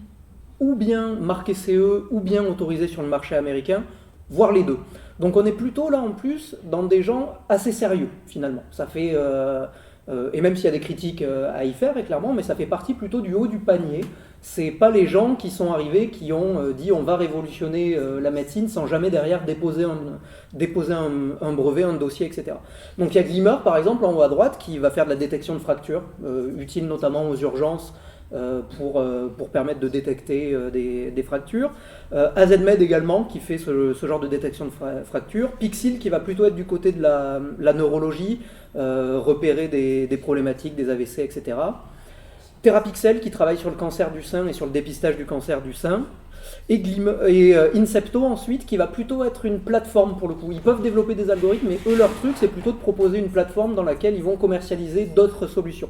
ou bien marquées CE ou bien autorisées sur le marché américain, voire les deux. Donc on est plutôt là en plus dans des gens assez sérieux finalement. Ça fait, et même s'il y a des critiques à y faire, et clairement, mais ça fait partie plutôt du haut du panier. C'est pas les gens qui sont arrivés qui ont dit on va révolutionner la médecine sans jamais derrière déposer un brevet, un dossier, etc. Donc il y a Glimmer par exemple en haut à droite qui va faire de la détection de fractures, utile notamment aux urgences pour permettre de détecter des fractures. AZMed également qui fait ce genre de détection de fractures. Pixil qui va plutôt être du côté de la neurologie, repérer des problématiques, des AVC, etc. Therapixel qui travaille sur le cancer du sein et sur le dépistage du cancer du sein. Et Incepto ensuite qui va plutôt être une plateforme pour le coup. Ils peuvent développer des algorithmes, mais eux leur truc c'est plutôt de proposer une plateforme dans laquelle ils vont commercialiser d'autres solutions.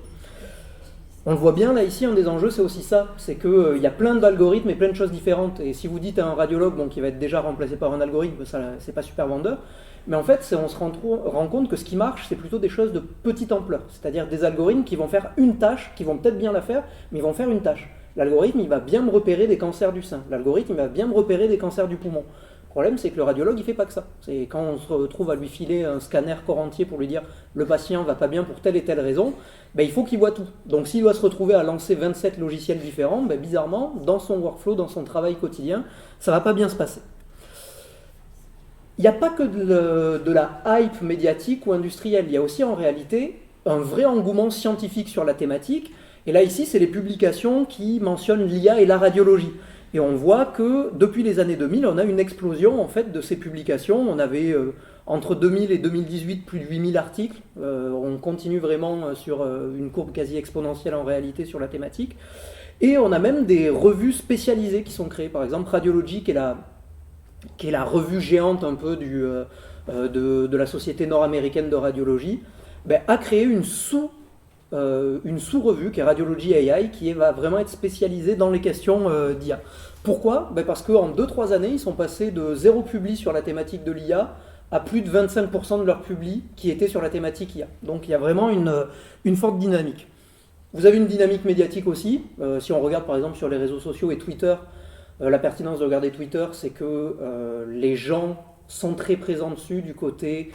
On le voit bien là ici, un des enjeux c'est aussi ça, c'est qu'il y a plein d'algorithmes et plein de choses différentes. Et si vous dites à un radiologue qui va être déjà remplacé par un algorithme, ça c'est pas super vendeur. Mais en fait, on se rend compte que ce qui marche, c'est plutôt des choses de petite ampleur. C'est-à-dire des algorithmes qui vont faire une tâche, qui vont peut-être bien la faire, mais ils vont faire une tâche. L'algorithme, il va bien me repérer des cancers du sein. L'algorithme, il va bien me repérer des cancers du poumon. Le problème, c'est que le radiologue, il fait pas que ça. C'est quand on se retrouve à lui filer un scanner corps entier pour lui dire le patient va pas bien pour telle et telle raison, il faut qu'il voit tout. Donc s'il doit se retrouver à lancer 27 logiciels différents, bizarrement, dans son workflow, dans son travail quotidien, ça va pas bien se passer. Il n'y a pas que de la hype médiatique ou industrielle, il y a aussi en réalité un vrai engouement scientifique sur la thématique. Et là ici, c'est les publications qui mentionnent l'IA et la radiologie. Et on voit que depuis les années 2000, on a une explosion en fait de ces publications. On avait entre 2000 et 2018 plus de 8000 articles. On continue vraiment sur une courbe quasi exponentielle en réalité sur la thématique. Et on a même des revues spécialisées qui sont créées. Par exemple, Radiology, qui est la revue géante un peu de la société nord-américaine de radiologie, a créé une sous-revue qui est Radiology AI, qui va vraiment être spécialisée dans les questions d'IA. Pourquoi ? Parce qu'en 2-3 années, ils sont passés de 0 publi sur la thématique de l'IA à plus de 25% de leurs publis qui étaient sur la thématique IA. Donc il y a vraiment une forte dynamique. Vous avez une dynamique médiatique aussi. Si on regarde par exemple sur les réseaux sociaux et Twitter, la pertinence de regarder Twitter, c'est que les gens sont très présents dessus du côté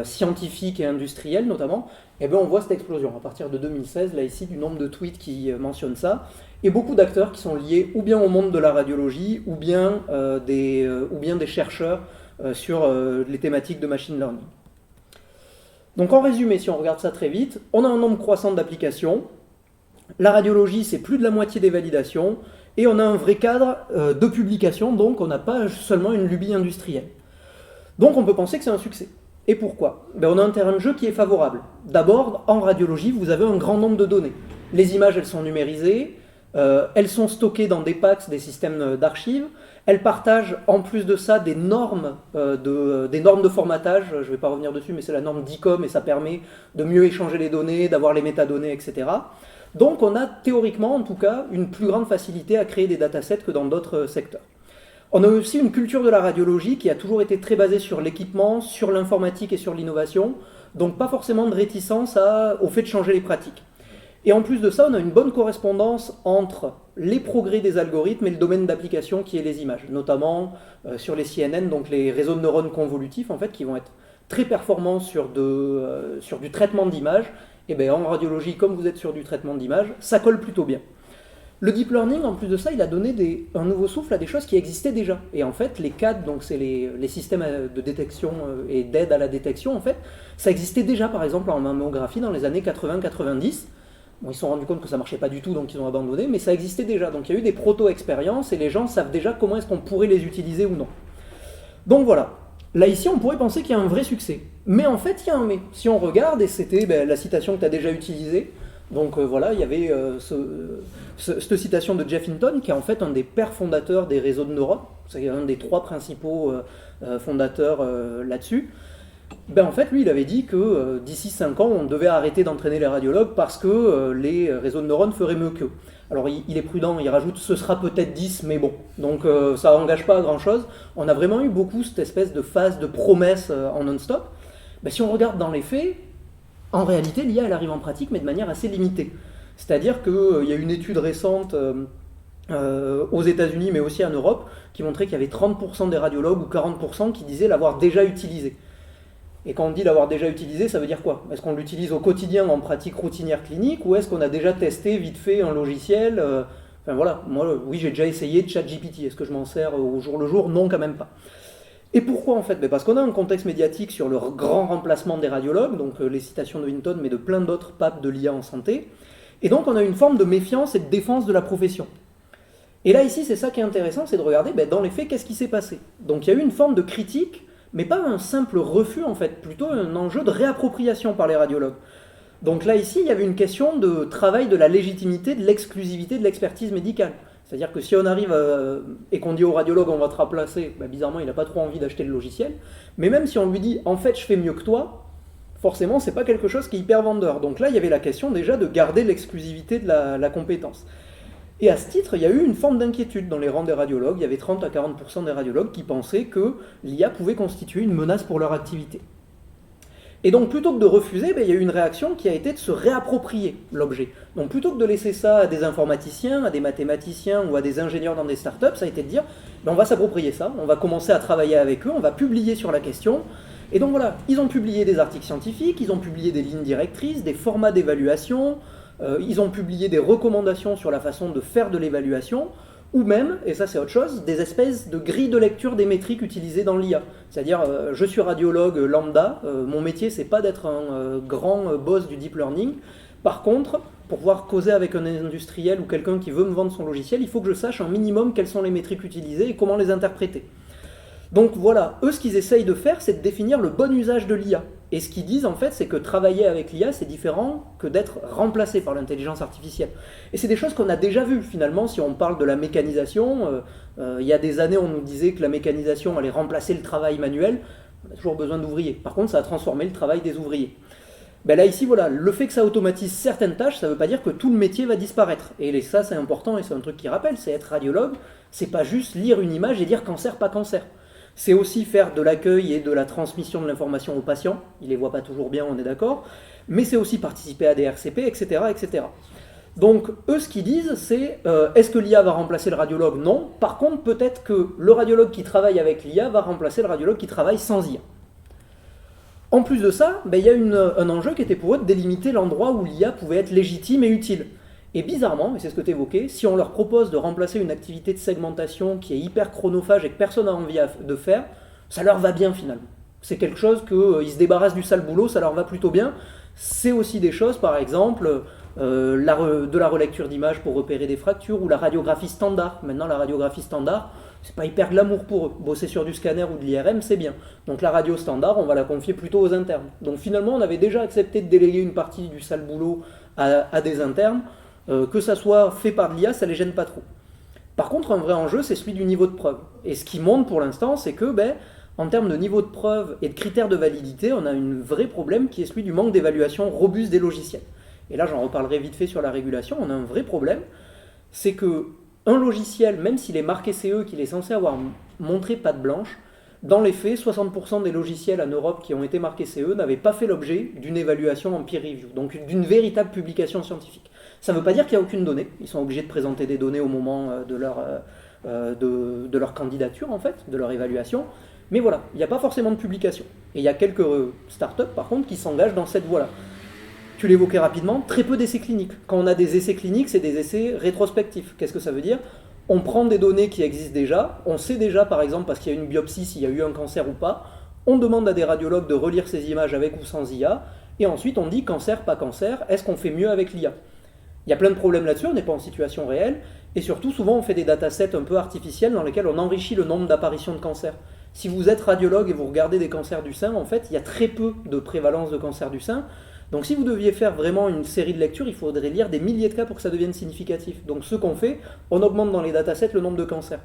scientifique et industriel notamment. Et on voit cette explosion à partir de 2016, là ici, du nombre de tweets qui mentionnent ça, et beaucoup d'acteurs qui sont liés ou bien au monde de la radiologie, ou bien des chercheurs sur les thématiques de machine learning. Donc en résumé, si on regarde ça très vite, on a un nombre croissant d'applications, la radiologie c'est plus de la moitié des validations, et on a un vrai cadre de publication, donc on n'a pas seulement une lubie industrielle. Donc on peut penser que c'est un succès. Et pourquoi? On a un terrain de jeu qui est favorable. D'abord, en radiologie, vous avez un grand nombre de données. Les images, elles sont numérisées, elles sont stockées dans des PACS, des systèmes d'archives, elles partagent en plus de ça des normes de formatage, je ne vais pas revenir dessus, mais c'est la norme DICOM et ça permet de mieux échanger les données, d'avoir les métadonnées, etc. Donc on a théoriquement, en tout cas, une plus grande facilité à créer des datasets que dans d'autres secteurs. On a aussi une culture de la radiologie qui a toujours été très basée sur l'équipement, sur l'informatique et sur l'innovation, donc pas forcément de réticence au fait de changer les pratiques. Et en plus de ça, on a une bonne correspondance entre les progrès des algorithmes et le domaine d'application qui est les images, notamment sur les CNN, donc les réseaux de neurones convolutifs, en fait, qui vont être très performants sur du traitement d'images. Et bien en radiologie, comme vous êtes sur du traitement d'images, ça colle plutôt bien. Le deep learning, en plus de ça, il a donné un nouveau souffle à des choses qui existaient déjà. Et en fait, les CAD, donc c'est les systèmes de détection et d'aide à la détection, en fait, ça existait déjà, par exemple, en mammographie dans les années 80-90. Bon, ils se sont rendus compte que ça marchait pas du tout, donc ils ont abandonné, mais ça existait déjà. Donc il y a eu des proto-expériences et les gens savent déjà comment est-ce qu'on pourrait les utiliser ou non. Donc voilà. Là, ici, on pourrait penser qu'il y a un vrai succès. Mais en fait, il y a un mais. Si on regarde, et c'était la citation que tu as déjà utilisée, donc voilà, il y avait cette citation de Jeff Hinton, qui est en fait un des pères fondateurs des réseaux de neurones. C'est un des 3 principaux fondateurs là-dessus. En fait, lui, il avait dit que d'ici 5 ans, on devait arrêter d'entraîner les radiologues parce que les réseaux de neurones feraient mieux qu'eux. Alors, il est prudent, il rajoute « ce sera peut-être 10, mais bon ». Donc, ça n'engage pas à grand-chose. On a vraiment eu beaucoup cette espèce de phase de promesse en non-stop. Si on regarde dans les faits, en réalité, l'IA, elle arrive en pratique, mais de manière assez limitée. C'est-à-dire qu'il y a une étude récente aux États-Unis, mais aussi en Europe, qui montrait qu'il y avait 30% des radiologues ou 40% qui disaient l'avoir déjà utilisé. Et quand on dit l'avoir déjà utilisé, ça veut dire quoi? Est-ce qu'on l'utilise au quotidien en pratique routinière clinique ou est-ce qu'on a déjà testé vite fait un logiciel Enfin voilà, moi oui j'ai déjà essayé ChatGPT, est-ce que je m'en sers au jour le jour? Non, quand même pas. Et pourquoi en fait? Parce qu'on a un contexte médiatique sur le grand remplacement des radiologues, donc les citations de Hinton, mais de plein d'autres papes de l'IA en santé. Et donc on a une forme de méfiance et de défense de la profession. Et là ici c'est ça qui est intéressant, c'est de regarder dans les faits qu'est-ce qui s'est passé. Donc il y a eu une forme de critique, mais pas un simple refus en fait, plutôt un enjeu de réappropriation par les radiologues. Donc là ici il y avait une question de travail de la légitimité, de l'exclusivité de l'expertise médicale. C'est-à-dire que si on arrive et qu'on dit au radiologue on va te remplacer, bizarrement il n'a pas trop envie d'acheter le logiciel, mais même si on lui dit en fait je fais mieux que toi, forcément c'est pas quelque chose qui est hyper vendeur. Donc là il y avait la question déjà de garder l'exclusivité de la compétence. Et à ce titre, il y a eu une forme d'inquiétude dans les rangs des radiologues. Il y avait 30 à 40% des radiologues qui pensaient que l'IA pouvait constituer une menace pour leur activité. Et donc plutôt que de refuser, il y a eu une réaction qui a été de se réapproprier l'objet. Donc plutôt que de laisser ça à des informaticiens, à des mathématiciens ou à des ingénieurs dans des startups, ça a été de dire on va s'approprier ça, on va commencer à travailler avec eux, on va publier sur la question. Et donc voilà, ils ont publié des articles scientifiques, ils ont publié des lignes directrices, des formats d'évaluation, ils ont publié des recommandations sur la façon de faire de l'évaluation, ou même, et ça c'est autre chose, des espèces de grilles de lecture des métriques utilisées dans l'IA. C'est-à-dire, je suis radiologue lambda, mon métier c'est pas d'être un grand boss du deep learning. Par contre, pour pouvoir causer avec un industriel ou quelqu'un qui veut me vendre son logiciel, il faut que je sache un minimum quelles sont les métriques utilisées et comment les interpréter. Donc voilà, eux ce qu'ils essayent de faire, c'est de définir le bon usage de l'IA. Et ce qu'ils disent en fait, c'est que travailler avec l'IA, c'est différent que d'être remplacé par l'intelligence artificielle. Et c'est des choses qu'on a déjà vues finalement, si on parle de la mécanisation. Il y a des années, on nous disait que la mécanisation allait remplacer le travail manuel. On a toujours besoin d'ouvriers. Par contre, ça a transformé le travail des ouvriers. Là ici, voilà, le fait que ça automatise certaines tâches, ça ne veut pas dire que tout le métier va disparaître. Et ça, c'est important et c'est un truc qui rappelle, c'est être radiologue, c'est pas juste lire une image et dire cancer, pas cancer. C'est aussi faire de l'accueil et de la transmission de l'information aux patients. Ils ne les voient pas toujours bien, on est d'accord. Mais c'est aussi participer à des RCP, etc., etc. Donc, eux, ce qu'ils disent, c'est est-ce que l'IA va remplacer le radiologue? Non. Par contre, peut-être que le radiologue qui travaille avec l'IA va remplacer le radiologue qui travaille sans IA. En plus de ça, il y a un enjeu qui était pour eux de délimiter l'endroit où l'IA pouvait être légitime et utile. Et bizarrement, et c'est ce que tu évoquais, si on leur propose de remplacer une activité de segmentation qui est hyper chronophage et que personne n'a envie de faire, ça leur va bien finalement. c'est quelque chose qu'ils se débarrassent du sale boulot, ça leur va plutôt bien. C'est aussi des choses, par exemple, de la relecture d'images pour repérer des fractures, ou la radiographie standard. Maintenant, la radiographie standard, c'est pas hyper glamour pour eux. Bosser sur du scanner ou de l'IRM, c'est bien. Donc la radio standard, on va la confier plutôt aux internes. Donc finalement, on avait déjà accepté de déléguer une partie du sale boulot à des internes. Que ça soit fait par de l'IA, ça les gêne pas trop. Par contre, un vrai enjeu, c'est celui du niveau de preuve. Et ce qui monte pour l'instant, c'est que, en termes de niveau de preuve et de critères de validité, on a un vrai problème qui est celui du manque d'évaluation robuste des logiciels. Et là, j'en reparlerai vite fait sur la régulation. On a un vrai problème, c'est que un logiciel, même s'il est marqué CE, qu'il est censé avoir montré patte blanche, dans les faits, 60% des logiciels en Europe qui ont été marqués CE n'avaient pas fait l'objet d'une évaluation en peer review, donc d'une véritable publication scientifique. Ça ne veut pas dire qu'il n'y a aucune donnée. Ils sont obligés de présenter des données au moment de leur candidature, en fait, de leur évaluation. Mais voilà, il n'y a pas forcément de publication. Et il y a quelques startups, par contre, qui s'engagent dans cette voie-là. Tu l'évoquais rapidement, très peu d'essais cliniques. Quand on a des essais cliniques, c'est des essais rétrospectifs. Qu'est-ce que ça veut dire ? On prend des données qui existent déjà, on sait déjà, par exemple, parce qu'il y a une biopsie, s'il y a eu un cancer ou pas, on demande à des radiologues de relire ces images avec ou sans IA, et ensuite on dit cancer, pas cancer, est-ce qu'on fait mieux avec l'IA ? Il y a plein de problèmes là-dessus, on n'est pas en situation réelle, et surtout, souvent, on fait des datasets un peu artificiels dans lesquels on enrichit le nombre d'apparitions de cancer. Si vous êtes radiologue et vous regardez des cancers du sein, en fait, il y a très peu de prévalence de cancer du sein. Donc si vous deviez faire vraiment une série de lectures, il faudrait lire des milliers de cas pour que ça devienne significatif. Donc ce qu'on fait, on augmente dans les datasets le nombre de cancers.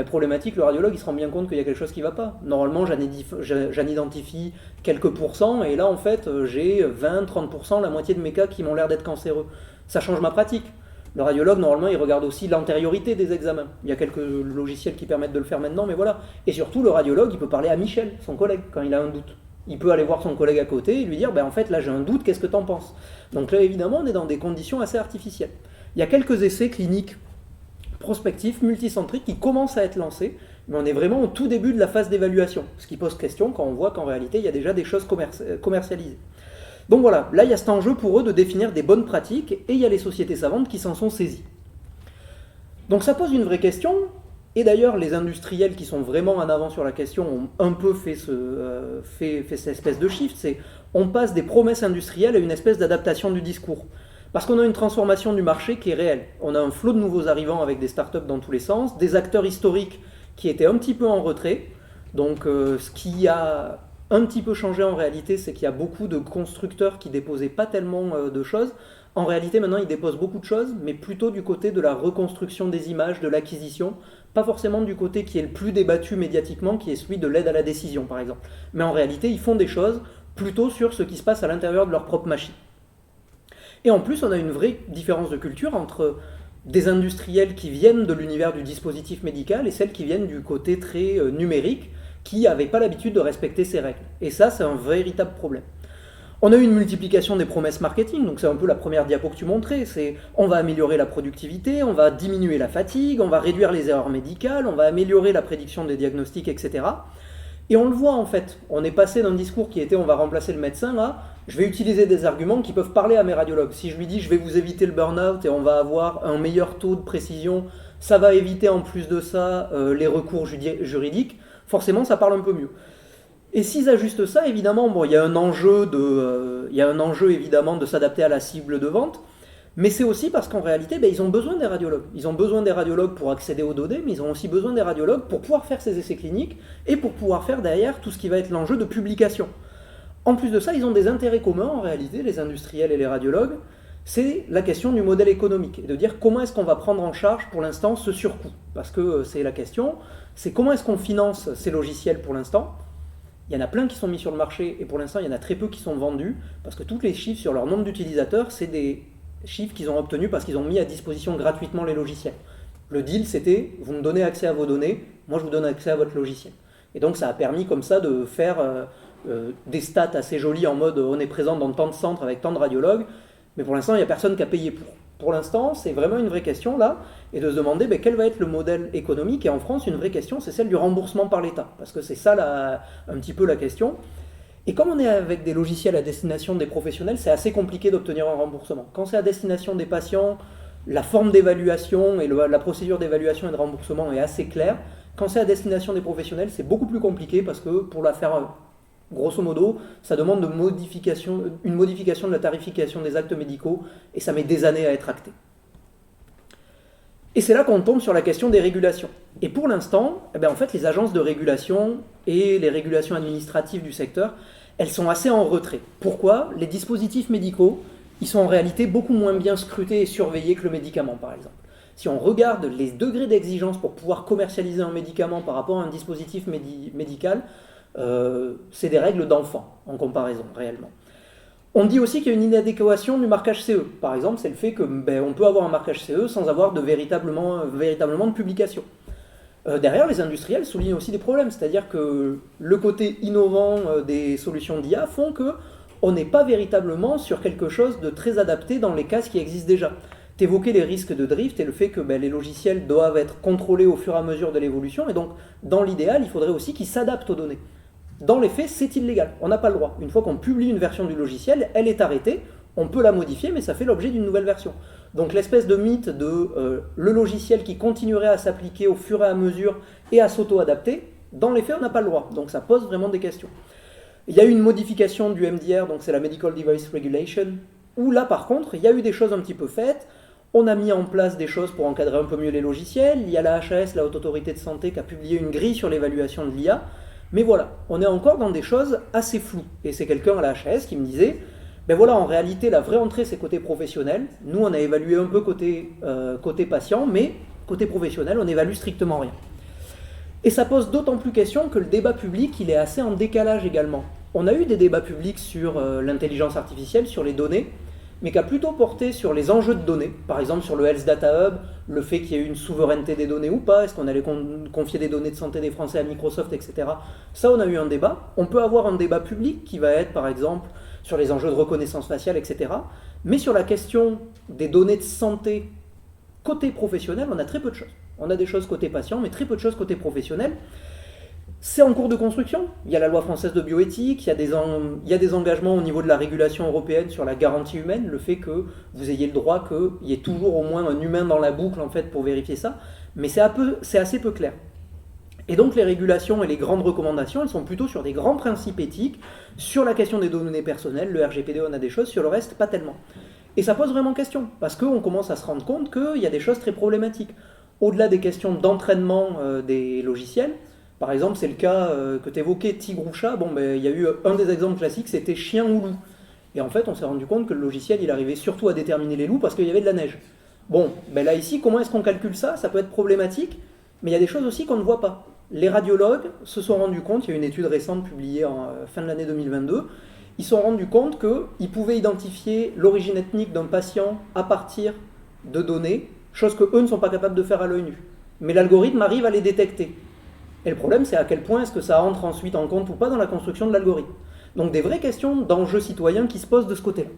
Problématique, le radiologue il se rend bien compte qu'il y a quelque chose qui ne va pas. Normalement j'en identifie quelques pourcents et là en fait j'ai 20-30%, la moitié de mes cas qui m'ont l'air d'être cancéreux. Ça change ma pratique. Le radiologue normalement il regarde aussi l'antériorité des examens. Il y a quelques logiciels qui permettent de le faire maintenant, mais voilà. Et surtout le radiologue il peut parler à Michel, son collègue, quand il a un doute. Il peut aller voir son collègue à côté et lui dire en fait là j'ai un doute, qu'est-ce que t'en penses ? Donc là évidemment on est dans des conditions assez artificielles. Il y a quelques essais cliniques prospectifs, multicentriques qui commencent à être lancés, mais on est vraiment au tout début de la phase d'évaluation, ce qui pose question quand on voit qu'en réalité il y a déjà des choses commercialisées. Donc voilà, là il y a cet enjeu pour eux de définir des bonnes pratiques et il y a les sociétés savantes qui s'en sont saisies. Donc ça pose une vraie question. Et d'ailleurs, les industriels qui sont vraiment en avant sur la question ont un peu fait cette espèce de shift, c'est on passe des promesses industrielles à une espèce d'adaptation du discours. Parce qu'on a une transformation du marché qui est réelle. On a un flot de nouveaux arrivants avec des startups dans tous les sens, des acteurs historiques qui étaient un petit peu en retrait. Donc ce qui a un petit peu changé en réalité, c'est qu'il y a beaucoup de constructeurs qui déposaient pas tellement de choses. En réalité, maintenant, ils déposent beaucoup de choses, mais plutôt du côté de la reconstruction des images, de l'acquisition, pas forcément du côté qui est le plus débattu médiatiquement, qui est celui de l'aide à la décision, par exemple. Mais en réalité, ils font des choses plutôt sur ce qui se passe à l'intérieur de leur propre machine. Et en plus, on a une vraie différence de culture entre des industriels qui viennent de l'univers du dispositif médical et celles qui viennent du côté très numérique, qui n'avaient pas l'habitude de respecter ces règles. Et ça, c'est un véritable problème. On a eu une multiplication des promesses marketing, donc c'est un peu la première diapo que tu montrais, c'est on va améliorer la productivité, on va diminuer la fatigue, on va réduire les erreurs médicales, on va améliorer la prédiction des diagnostics, etc. Et on le voit en fait, on est passé d'un discours qui était on va remplacer le médecin à je vais utiliser des arguments qui peuvent parler à mes radiologues. Si je lui dis je vais vous éviter le burn-out et on va avoir un meilleur taux de précision, ça va éviter en plus de ça les recours juridiques, forcément ça parle un peu mieux. Et s'ils ajustent ça, évidemment, il y a un enjeu évidemment de s'adapter à la cible de vente, mais c'est aussi parce qu'en réalité, ils ont besoin des radiologues. Ils ont besoin des radiologues pour accéder aux données, mais ils ont aussi besoin des radiologues pour pouvoir faire ces essais cliniques et pour pouvoir faire derrière tout ce qui va être l'enjeu de publication. En plus de ça, ils ont des intérêts communs en réalité, les industriels et les radiologues, c'est la question du modèle économique, et de dire comment est-ce qu'on va prendre en charge pour l'instant ce surcoût. Parce que c'est la question, c'est comment est-ce qu'on finance ces logiciels pour l'instant. Il y en a plein qui sont mis sur le marché et pour l'instant il y en a très peu qui sont vendus parce que tous les chiffres sur leur nombre d'utilisateurs c'est des chiffres qu'ils ont obtenus parce qu'ils ont mis à disposition gratuitement les logiciels. Le deal c'était vous me donnez accès à vos données, moi je vous donne accès à votre logiciel. Et donc ça a permis comme ça de faire des stats assez jolies en mode on est présent dans tant de centres avec tant de radiologues, mais pour l'instant il n'y a personne qui a payé pour. Pour l'instant, c'est vraiment une vraie question là, et de se demander quel va être le modèle économique. Et en France, une vraie question, c'est celle du remboursement par l'État, parce que c'est ça un petit peu la question. Et comme on est avec des logiciels à destination des professionnels, c'est assez compliqué d'obtenir un remboursement. Quand c'est à destination des patients, la forme d'évaluation et la procédure d'évaluation et de remboursement est assez claire. Quand c'est à destination des professionnels, c'est beaucoup plus compliqué parce que pour la faire Grosso modo, ça demande une modification de la tarification des actes médicaux et ça met des années à être acté. Et c'est là qu'on tombe sur la question des régulations. Et pour l'instant, en fait, les agences de régulation et les régulations administratives du secteur, elles sont assez en retrait. Pourquoi ? Les dispositifs médicaux, ils sont en réalité beaucoup moins bien scrutés et surveillés que le médicament, par exemple. Si on regarde les degrés d'exigence pour pouvoir commercialiser un médicament par rapport à un dispositif médical, c'est des règles d'enfant en comparaison, réellement. On dit aussi qu'il y a une inadéquation du marquage CE. Par exemple, c'est le fait qu'on peut avoir un marquage CE sans avoir véritablement de publication. Derrière, les industriels soulignent aussi des problèmes, c'est-à-dire que le côté innovant des solutions d'IA font qu'on n'est pas véritablement sur quelque chose de très adapté dans les cases qui existent déjà. Tu évoquais les risques de drift et le fait que les logiciels doivent être contrôlés au fur et à mesure de l'évolution, et donc dans l'idéal, il faudrait aussi qu'ils s'adaptent aux données. Dans les faits, c'est illégal, on n'a pas le droit. Une fois qu'on publie une version du logiciel, elle est arrêtée, on peut la modifier, mais ça fait l'objet d'une nouvelle version. Donc l'espèce de mythe de le logiciel qui continuerait à s'appliquer au fur et à mesure et à s'auto-adapter, dans les faits, on n'a pas le droit. Donc ça pose vraiment des questions. Il y a eu une modification du MDR, donc c'est la Medical Device Regulation, où là par contre, il y a eu des choses un petit peu faites. On a mis en place des choses pour encadrer un peu mieux les logiciels. Il y a la HAS, la Haute Autorité de Santé, qui a publié une grille sur l'évaluation de l'IA. Mais voilà, on est encore dans des choses assez floues. Et c'est quelqu'un à la HAS qui me disait, en réalité, la vraie entrée, c'est côté professionnel. Nous, on a évalué un peu côté patient, mais côté professionnel, on n'évalue strictement rien. Et ça pose d'autant plus question que le débat public, il est assez en décalage également. On a eu des débats publics sur l'intelligence artificielle, sur les données, mais qui a plutôt porté sur les enjeux de données, par exemple sur le Health Data Hub, le fait qu'il y ait une souveraineté des données ou pas, est-ce qu'on allait confier des données de santé des Français à Microsoft, etc. Ça, on a eu un débat. On peut avoir un débat public qui va être, par exemple, sur les enjeux de reconnaissance faciale, etc. Mais sur la question des données de santé côté professionnel, on a très peu de choses. On a des choses côté patient, mais très peu de choses côté professionnel. C'est en cours de construction. Il y a la loi française de bioéthique, il y a des engagements au niveau de la régulation européenne sur la garantie humaine, le fait que vous ayez le droit qu'il y ait toujours au moins un humain dans la boucle en fait, pour vérifier ça, mais c'est assez peu clair. Et donc les régulations et les grandes recommandations, elles sont plutôt sur des grands principes éthiques, sur la question des données personnelles, le RGPD, on a des choses, sur le reste, pas tellement. Et ça pose vraiment question, parce qu'on commence à se rendre compte qu'il y a des choses très problématiques. Au-delà des questions d'entraînement des logiciels, par exemple, c'est le cas que tu évoquais, tigre ou chat. Il y a eu un des exemples classiques, c'était chien ou loup. Et en fait, on s'est rendu compte que le logiciel, il arrivait surtout à déterminer les loups parce qu'il y avait de la neige. Là ici, comment est-ce qu'on calcule ça ? Ça peut être problématique, mais il y a des choses aussi qu'on ne voit pas. Les radiologues se sont rendus compte, il y a une étude récente publiée en fin de l'année 2022, ils se sont rendus compte qu'ils pouvaient identifier l'origine ethnique d'un patient à partir de données, chose qu'eux ne sont pas capables de faire à l'œil nu. Mais l'algorithme arrive à les détecter. Et le problème, c'est à quel point est-ce que ça entre ensuite en compte ou pas dans la construction de l'algorithme. Donc des vraies questions d'enjeux citoyens qui se posent de ce côté-là.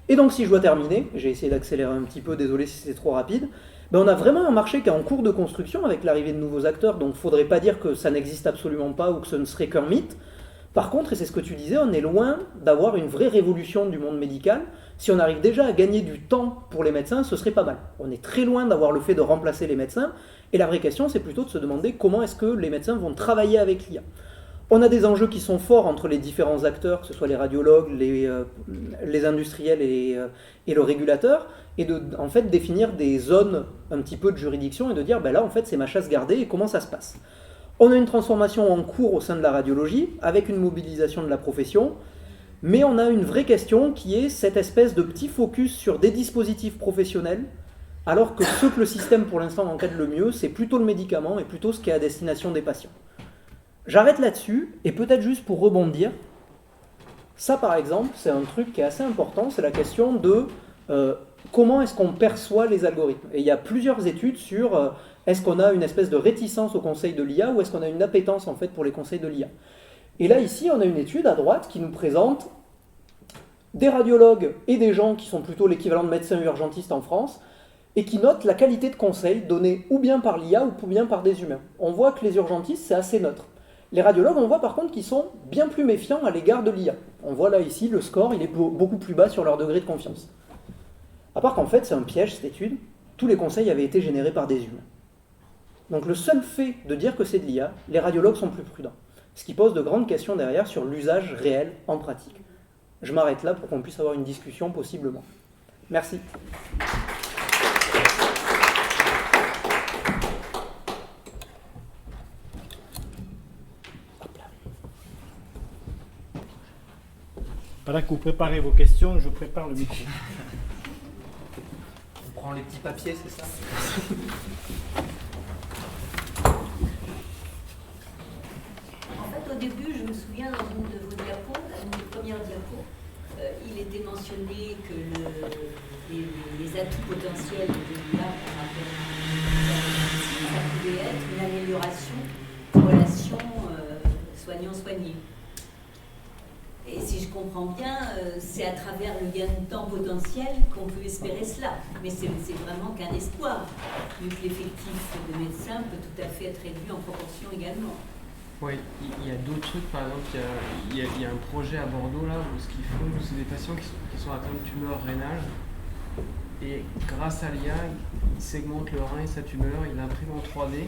Et donc si je dois terminer, j'ai essayé d'accélérer un petit peu, désolé si c'est trop rapide, on a vraiment un marché qui est en cours de construction avec l'arrivée de nouveaux acteurs, donc il ne faudrait pas dire que ça n'existe absolument pas ou que ce ne serait qu'un mythe. Par contre, et c'est ce que tu disais, on est loin d'avoir une vraie révolution du monde médical. Si on arrive déjà à gagner du temps pour les médecins, ce serait pas mal. On est très loin d'avoir le fait de remplacer les médecins, et la vraie question, c'est plutôt de se demander comment est-ce que les médecins vont travailler avec l'IA. On a des enjeux qui sont forts entre les différents acteurs, que ce soit les radiologues, les industriels et le régulateur, et de en fait définir des zones un petit peu de juridiction et de dire, là en fait c'est ma chasse gardée et comment ça se passe. On a une transformation en cours au sein de la radiologie, avec une mobilisation de la profession, mais on a une vraie question qui est cette espèce de petit focus sur des dispositifs professionnels, alors que ce que le système pour l'instant encadre le mieux, c'est plutôt le médicament et plutôt ce qui est à destination des patients. J'arrête là-dessus, et peut-être juste pour rebondir, ça par exemple, c'est un truc qui est assez important, c'est la question de comment est-ce qu'on perçoit les algorithmes. Et il y a plusieurs études sur est-ce qu'on a une espèce de réticence au conseil de l'IA ou est-ce qu'on a une appétence en fait pour les conseils de l'IA. Et là ici, on a une étude à droite qui nous présente des radiologues et des gens qui sont plutôt l'équivalent de médecins urgentistes en France, et qui notent la qualité de conseils donnés ou bien par l'IA ou bien par des humains. On voit que les urgentistes, c'est assez neutre. Les radiologues, on voit par contre qu'ils sont bien plus méfiants à l'égard de l'IA. On voit là ici, le score, il est beaucoup plus bas sur leur degré de confiance. À part qu'en fait, c'est un piège cette étude, tous les conseils avaient été générés par des humains. Donc le seul fait de dire que c'est de l'IA, les radiologues sont plus prudents. Ce qui pose de grandes questions derrière sur l'usage réel en pratique. Je m'arrête là pour qu'on puisse avoir une discussion possiblement. Merci. Pendant que vous préparez vos questions, je prépare le micro. On prend les petits papiers, c'est ça? En fait, au début, je me souviens dans une de vos diapos, une des premières diapos, il était mentionné que les atouts potentiels de l'IA par rapport à ça pouvait être une amélioration de relation soignant-soigné. Et si je comprends bien, c'est à travers le gain de temps potentiel qu'on peut espérer cela. Mais c'est vraiment qu'un espoir, vu que l'effectif de médecins peut tout à fait être réduit en proportion également. Oui, il y a d'autres trucs, par exemple, il y a un projet à Bordeaux là où ce qu'ils font, c'est des patients qui sont atteints de tumeurs rénales et grâce à l'IA, ils segmentent le rein et sa tumeur, ils l'impriment en 3D et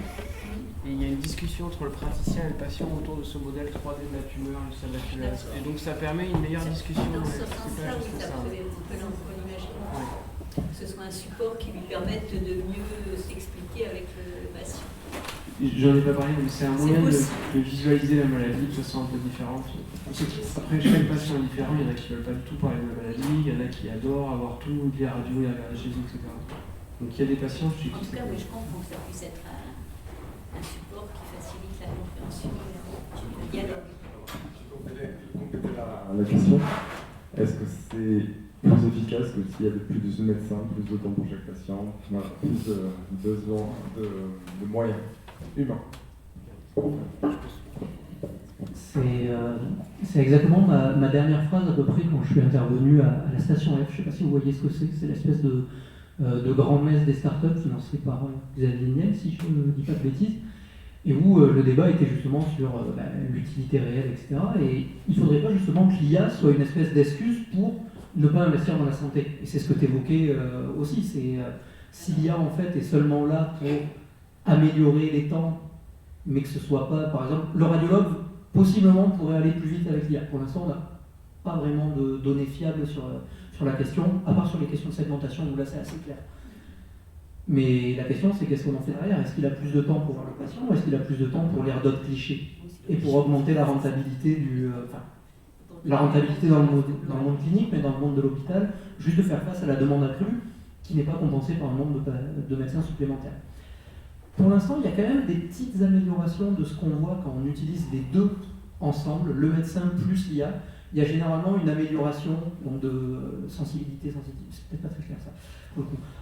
il y a une discussion entre le praticien et le patient autour de ce modèle 3D de la tumeur et de sa tumeur. Et donc ça permet une meilleure discussion. Dans ce sens-là, oui, on peut l'imaginer. Ouais. Que ce soit un support qui lui permette de mieux s'expliquer avec le patient. J'en ai pas parlé, mais c'est un moyen de visualiser la maladie de façon un peu différente. Après, chaque patient est différent, il y en a qui ne veulent pas du tout parler de la maladie, il y en a qui adorent avoir tout, les radios, les regarder chez eux, etc. Donc il y a des patients, je suis En tout cas, oui, je comprends que ça puisse être un support qui facilite la compréhension. Il y a compléter la question. Est-ce que c'est plus efficace que s'il y avait plus de médecins, plus de temps pour chaque patient, plus de besoin de moyens humains? C'est exactement ma dernière phrase à peu près quand je suis intervenu à la station F. Je ne sais pas si vous voyez ce que c'est l'espèce de grand-messe des startups financée par Xavier Niel, si je ne dis pas de bêtises, et où le débat était justement sur l'utilité réelle, etc. Et il ne faudrait pas justement que l'IA soit une espèce d'excuse pour ne pas investir dans la santé. Et c'est ce que tu évoquais aussi, c'est si l'IA en fait est seulement là pour améliorer les temps, mais que ce soit pas, par exemple, le radiologue possiblement pourrait aller plus vite avec l'IA. Pour l'instant, on n'a pas vraiment de données fiables sur la question, à part sur les questions de segmentation, où là c'est assez clair. Mais la question c'est qu'est-ce qu'on en fait derrière? Est-ce qu'il a plus de temps pour voir le patient ou est-ce qu'il a plus de temps pour lire d'autres clichés? Et pour augmenter la rentabilité la rentabilité dans le monde clinique, mais dans le monde de l'hôpital, juste de faire face à la demande accrue qui n'est pas compensée par un nombre de médecins supplémentaires. Pour l'instant, il y a quand même des petites améliorations de ce qu'on voit quand on utilise les deux ensemble, le médecin plus l'IA. Il y a généralement une amélioration donc de sensibilité, c'est peut-être pas très clair ça.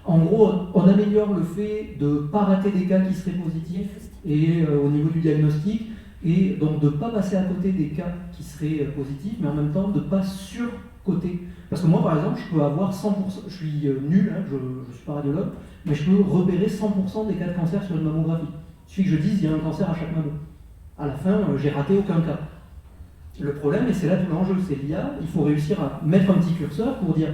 En gros, on améliore le fait de ne pas rater des cas qui seraient positifs et au niveau du diagnostic, et donc de ne pas passer à côté des cas qui seraient positifs, mais en même temps de ne pas surcoter. Parce que moi, par exemple, je peux avoir 100%, je suis nul, hein, je ne suis pas radiologue, mais je peux repérer 100% des cas de cancer sur une mammographie. Il suffit que je dise il y a un cancer à chaque mammo. À la fin, j'ai raté aucun cas. Le problème, et c'est là tout l'enjeu, c'est l'IA, il faut réussir à mettre un petit curseur pour dire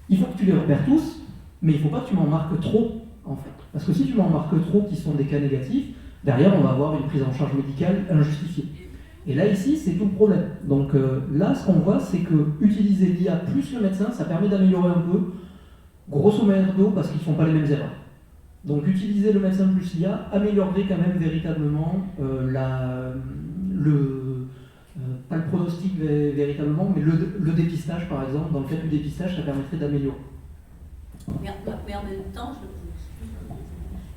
il faut que tu les repères tous, mais il ne faut pas que tu m'en marques trop, en fait. Parce que si tu m'en marques trop qui sont des cas négatifs, derrière, on va avoir une prise en charge médicale injustifiée. Et là, ici, c'est tout le problème. Donc là, ce qu'on voit, c'est que utiliser l'IA plus le médecin, ça permet d'améliorer un peu, grosso modo, parce qu'ils ne font pas les mêmes erreurs. Donc utiliser le médecin plus l'IA améliorerait quand même véritablement pas le pronostic véritablement, mais le dépistage, par exemple. Dans le cas du dépistage, ça permettrait d'améliorer. Mais en même temps,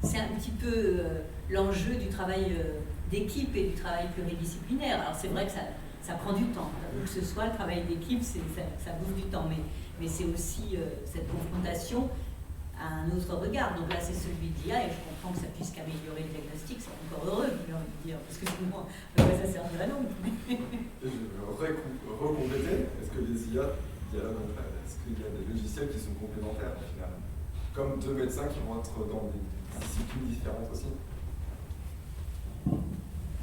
c'est un petit peu l'enjeu du travail d'équipe et du travail pluridisciplinaire. Alors c'est vrai que ça prend du temps. Où que ce soit, le travail d'équipe, ça bouffe du temps. Mais c'est aussi cette confrontation à un autre regard. Donc là, c'est celui d'IA, et je comprends que ça puisse qu'améliorer le diagnostic. C'est encore heureux, j'ai envie de dire, parce que sinon, ça servirait non plus. Recompléter, est-ce que les IA, est-ce qu'il y a des logiciels qui sont complémentaires au final? Comme deux médecins qui vont être dans des disciplines différentes aussi?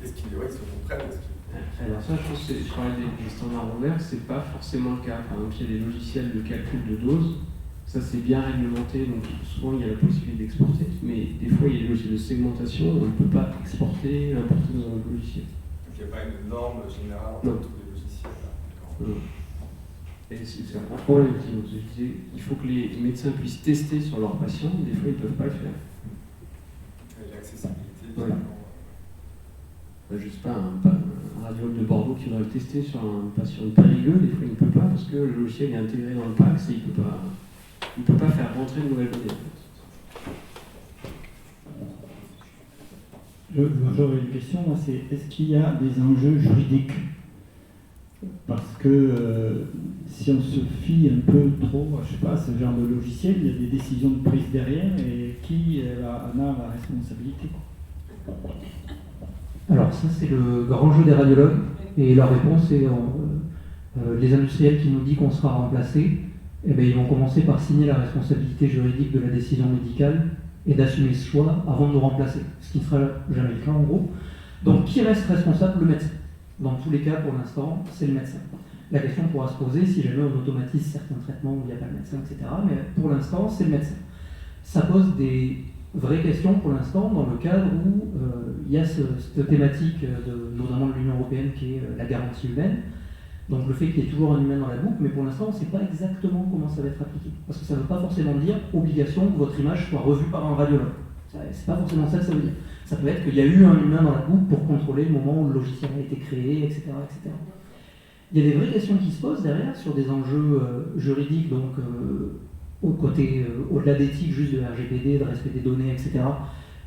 Est-ce qu'ils se comprennent? Alors ça, je pense que je parlais des standards ouverts, c'est pas forcément le cas. Par exemple, il y a des logiciels de calcul de doses, ça c'est bien réglementé, donc souvent il y a la possibilité d'exporter, mais des fois il y a des logiciels de segmentation, on ne peut pas exporter, importer dans un autre logiciel. Ok, il n'y a pas une norme générale Non. entre tous les logiciels. Non. Et c'est un problème aussi. Donc, je disais, il faut que les médecins puissent tester sur leurs patients, des fois ils ne peuvent pas le faire. Et l'accessibilité, Ouais. finalement. Je sais pas, un radiologue de Bordeaux qui voudrait le tester sur un patient de Périgueux, des fois il ne peut pas parce que le logiciel est intégré dans le PAX et il ne peut pas faire rentrer de nouvelles données. J'aurais une question, moi, c'est est-ce qu'il y a des enjeux juridiques? Parce que si on se fie un peu trop, je sais pas, ce genre de logiciel, il y a des décisions de prise derrière et qui en a la responsabilité, quoi. Alors ça c'est le grand jeu des radiologues et leur réponse est les industriels qui nous disent qu'on sera remplacé, eh bien, ils vont commencer par signer la responsabilité juridique de la décision médicale et d'assumer ce choix avant de nous remplacer, ce qui ne sera jamais le cas en gros. Donc qui reste responsable? Le médecin. Dans tous les cas pour l'instant c'est le médecin. La question pourra se poser si jamais on automatise certains traitements où il n'y a pas le médecin, etc. Mais pour l'instant c'est le médecin. Ça pose des vraie question pour l'instant dans le cadre où il y a cette thématique notamment de l'Union européenne qui est la garantie humaine, donc le fait qu'il y ait toujours un humain dans la boucle, mais pour l'instant on ne sait pas exactement comment ça va être appliqué, parce que ça ne veut pas forcément dire obligation que votre image soit revue par un radiologue. C'est pas forcément ça que ça veut dire. Ça peut être qu'il y a eu un humain dans la boucle pour contrôler le moment où le logiciel a été créé, etc., etc. Il y a des vraies questions qui se posent derrière sur des enjeux juridiques, donc au-delà d'éthique, juste de RGPD, de respect des données, etc.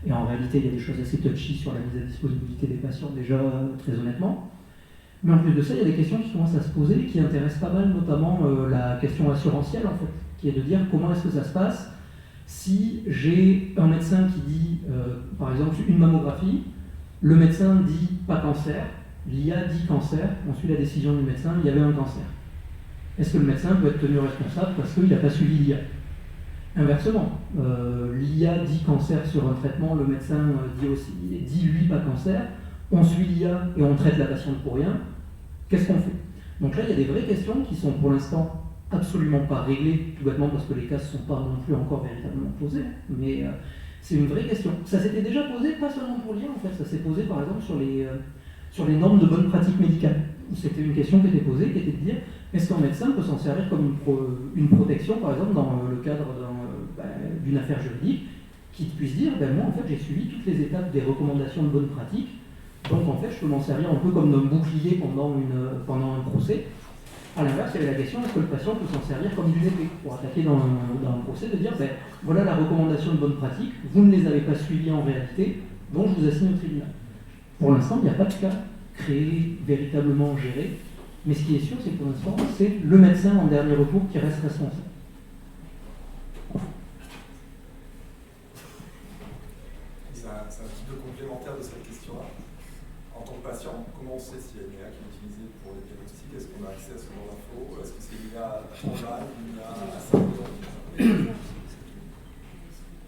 Et en réalité, il y a des choses assez touchy sur la mise à disponibilité des patients, déjà, très honnêtement. Mais en plus de ça, il y a des questions qui commencent à se poser, qui intéressent pas mal, notamment la question assurantielle, en fait, qui est de dire comment est-ce que ça se passe si j'ai un médecin qui dit, par exemple, une mammographie, le médecin dit pas cancer, l'IA dit cancer, on suit la décision du médecin, il y avait un cancer. Est-ce que le médecin peut être tenu responsable parce qu'il n'a pas suivi l'IA? Inversement, l'IA dit cancer sur un traitement, le médecin dit lui pas cancer, on suit l'IA et on traite la patiente pour rien, qu'est-ce qu'on fait? Donc là, il y a des vraies questions qui sont pour l'instant absolument pas réglées, tout bêtement parce que les cas ne sont pas non plus encore véritablement posés, mais c'est une vraie question. Ça s'était déjà posé, pas seulement pour l'IA en fait, ça s'est posé par exemple sur les normes de bonne pratique médicale. C'était une question qui était posée, qui était de dire est-ce qu'un médecin peut s'en servir comme une protection, par exemple, dans le cadre d'une affaire juridique, qui puisse dire moi en fait j'ai suivi toutes les étapes des recommandations de bonne pratique, donc en fait je peux m'en servir un peu comme d'un bouclier pendant un procès. À l'inverse, il y avait la question est-ce que le patient peut s'en servir comme d'une épée pour attaquer dans un procès, de dire voilà la recommandation de bonne pratique, vous ne les avez pas suivies en réalité, donc je vous assigne au tribunal. Pour l'instant, il n'y a pas de cas créé, véritablement géré, mais ce qui est sûr, c'est que pour l'instant, c'est le médecin en dernier recours qui reste responsable. C'est un petit peu complémentaire de cette question-là. En tant que patient, comment on sait s'il y a une IA qui est utilisée pour les diagnostics? Est-ce qu'on a accès à ce genre d'infos? Est-ce que c'est une IA online, une IA à simple?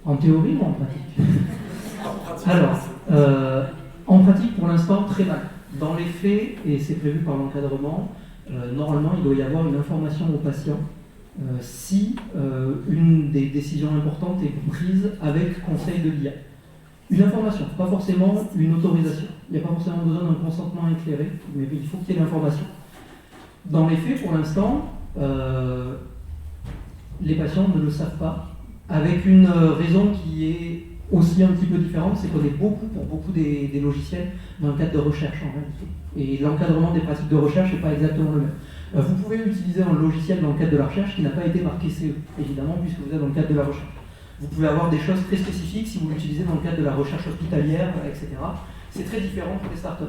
En théorie ou en pratique? En pratique. Alors, en pratique, pour l'instant, très mal. Dans les faits, et c'est prévu par l'encadrement, normalement, il doit y avoir une information au patient si une des décisions importantes est prise avec conseil de l'IA. Une information, pas forcément une autorisation. Il n'y a pas forcément besoin d'un consentement éclairé, mais il faut qu'il y ait l'information. Dans les faits, pour l'instant, les patients ne le savent pas, avec une raison qui est aussi un petit peu différente, c'est qu'on est pour beaucoup des logiciels dans le cadre de recherche en réalité. Et l'encadrement des pratiques de recherche n'est pas exactement le même. Vous pouvez utiliser un logiciel dans le cadre de la recherche qui n'a pas été marqué CE, évidemment, puisque vous êtes dans le cadre de la recherche. Vous pouvez avoir des choses très spécifiques si vous l'utilisez dans le cadre de la recherche hospitalière, etc. C'est très différent pour les startups.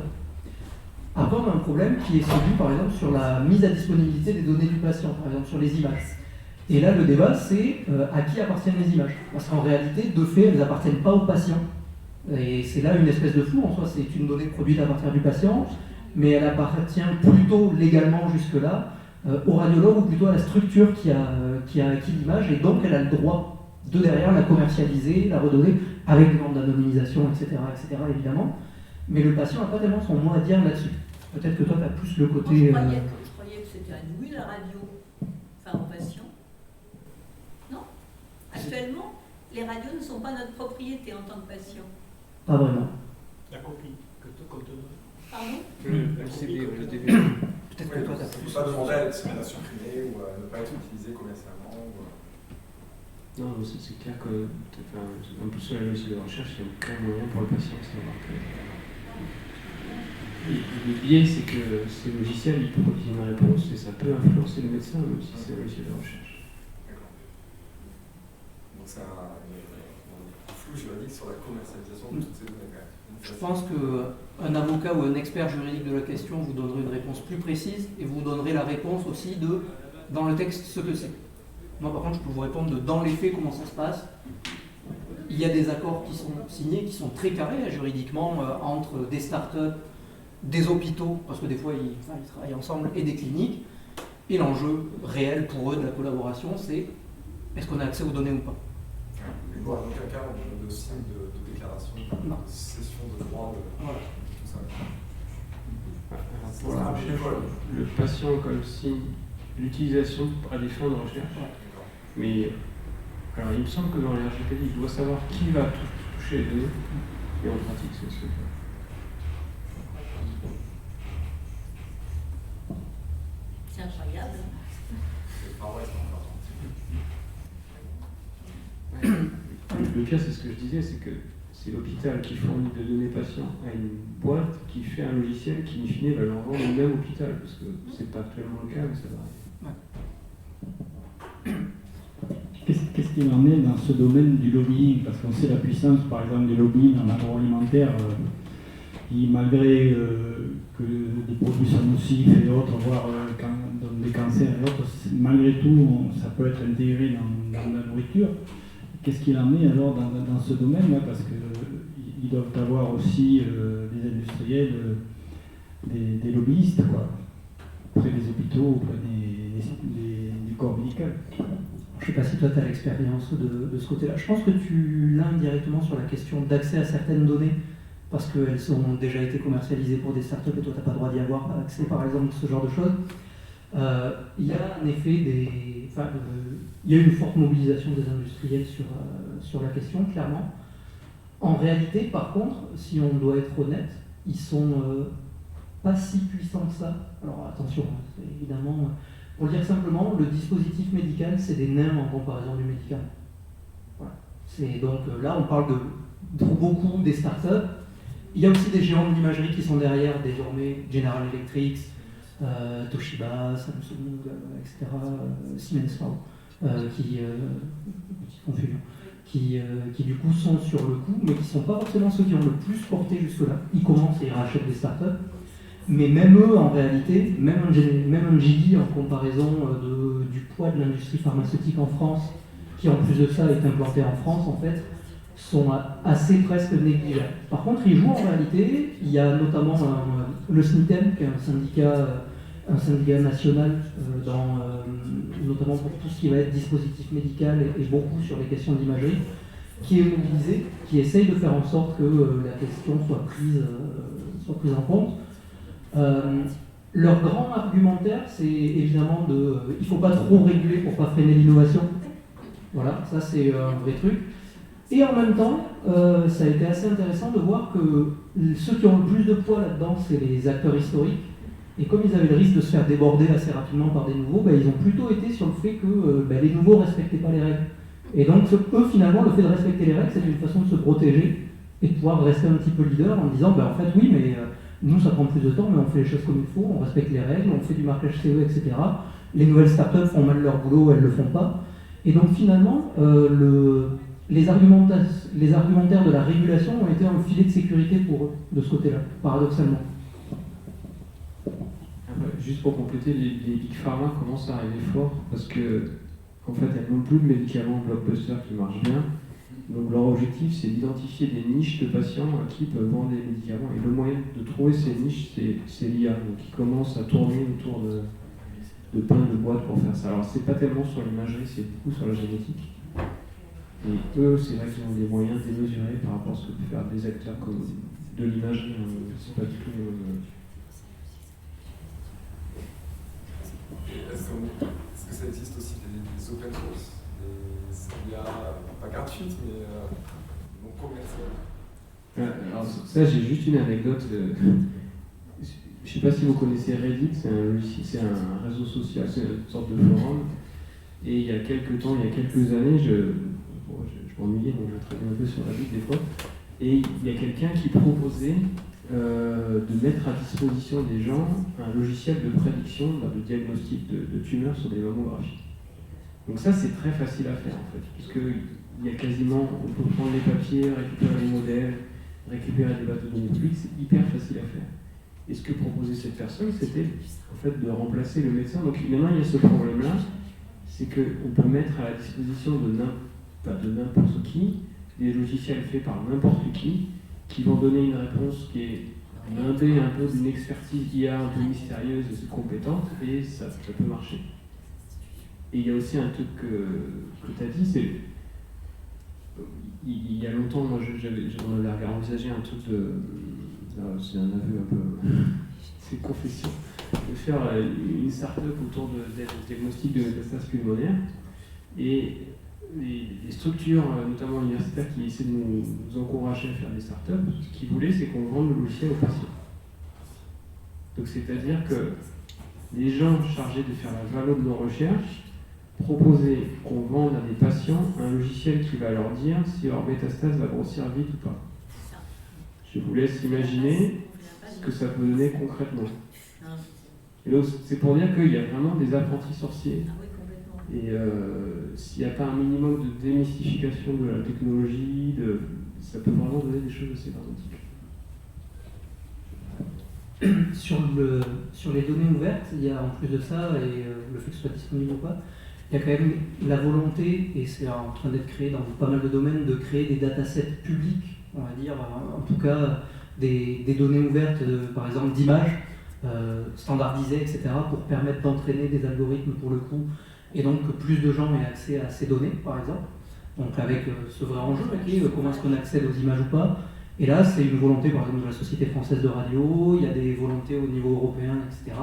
Après, on a un problème qui est celui, par exemple, sur la mise à disponibilité des données du patient, par exemple, sur les images. Et là, le débat, c'est à qui appartiennent les images. Parce qu'en réalité, de fait, elles n'appartiennent pas au patient. Et c'est là une espèce de flou, en soi, c'est une donnée produite à partir du patient, mais elle appartient plutôt légalement jusque-là au radiologue ou plutôt à la structure qui a acquis l'image, et donc elle a le droit de derrière la commercialiser, la redonner, avec des normes d'anonymisation, etc., évidemment. Mais le patient n'a pas tellement son mot à dire là-dessus. Peut-être que toi, tu as plus le côté... Moi, je croyais que c'était à nous, la radio, enfin aux patients. Non? Actuellement, les radios ne sont pas notre propriété en tant que patient. Pas vraiment. La copie que tu donnes. Pardon? Le CD, le DVD. Peut-être que toi, t'as On plus. ne peut pas demander à être supprimé ou à ne pas être utilisé commercialement. Non, c'est clair que, enfin, un peu sur la logique de recherche, il y a aucun moyen pour le patient de savoir que. Et le biais, c'est que ces logiciels, ils produisent une réponse et ça peut influencer le médecin, même si c'est un logiciel de recherche. D'accord. Donc c'est un flou juridique sur la commercialisation de toutes ces données. Je pense qu'un avocat ou un expert juridique de la question vous donnerait une réponse plus précise et vous donnerait la réponse aussi de, dans le texte, ce que c'est. Moi, par contre, je peux vous répondre de dans les faits comment ça se passe. Il y a des accords qui sont signés, qui sont très carrés juridiquement, entre des startups, des hôpitaux, parce que des fois ils travaillent ensemble, et des cliniques. Et l'enjeu réel pour eux de la collaboration, c'est est-ce qu'on a accès aux données ou pas. Mais bon, dans aucun cas, on de signe de déclaration, de cession de droit, voilà. tout ça. Pour la recherche, le patient comme signe l'utilisation à des fins de recherche. Mais alors, il me semble que dans les RGPD, il doit savoir qui va toucher les données. Et en pratique, c'est ce que C'est incroyable. Le pire, c'est ce que je disais, c'est que c'est l'hôpital qui fournit des données patients à une boîte qui fait un logiciel qui, in fine, va leur vendre au même hôpital, parce que c'est pas actuellement le cas, mais ça va arriver. Qu'est-ce qu'il en est dans ce domaine du lobbying? Parce qu'on sait la puissance, par exemple, du lobbying en agroalimentaire, qui, malgré que des produits sont nocifs et autres, voire dans des cancers et autres, malgré tout, ça peut être intégré dans la nourriture. Qu'est-ce qu'il en est alors dans ce domaine-là? Parce qu'ils doivent avoir aussi des industriels, des lobbyistes, quoi, auprès des hôpitaux, auprès du corps médical. Je ne sais pas si toi tu as l'expérience de ce côté-là. Je pense que tu l'as indirectement sur la question d'accès à certaines données, parce qu'elles ont déjà été commercialisées pour des startups et toi tu n'as pas le droit d'y avoir accès, par exemple, ce genre de choses. Il y a en effet il y a une forte mobilisation des industriels sur la question, clairement. En réalité, par contre, si on doit être honnête, ils sont pas si puissants que ça. Alors attention, c'est évidemment, pour le dire simplement, le dispositif médical, c'est des nains en comparaison du médicament. Voilà. Donc là, on parle pour beaucoup des startups. Il y a aussi des géants de l'imagerie qui sont derrière, désormais General Electric, Toshiba, Samsung, etc., Siemens, petite confusion, qui du coup sont sur le coup, mais qui ne sont pas forcément ceux qui ont le plus porté jusque-là. Ils commencent et ils rachètent des startups, mais même eux, en réalité, même un GD en comparaison du poids de l'industrie pharmaceutique en France, qui en plus de ça est implanté en France, en fait, sont assez presque négligeables. Par contre, ils jouent en réalité. Il y a notamment le SNITEM, qui est un syndicat national, notamment pour tout ce qui va être dispositif médical et beaucoup sur les questions d'imagerie, qui est mobilisé, qui essaye de faire en sorte que la question soit prise en compte. Leur grand argumentaire, c'est évidemment il ne faut pas trop réguler pour ne pas freiner l'innovation. Voilà, ça c'est un vrai truc. Et en même temps, ça a été assez intéressant de voir que ceux qui ont le plus de poids là-dedans, c'est les acteurs historiques. Et comme ils avaient le risque de se faire déborder assez rapidement par des nouveaux, ils ont plutôt été sur le fait que les nouveaux ne respectaient pas les règles. Et donc, eux, finalement, le fait de respecter les règles, c'est une façon de se protéger et de pouvoir rester un petit peu leader en disant, en fait, oui, mais nous, ça prend plus de temps, mais on fait les choses comme il faut, on respecte les règles, on fait du marquage CE, etc. Les nouvelles startups font mal leur boulot, elles ne le font pas. Et donc, finalement, les argumentaires de la régulation ont été un filet de sécurité pour eux, de ce côté-là, paradoxalement. Juste pour compléter, les big pharma commencent à arriver fort parce que en fait elles n'ont plus de médicaments blockbuster qui marchent bien. Donc leur objectif c'est d'identifier des niches de patients à qui ils peuvent vendre des médicaments. Et le moyen de trouver ces niches, c'est l'IA. Donc ils commencent à tourner autour de plein de boîtes pour faire ça. Alors c'est pas tellement sur l'imagerie, c'est beaucoup sur la génétique. Et eux, c'est vrai qu'ils ont des moyens démesurés par rapport à ce que peuvent faire des acteurs comme de l'imagerie. C'est pas du tout. Est-ce que ça existe aussi des open source, des IA, pas gratuites, mais non commerciales? Alors ça, j'ai juste une anecdote. je ne sais pas si vous connaissez Reddit, c'est un réseau social, c'est une sorte de forum. Et il y a quelques temps, il y a quelques années, je m'ennuyais, donc je traînais un peu sur Reddit des fois. Et il y a quelqu'un qui proposait de mettre à disposition des gens un logiciel de prédiction, de diagnostic de tumeurs sur des mammographies. Donc ça, c'est très facile à faire en fait, puisqu'il y a quasiment, on peut prendre les papiers, récupérer les modèles, récupérer des bases de données publiques, c'est hyper facile à faire. Et ce que proposait cette personne, c'était en fait de remplacer le médecin. Donc maintenant, il y a ce problème-là, c'est qu'on peut mettre à la disposition de n'importe qui des logiciels faits par n'importe qui vont donner une réponse qui est blindée un peu d'une expertise IA un peu mystérieuse et compétente, et ça peut marcher. Et il y a aussi un truc que tu as dit, c'est il y a longtemps, moi j'en avais envisagé un truc de. C'est un aveu un peu. C'est une confession. De faire une start-up autour de diagnostic de métastases pulmonaires. Et les structures, notamment universitaires, qui essaient de nous encourager à faire des start-up, ce qu'ils voulaient, c'est qu'on vende le logiciel aux patients. Donc c'est-à-dire que les gens chargés de faire la valo de nos recherches proposer qu'on vende à des patients un logiciel qui va leur dire si leur métastase va grossir vite ou pas. Je vous laisse imaginer ce que ça peut donner concrètement. Et donc, c'est pour dire qu'il y a vraiment des apprentis sorciers. Et s'il n'y a pas un minimum de démystification de la technologie, ça peut vraiment donner des choses assez dramatiques. Sur les données ouvertes, il y a en plus de ça, et le fait que ce soit disponible ou pas, il y a quand même la volonté, et c'est en train d'être créé dans pas mal de domaines, de créer des datasets publics, on va dire, en tout cas des données ouvertes, par exemple d'images, standardisées, etc., pour permettre d'entraîner des algorithmes pour le coup, et donc que plus de gens aient accès à ces données, par exemple. Donc avec ce vrai enjeu, qui est comment est-ce qu'on accède aux images ou pas. Et là, c'est une volonté, par exemple, de la Société française de radio, il y a des volontés au niveau européen, etc.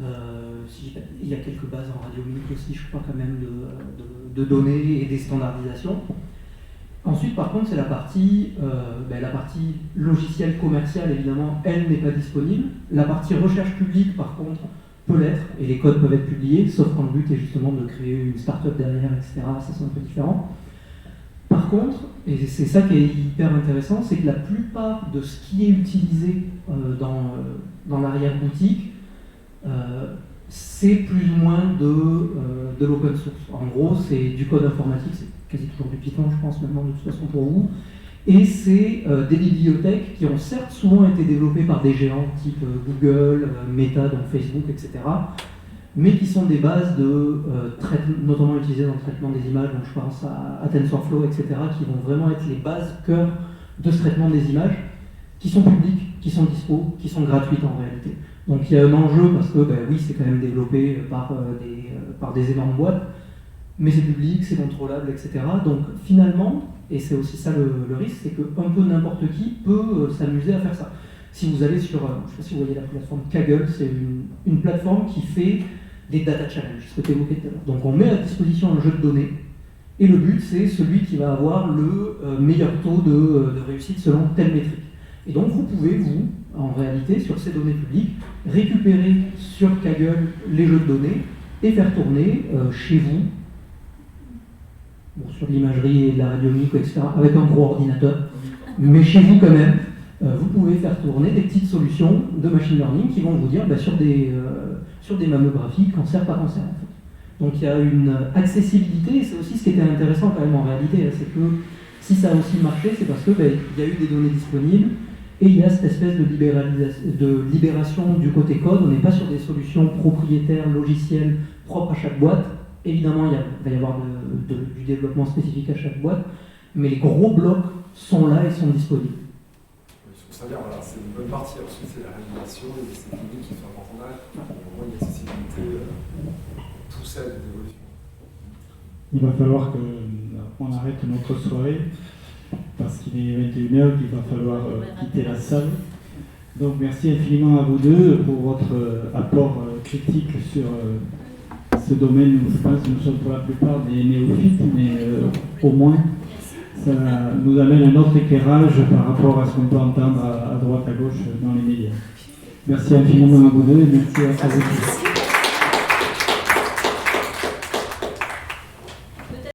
Il y a quelques bases en radiomique aussi, je crois, quand même, de données et des standardisations. Ensuite, par contre, c'est la partie logicielle commerciale, évidemment, elle n'est pas disponible. La partie recherche publique, par contre, peut l'être, et les codes peuvent être publiés, sauf quand le but est justement de créer une start-up derrière, etc. Ça, c'est un peu différent. Par contre, et c'est ça qui est hyper intéressant, c'est que la plupart de ce qui est utilisé dans l'arrière-boutique, c'est plus ou moins de l'open source. En gros, c'est du code informatique, c'est quasi toujours du Python, je pense, maintenant, de toute façon, pour vous. Et c'est des bibliothèques qui ont certes souvent été développées par des géants type Google, Meta, donc Facebook, etc., mais qui sont des bases notamment utilisées dans le traitement des images, donc je pense à TensorFlow, etc., qui vont vraiment être les bases cœur de ce traitement des images, qui sont publiques, qui sont dispo, qui sont gratuites en réalité. Donc il y a un enjeu parce que, oui, c'est quand même développé par des énormes boîtes, mais c'est public, c'est contrôlable, etc. Donc finalement, et c'est aussi ça le risque, c'est qu'un peu n'importe qui peut s'amuser à faire ça. Si vous allez sur, je ne sais pas si vous voyez la plateforme Kaggle, c'est une plateforme qui fait des data challenges, ce que tu évoquais tout à l'heure. Donc on met à disposition un jeu de données, et le but c'est celui qui va avoir le meilleur taux de réussite selon telle métrique. Et donc vous pouvez, en réalité, sur ces données publiques, récupérer sur Kaggle les jeux de données et faire tourner chez vous, sur l'imagerie et de la radiomique, etc., avec un gros ordinateur, mais chez vous quand même, vous pouvez faire tourner des petites solutions de machine learning qui vont vous dire sur des mammographies, cancer, pas cancer en fait. Donc il y a une accessibilité, et c'est aussi ce qui était intéressant quand même en réalité, c'est que si ça a aussi marché, c'est parce qu'il y a eu des données disponibles, et il y a cette espèce de libération du côté code. On n'est pas sur des solutions propriétaires, logicielles, propres à chaque boîte. Évidemment, il va y avoir du développement spécifique à chaque boîte, mais les gros blocs sont là et sont disponibles. Je trouve ça bien, voilà, c'est une bonne partie. Ensuite, c'est la régulation, et c'est public qui fait un partenariat. Au moins, une accessibilité poussée à l'évolution. Il va falloir qu'on arrête notre soirée, parce qu'il est 21h, qu'il va falloir quitter la salle. Donc merci infiniment à vous deux pour votre apport critique sur ce domaine où je pense que nous sommes pour la plupart des néophytes, mais au moins ça nous amène un autre éclairage par rapport à ce qu'on peut entendre à droite, à gauche dans les médias. Merci infiniment à vous deux et merci à vous tous.